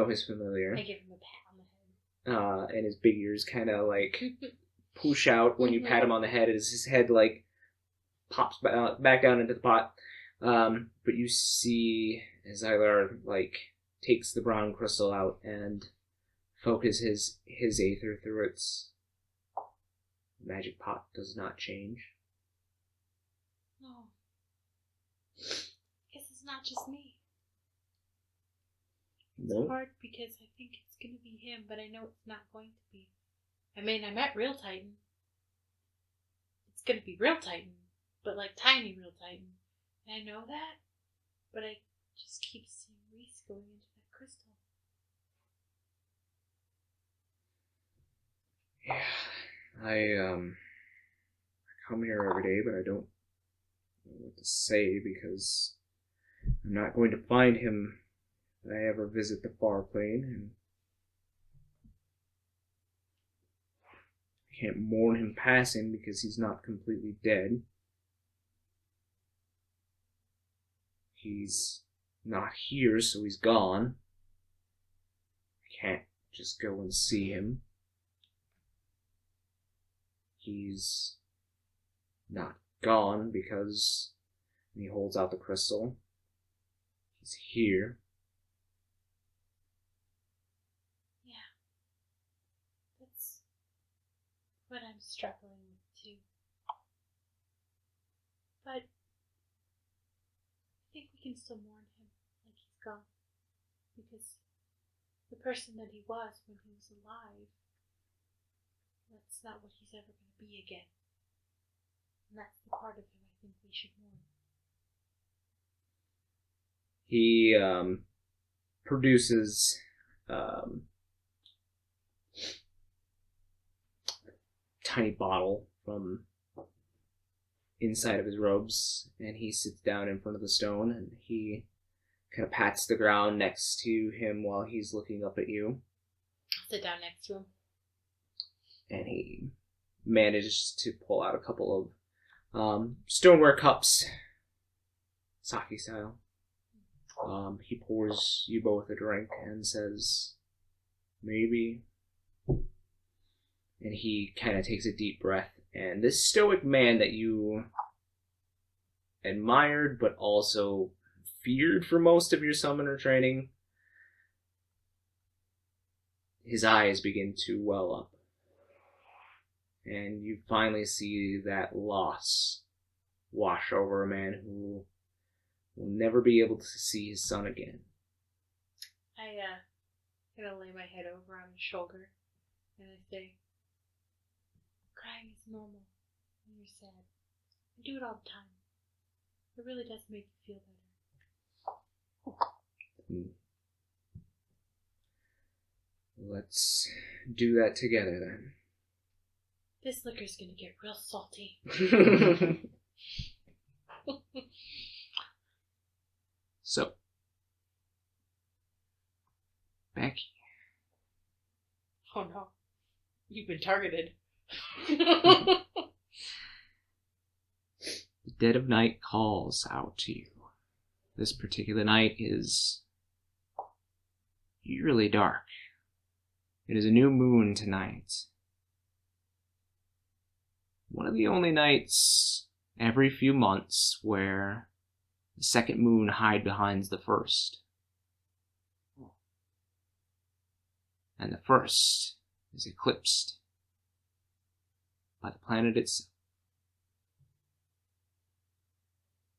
his familiar. I give him a pat on the head. And his big ears kind of push out when you pat him on the head, as his head pops back down into the pot. But you see as Zylar takes the brown crystal out and focuses his aether through its magic pot does not change. No. Guess it's not just me. It's No. hard because I think it's going to be him, but I know it's not going to be. I mean, I met Real Titan. It's going to be Real Titan, but tiny Real Titan. And I know that, but I just keep seeing Reese going into that crystal. Yeah, I come here every day, but I don't know what to say, because I'm not going to find him if I ever visit the far plane, and I can't mourn him passing because he's not completely dead. He's not here, so he's gone. I can't just go and see him. He's not gone because, and he holds out the crystal, he's here. Yeah. That's what I'm struggling with too. But I think we can still mourn him like he's gone. Because the person that he was when he was alive, that's not what he's ever going to be again. And that's the part of him I think we should mourn. He produces tiny bottle from inside of his robes, and he sits down in front of the stone, and he kind of pats the ground next to him while he's looking up at you. I'll sit down next to him. And he manages to pull out a couple of stoneware cups, sake style. He pours you both a drink and says, maybe. And he kind of takes a deep breath. And this stoic man that you admired but also feared for most of your summoner training, his eyes begin to well up. And you finally see that loss wash over a man who will never be able to see his son again. I'm gonna lay my head over on his shoulder and I say, crying is normal when you're sad. I do it all the time. It really does make you feel better. Let's do that together then. This liquor's gonna get real salty. So, Becky. Oh no. You've been targeted. The dead of night calls out to you. This particular night is eerily dark. It is a new moon tonight. One of the only nights every few months where the second moon hides behind the first. And the first is eclipsed by the planet itself.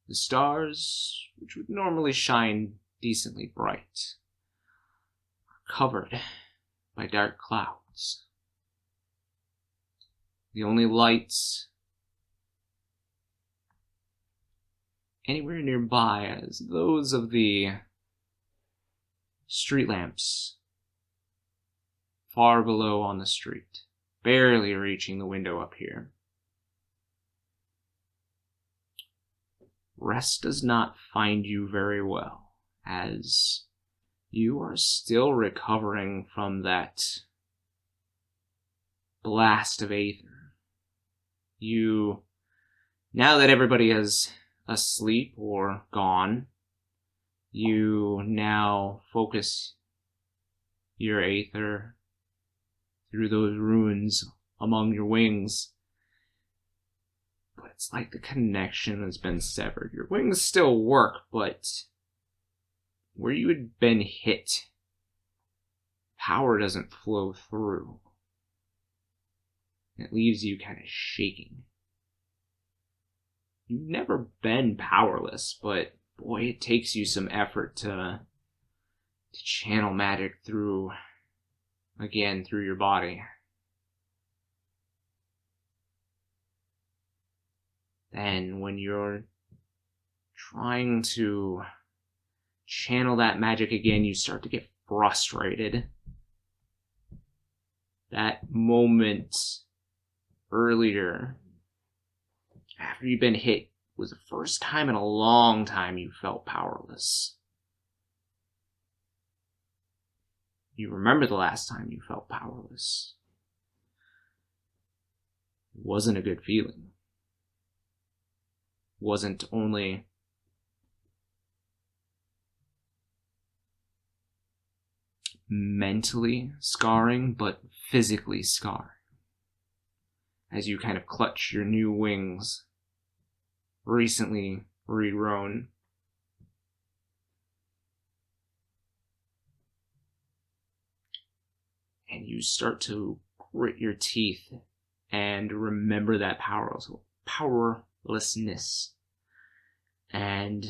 The stars, which would normally shine decently bright, are covered by dark clouds. The only lights anywhere nearby is those of the street lamps far below on the street, barely reaching the window up here. Rest does not find you very well, as you are still recovering from that blast of aether. You, now that everybody is asleep or gone, you now focus your aether through those runes among your wings. But it's like the connection has been severed. Your wings still work, but where you had been hit, power doesn't flow through. It leaves you kind of shaking. You've never been powerless, but boy, it takes you some effort to channel magic through your body. Then when you're trying to channel that magic again, you start to get frustrated. That moment earlier, after you've been hit was the first time in a long time you felt powerless. You remember the last time you felt powerless. It wasn't a good feeling. It wasn't only mentally scarring, but physically scarring. As you kind of clutch your new wings, recently regrown. And you start to grit your teeth and remember that powerlessness. And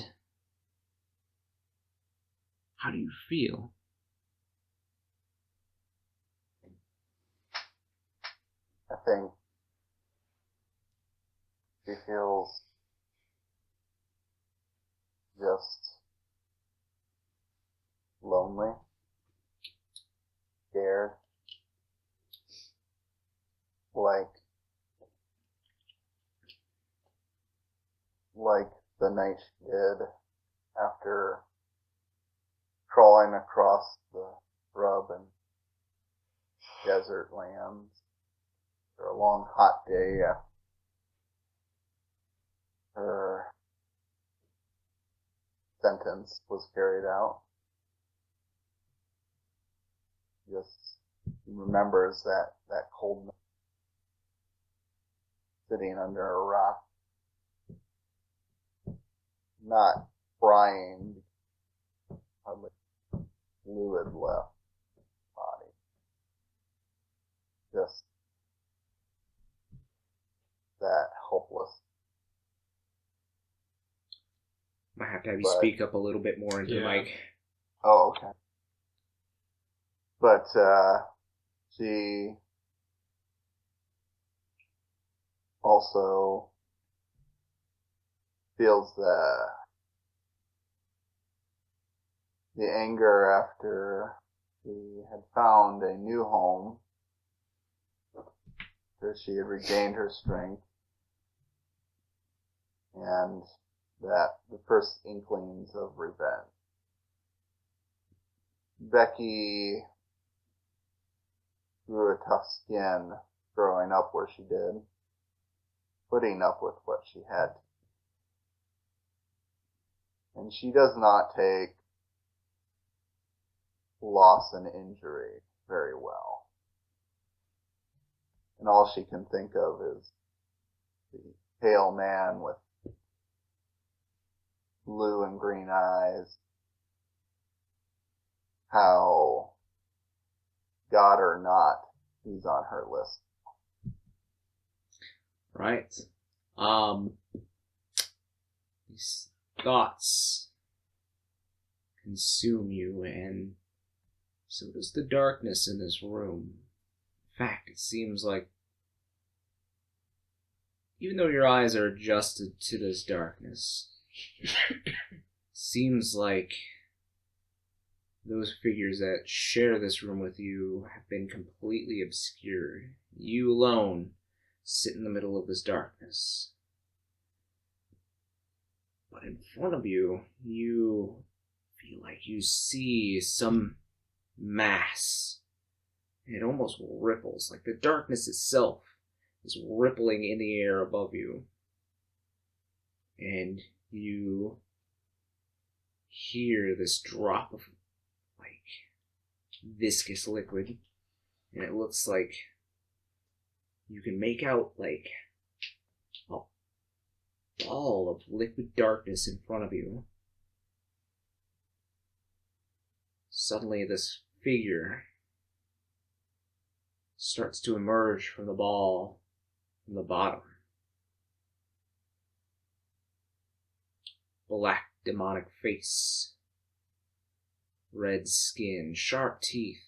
how do you feel? I think she feels just lonely, scared, like the night she did after crawling across the scrub and desert lands after a long hot day after her sentence was carried out. Just remembers that cold night sitting under a rock, not crying, hardly fluid left body. Just that hopeless. Might have to have you But- speak up a little bit more into the Yeah. mic. Oh, okay. But she also feels the anger after she had found a new home, after she had regained her strength, and that the first inklings of revenge. Becky grew a tough skin growing up where she did, putting up with what she had. And she does not take loss and injury very well. And all she can think of is the pale man with blue and green eyes, how, God or not, he's on her list. Right. These thoughts consume you, and so does the darkness in this room. In fact, it seems like even though your eyes are adjusted to this darkness, seems like those figures that share this room with you have been completely obscured. You alone sit in the middle of this darkness. But in front of you, you feel like you see some mass. It almost ripples, like the darkness itself is rippling in the air above you. And you hear this drop of, like, viscous liquid. And it looks like you can make out, like, a ball of liquid darkness in front of you. Suddenly, this figure starts to emerge from the ball from the bottom. Black demonic face, red skin, sharp teeth,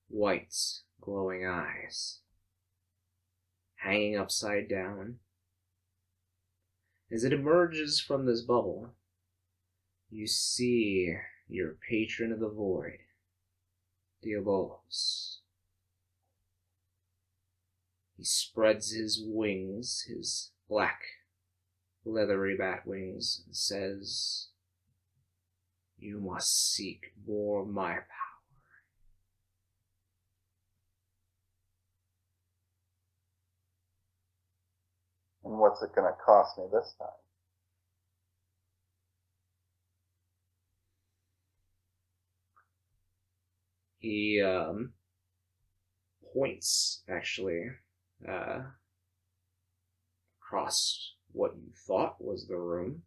white glowing eyes, hanging upside down. As it emerges from this bubble, you see your patron of the void, Diabolos. He spreads his wings, his black leathery bat wings and says, "You must seek more of my power." And what's it going to cost me this time? He points, actually, across what you thought was the room,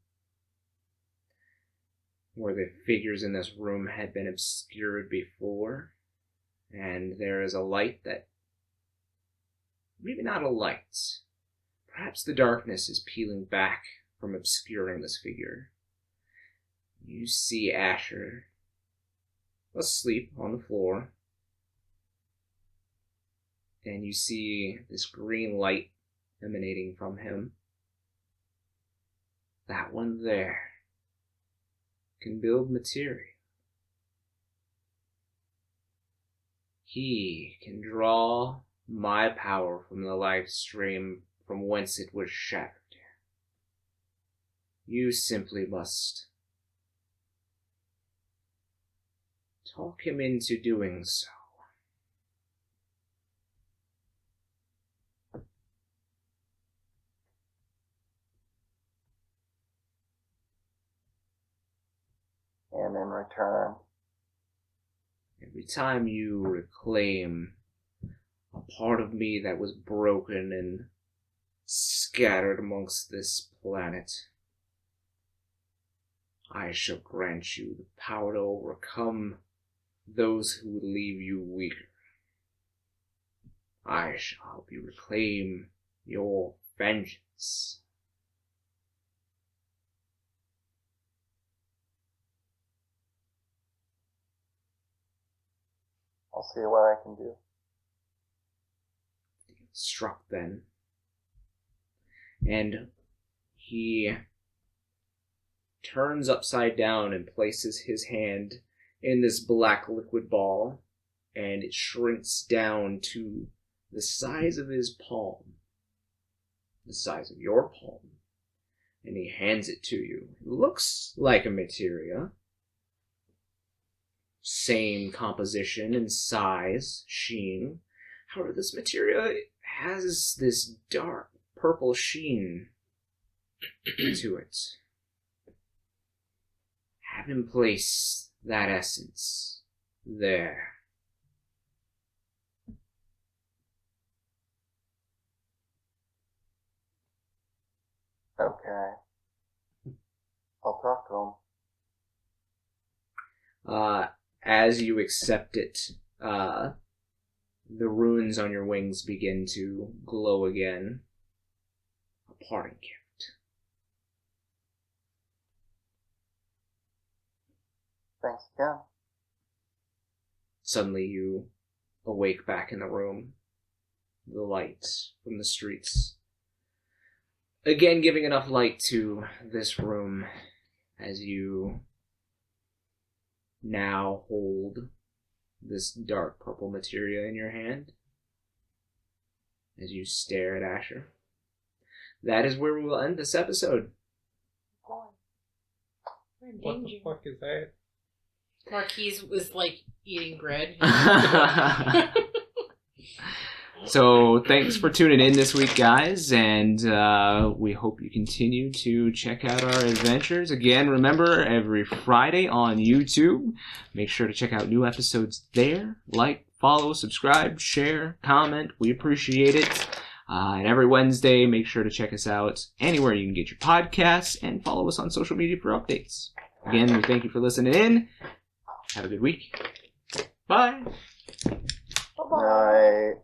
where the figures in this room had been obscured before, and there is a light that, maybe not a light, perhaps the darkness is peeling back from obscuring this figure. You see Asher asleep on the floor, and you see this green light emanating from him. That one there can build materia. He can draw my power from the life stream from whence it was shattered. You simply must talk him into doing so. And in return, Every time you reclaim a part of me that was broken and scattered amongst this planet, I shall grant you the power to overcome those who would leave you weaker. I shall help you reclaim your vengeance. I'll see what I can do. Struck then, and he turns upside down and places his hand in this black liquid ball, and it shrinks down to the size of his palm, the size of your palm, and he hands it to you. It looks like a materia, same composition and size, sheen. However, this materia has this dark purple sheen to it. Have him place that essence there. Okay. I'll talk to him. As you accept it, the runes on your wings begin to glow again. A parting gift. Thanks again. Suddenly you awake back in the room. The light from the streets again giving enough light to this room as you now hold this dark purple materia in your hand as you stare at Asher. That is where we will end this episode. We're in What danger. the fuck is that? Marquies was like eating bread. So thanks for tuning in this week, guys, and we hope you continue to check out our adventures. Again, remember, every Friday on YouTube. Make sure to check out new episodes there. Like, follow, subscribe, share, comment. We appreciate it. And every Wednesday, make sure to check us out anywhere you can get your podcasts and follow us on social media for updates. Again, we thank you for listening in. Have a good week. Bye. Bye-bye. Night.